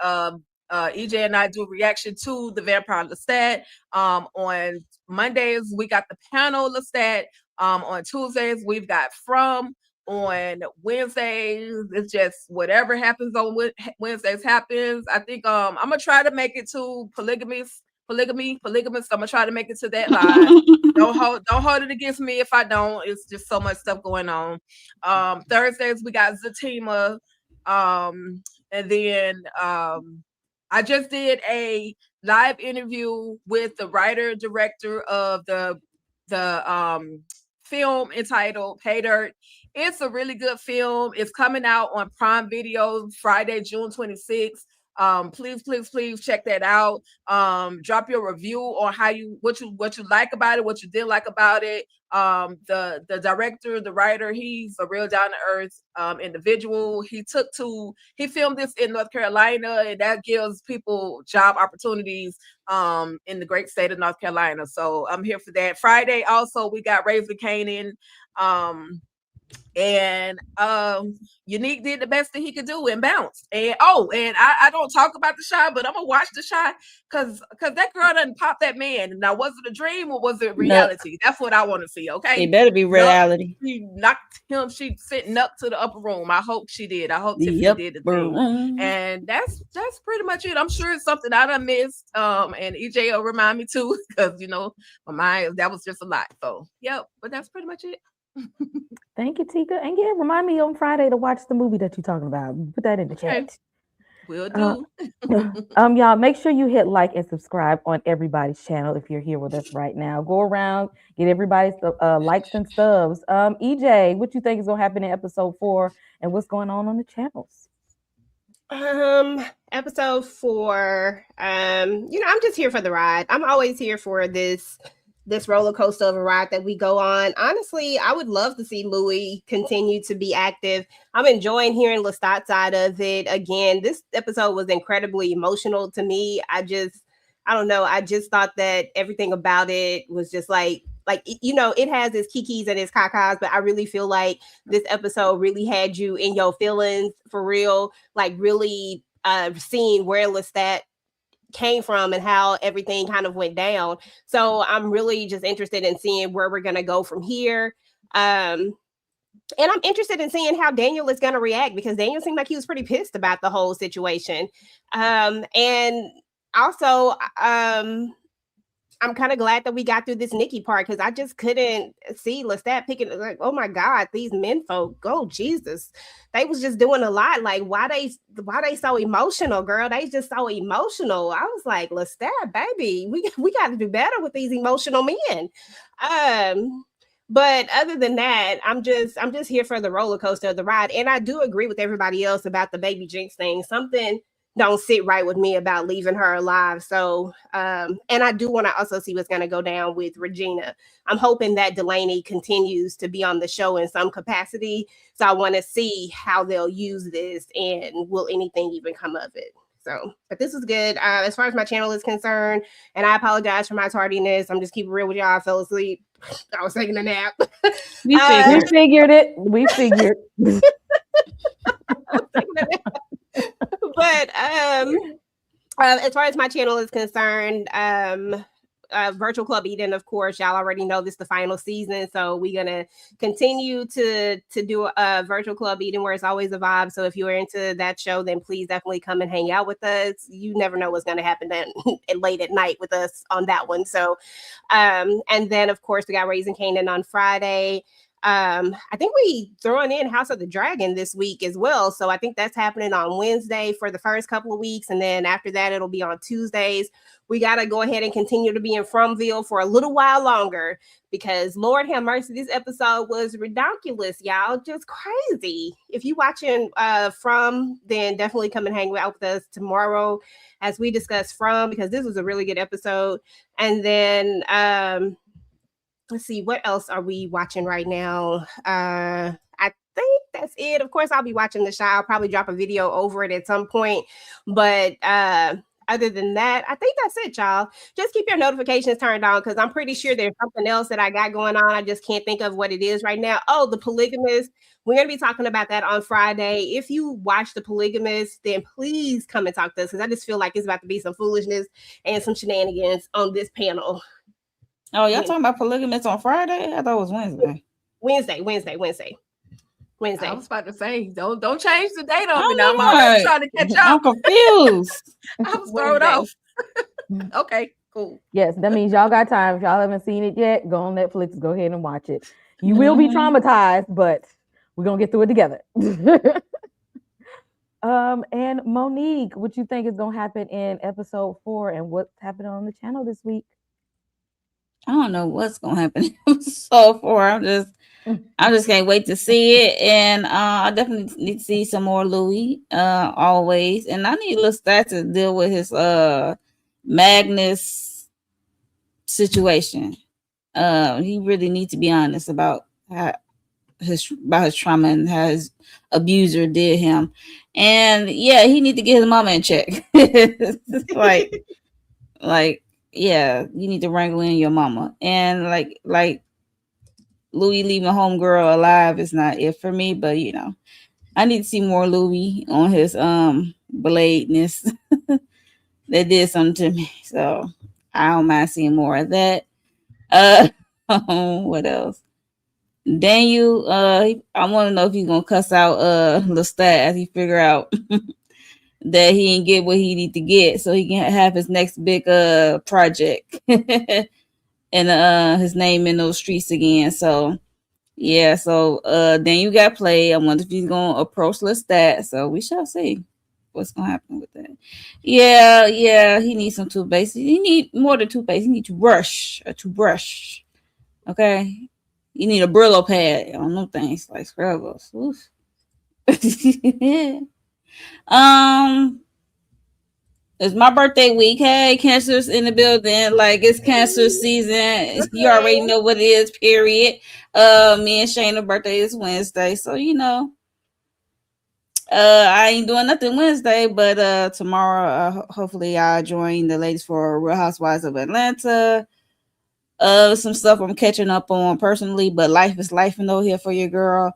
S5: EJ and I do a reaction to the Vampire Lestat. On Mondays, we got the panel Lestat. On Tuesdays, we've got From. On Wednesdays, it's just whatever happens on Wednesdays happens. I think I'm gonna try to make it to polygamous. I'm gonna try to make it to that live. Don't hold it against me if I don't. It's just so much stuff going on. Thursdays we got Zatima. And then I just did a live interview with the writer director of the film entitled Pay Dirt. It's a really good film. It's coming out on Prime Video Friday, June 26th. Please check that out. Drop your review on what you like about it, what you didn't like about it. The director, the writer, he's a real down to earth individual. He filmed this in North Carolina, and that gives people job opportunities in the great state of North Carolina. So I'm here for that. Friday also we got Raven Canaan. And Unique did the best that he could do and bounced. And I don't talk about the shot, but I'm gonna watch the shot because that girl doesn't pop that man. Now, was it a dream or was it reality? No. That's what I want to see. Okay,
S6: it better be reality.
S5: She knocked him. She sitting up to the upper room. I hope she did. I hope Tiffany did the thing. And that's pretty much it. I'm sure it's something I done missed. And EJ will remind me too, because my mind, that was just a lot. So but that's pretty much it.
S2: Thank you, Tika. And remind me on Friday to watch the movie that you're talking about. Put that in the chat.
S5: Will do.
S2: Y'all make sure you hit like and subscribe on everybody's channel if you're here with us right now. Go around, get everybody's likes and stubs. EJ, what you think is gonna happen in episode 4 and what's going on the channels?
S7: Episode 4. I'm just here for the ride. I'm always here for this roller coaster of a ride that we go on. Honestly, I would love to see Louis continue to be active. I'm enjoying hearing Lestat's side of it. Again, this episode was incredibly emotional to me. I don't know. I just thought that everything about it was just like, it has its kikis and its kakas, but I really feel like this episode really had you in your feelings for real, like really seeing where Lestat came from and how everything kind of went down. So I'm really just interested in seeing where we're going to go from here. And I'm interested in seeing how Daniel is going to react, because Daniel seemed like he was pretty pissed about the whole situation. And also, I'm kind of glad that we got through this Nikki part, because I just couldn't see Lestat picking, like, oh my God, these men folk, oh Jesus. They was just doing a lot. Like, why they so emotional, girl? They just so emotional. I was like, Lestat, baby, we got to do better with these emotional men. But other than that, I'm just here for the roller coaster of the ride. And I do agree with everybody else about the baby Jinx thing. Something don't sit right with me about leaving her alive. So, and I do want to also see what's going to go down with Regina. I'm hoping that Delaney continues to be on the show in some capacity. So I want to see how they'll use this and will anything even come of it. So, but this is good. As far as my channel is concerned, and I apologize for my tardiness. I'm just keeping real with y'all. I fell asleep. I was taking a nap.
S2: We figured it. We figured.
S7: But as far as my channel is concerned, Virtual Club Eden, of course, y'all already know this is the final season, so we're gonna continue to do Virtual Club Eden, where it's always a vibe. So if you are into that show, then please definitely come and hang out with us. You never know what's gonna happen then late at night with us on that one. So and then of course we got Raising Canaan on Friday. I think we throwing in House of the Dragon this week as well. So I think that's happening on Wednesday for the first couple of weeks. And then after that, it'll be on Tuesdays. We got to go ahead and continue to be in Fromville for a little while longer because Lord have mercy, this episode was ridiculous, y'all. Just crazy. If you watching From, then definitely come and hang out with us tomorrow as we discuss From, because this was a really good episode. And then let's see, what else are we watching right now? I think that's it. Of course, I'll be watching the show. I'll probably drop a video over it at some point. But other than that, I think that's it, y'all. Just keep your notifications turned on because I'm pretty sure there's something else that I got going on. I just can't think of what it is right now. Oh, The Polygamist. We're going to be talking about that on Friday. If you watch The Polygamist, then please come and talk to us because I just feel like it's about to be some foolishness and some shenanigans on this panel.
S6: Oh, y'all talking about Polygamist on Friday? I thought it was Wednesday.
S7: Wednesday.
S5: I was about to say, don't change the date on
S6: Oh,
S5: me now. I'm
S6: no.
S5: already trying to catch
S6: I'm
S5: up.
S6: confused.
S5: I was thrown off. Okay, cool.
S2: Yes, that means y'all got time. If y'all haven't seen it yet, go on Netflix, go ahead and watch it. You will be traumatized, but we're gonna get through it together. And Monique, what you think is gonna happen in episode 4 and what's happening on the channel this week?
S6: I don't know what's gonna happen so far. I just can't wait to see it, and I definitely need to see some more Louis. Always, and I need Lestat to deal with his Magnus situation. He really needs to be honest about his trauma and how his abuser did him, and yeah, he need to get his mama in check. like. Yeah, you need to wrangle in your mama. And like Louis leaving homegirl alive is not it for me, but you know, I need to see more Louis on his bladeness. That did something to me. So I don't mind seeing more of that. What else? Daniel, I want to know if he's gonna cuss out Lestat as he figure out that he didn't get what he need to get so he can have his next big project and his name in those streets again. So yeah, so then you got play. I wonder if he's gonna approach Lestat. So we shall see what's gonna happen with that. Yeah, he needs some toothpaste. He need more than toothpaste. He need to brush. Okay. You need a Brillo pad on them things like scrubs. It's my birthday week. Hey, Cancer's in the building. Like it's Cancer season. You already know what it is, period. Me and Shayna's birthday is Wednesday. So you know. I ain't doing nothing Wednesday, but tomorrow hopefully I'll join the ladies for Real Housewives of Atlanta. Some stuff I'm catching up on personally, but life is life and over here for your girl.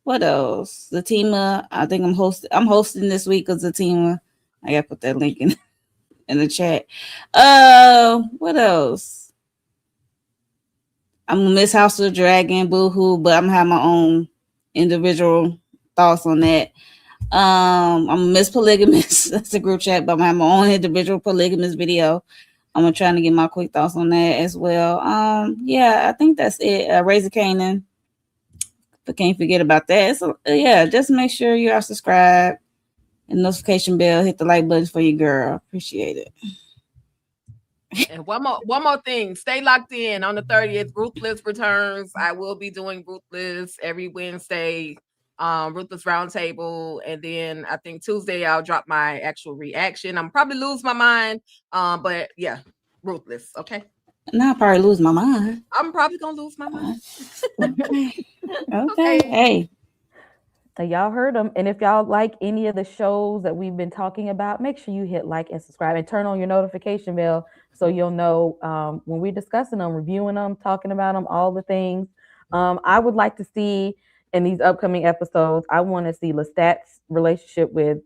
S6: What else? Zatima, I think I'm hosting this week of Zatima. I gotta put that link in the chat. What else? I'm gonna miss House of the Dragon, boohoo, but I'm gonna have my own individual thoughts on that. I'm gonna miss Polygamous. That's a group chat, but I'm gonna have my own individual Polygamous video. I'm gonna try to get my quick thoughts on that as well. Yeah, I think that's it. Razor Canaan. But can't forget about that. So yeah, just make sure you are subscribed and notification bell. Hit the like button for your girl. Appreciate it.
S5: And one more thing. Stay locked in on the 30th. Ruthless returns. I will be doing Ruthless every Wednesday. Ruthless Roundtable, and then I think Tuesday I'll drop my actual reaction. I'm probably lose my mind. But yeah, Ruthless. Okay.
S6: Now I probably lose my mind.
S5: I'm probably gonna lose my mind.
S6: Okay. Hey.
S2: So y'all heard them. And if y'all like any of the shows that we've been talking about, make sure you hit like and subscribe and turn on your notification bell so you'll know when we're discussing them, reviewing them, talking about them, all the things. I would like to see in these upcoming episodes, I want to see Lestat's relationship with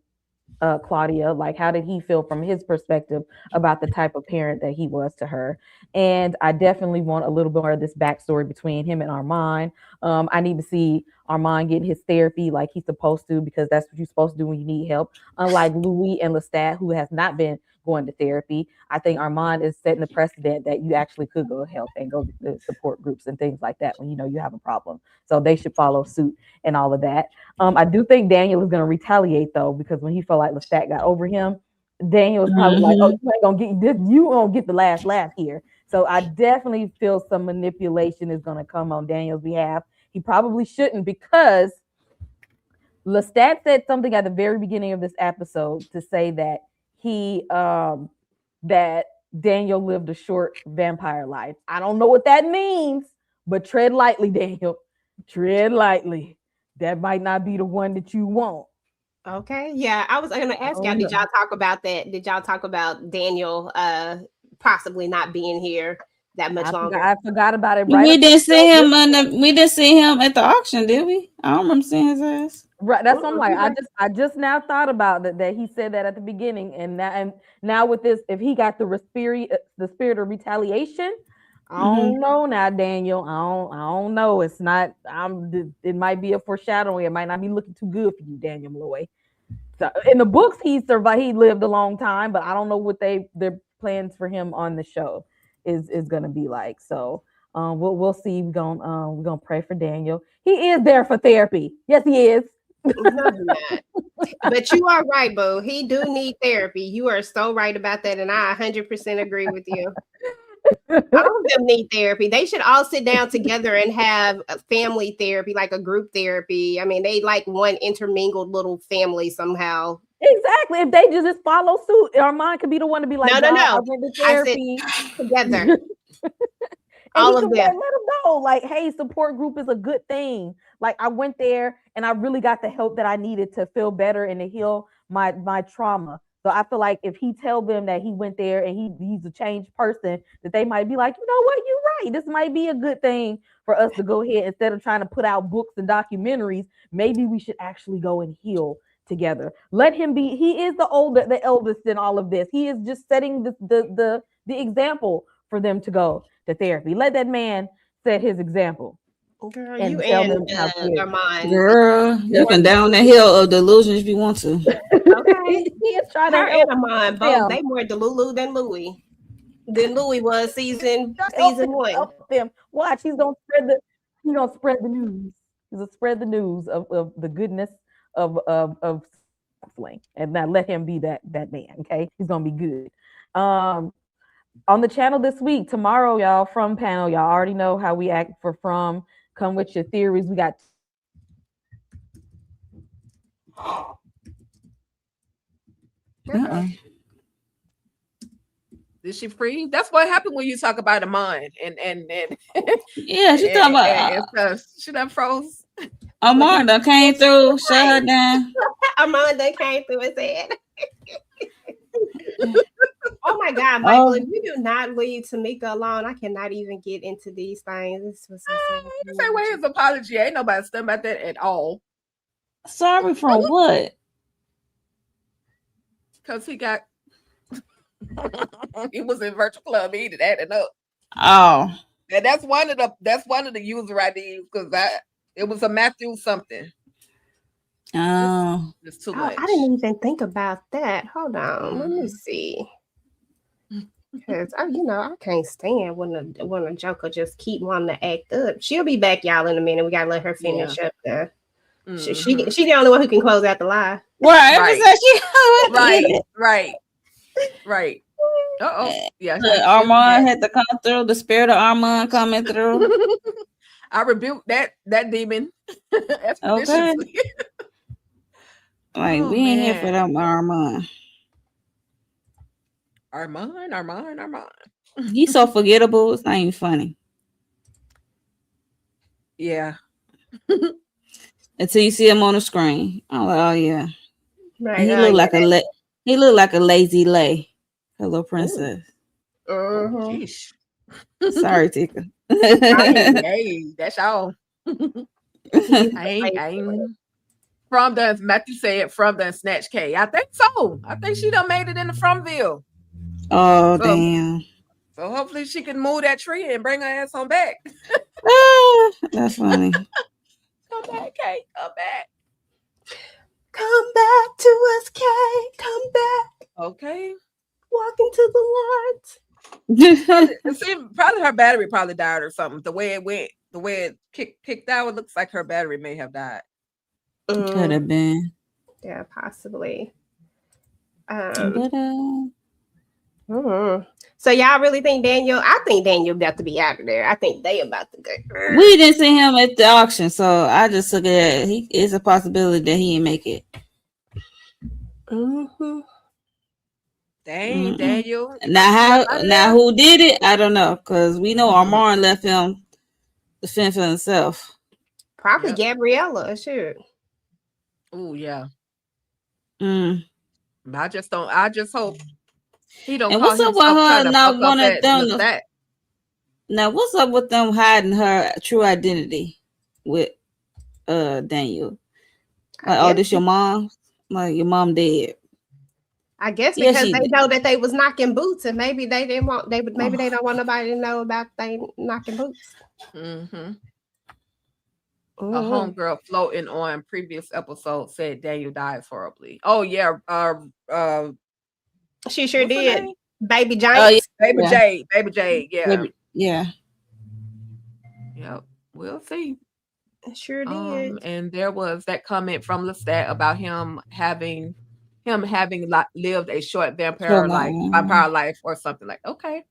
S2: Claudia. Like, how did he feel from his perspective about the type of parent that he was to her? And I definitely want a little bit more of this backstory between him and Armand. I need to see Armand getting his therapy like he's supposed to, because that's what you're supposed to do when you need help. Unlike Louis and Lestat, who has not been going to therapy. I think Armand is setting the precedent that you actually could go to help and go to support groups and things like that when you know you have a problem. So they should follow suit and all of that. I do think Daniel is going to retaliate though, because when he felt like Lestat got over him, Daniel was probably like, "Oh, you ain't gonna get this. You gonna get the last laugh here." So I definitely feel some manipulation is going to come on Daniel's behalf. He probably shouldn't, because Lestat said something at the very beginning of this episode to say that that Daniel lived a short vampire life. I don't know what that means, but tread lightly, Daniel. Tread lightly. That might not be the one that you want.
S7: Okay. Yeah, I was going to ask y'all, did y'all talk about that? Did y'all talk about Daniel possibly not being here that much longer?
S2: I forgot about it.
S6: Right, we didn't see him we didn't see him at the auction, did we? I don't remember seeing his ass.
S2: Right, that's what I'm like. I just now thought about that he said that at the beginning, and now with this, if he got the spirit of retaliation, I don't know now, Daniel. I don't know. It's not. It might be a foreshadowing. It might not be looking too good for you, Daniel Malloy. So in the books, he survived. He lived a long time, but I don't know what their plans for him on the show is going to be like. So we'll see. We're gonna pray for Daniel. He is there for therapy. Yes, he is.
S7: But you are right, Boo. He do need therapy. You are so right about that, and I 100% agree with you. All of them need therapy. They should all sit down together and have a family therapy, like a group therapy. I mean, they like one intermingled little family somehow.
S2: Exactly. If they just follow suit, Armand could be the one to be like,
S7: no.
S2: I went to therapy.
S7: Together. all of them.
S2: Let them know, like, hey, support group is a good thing. Like, I went there and I really got the help that I needed to feel better and to heal my trauma. So I feel like if he tell them that he went there and he's a changed person, that they might be like, you know what, you're right. This might be a good thing for us to go ahead, instead of trying to put out books and documentaries. Maybe we should actually go and heal together. Let him be. He is the eldest in all of this. He is just setting the example for them to go to therapy. Let that man set his example.
S7: Girl, you and Armand.
S6: Girl, you can down the hill of delusion if you want to.
S7: Okay.
S2: He is trying to
S7: help Armand both. They more Delulu than Louis. Louis was season 1.
S2: Help them. Watch, he's gonna spread the news. He's gonna spread the news of the goodness of counseling, and now let him be that man. Okay, he's gonna be good. On the channel this week, tomorrow, y'all, From panel, y'all already know how we act for From. Come with your theories. We got
S5: Is she free? That's what happened when you talk about Armand and
S6: yeah, she talking about
S5: she done froze.
S6: Armand done came through, shut her down.
S7: Armand done came through his head. Oh my God, Michael! If you do not leave Tamika alone, I cannot even get into these things. This was
S5: you say where his apology? Ain't nobody stunned about that at all.
S6: Sorry from what?
S5: Because he got he was in virtual club. He did adding up.
S6: Oh,
S5: and that's one of the user IDs, because it was a Matthew something.
S6: Oh,
S5: it's too much.
S7: I didn't even think about that. Hold on, let me see. Because I can't stand when a Joker just keep wanting to act up. She'll be back, y'all, in a minute. We gotta let her finish up there. She the only one who can close out the lie.
S5: Right. Yeah.
S6: Armand had to come through. The spirit of Armand coming through.
S5: I rebuke that demon.
S6: Okay. Like, we ain't here for them, Armand.
S5: Armand.
S6: He's so forgettable. It's not even funny.
S5: Yeah.
S6: Until you see him on the screen. I'm like, oh yeah.
S7: Right.
S6: He looked like a lazy lay. Hello, princess. Sorry, Tika.
S5: Hey, that's all. I ain't. From the Matthew said From the Snatch K. I think so. I think she done made it into Fromville.
S6: Oh, damn.
S5: So hopefully she can move that tree and bring her ass on back.
S6: That's funny.
S5: Come back, Kay. Come back.
S7: Come back to us, Kay. Come back.
S5: Okay.
S7: One
S5: It seemed probably her battery probably died or something. The way it went, the way it kicked out, it looks like her battery may have died.
S6: Could have been.
S7: Yeah, possibly.
S6: But
S7: So y'all really think Daniel? I think Daniel about to be out of there. I think they about to go.
S6: we didn't see him at the auction, so I just look at it. It's a possibility that he didn't make it.
S5: Dang, Daniel.
S6: Now who did it? I don't know, because we know Armand left him to fend for himself.
S7: Probably Gabriella. Sure.
S5: Oh yeah.
S6: Mm.
S5: I just hope he don't.
S6: And
S5: call
S6: what's up
S5: himself
S6: with her
S5: trying to
S6: not
S5: fuck up
S6: wanting
S5: at
S6: them?
S5: Lestat.
S6: Now, what's up with them hiding her true identity with Daniel? Like, this your mom? Like, your mom dead.
S7: I guess because they know that they was knocking boots, and maybe they didn't want they don't want nobody to know about they knocking boots.
S5: A homegirl floating on previous episode said Daniel died horribly. Oh yeah,
S7: she sure did. Baby Giants.
S5: Baby Jade, yeah.
S6: Yeah.
S5: Yep. We'll see.
S7: It sure did.
S5: And there was that comment from Lestat about him having lived a short vampire life or something like. Okay.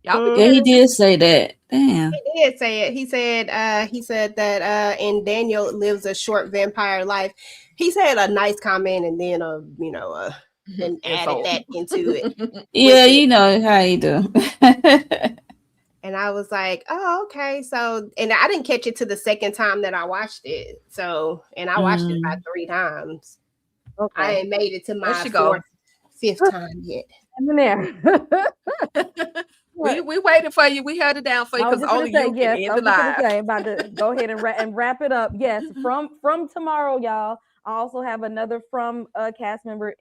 S5: Y'all
S6: he did say that. Damn.
S7: He did say it. He said that and Daniel lives a short vampire life. He said a nice comment and then and added that into it.
S6: Yeah, you know how you do.
S7: And I was like, oh, okay. So, and I didn't catch it to the second time that I watched it. So, and I watched it about 3 times. Okay. I ain't made it to my 4th time yet.
S2: I'm in there.
S5: We waited for you. We held it down for you because only you can end the live.
S2: I'm about to go ahead and wrap it up. Yes, from tomorrow, y'all. I also have another from cast member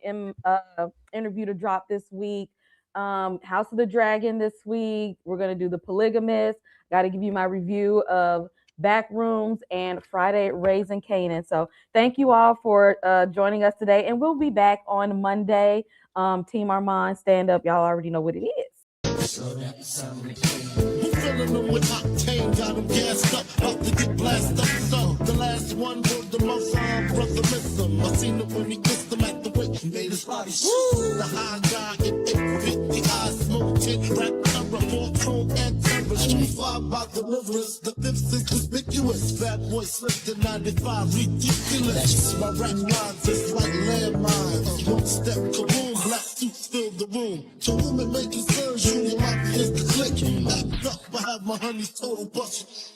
S2: interview to drop this week. House of the Dragon this week. We're gonna do The Polygamist. Got to give you my review of Backrooms and Friday Raising Canaan. So thank you all for joining us today, and we'll be back on Monday. Team Armand, stand up. Y'all already know what it is.
S8: Filling them with octane, got them gassed up, about to get blasted up. So the last one was the most brother miss him. I seen him when he kissed him at the wake, made his body shoot. The high guy, it hit the eyes, smoked it, rap terror, full chrome and terror. Street 5 by deliverance, the fifth is conspicuous. Bad boy slipped in 95, ridiculous. My rap lines is like landmines. One step, kaboom, black suits fill the room. To women making surgery, my is the click. Act up, I have my honey's total bust.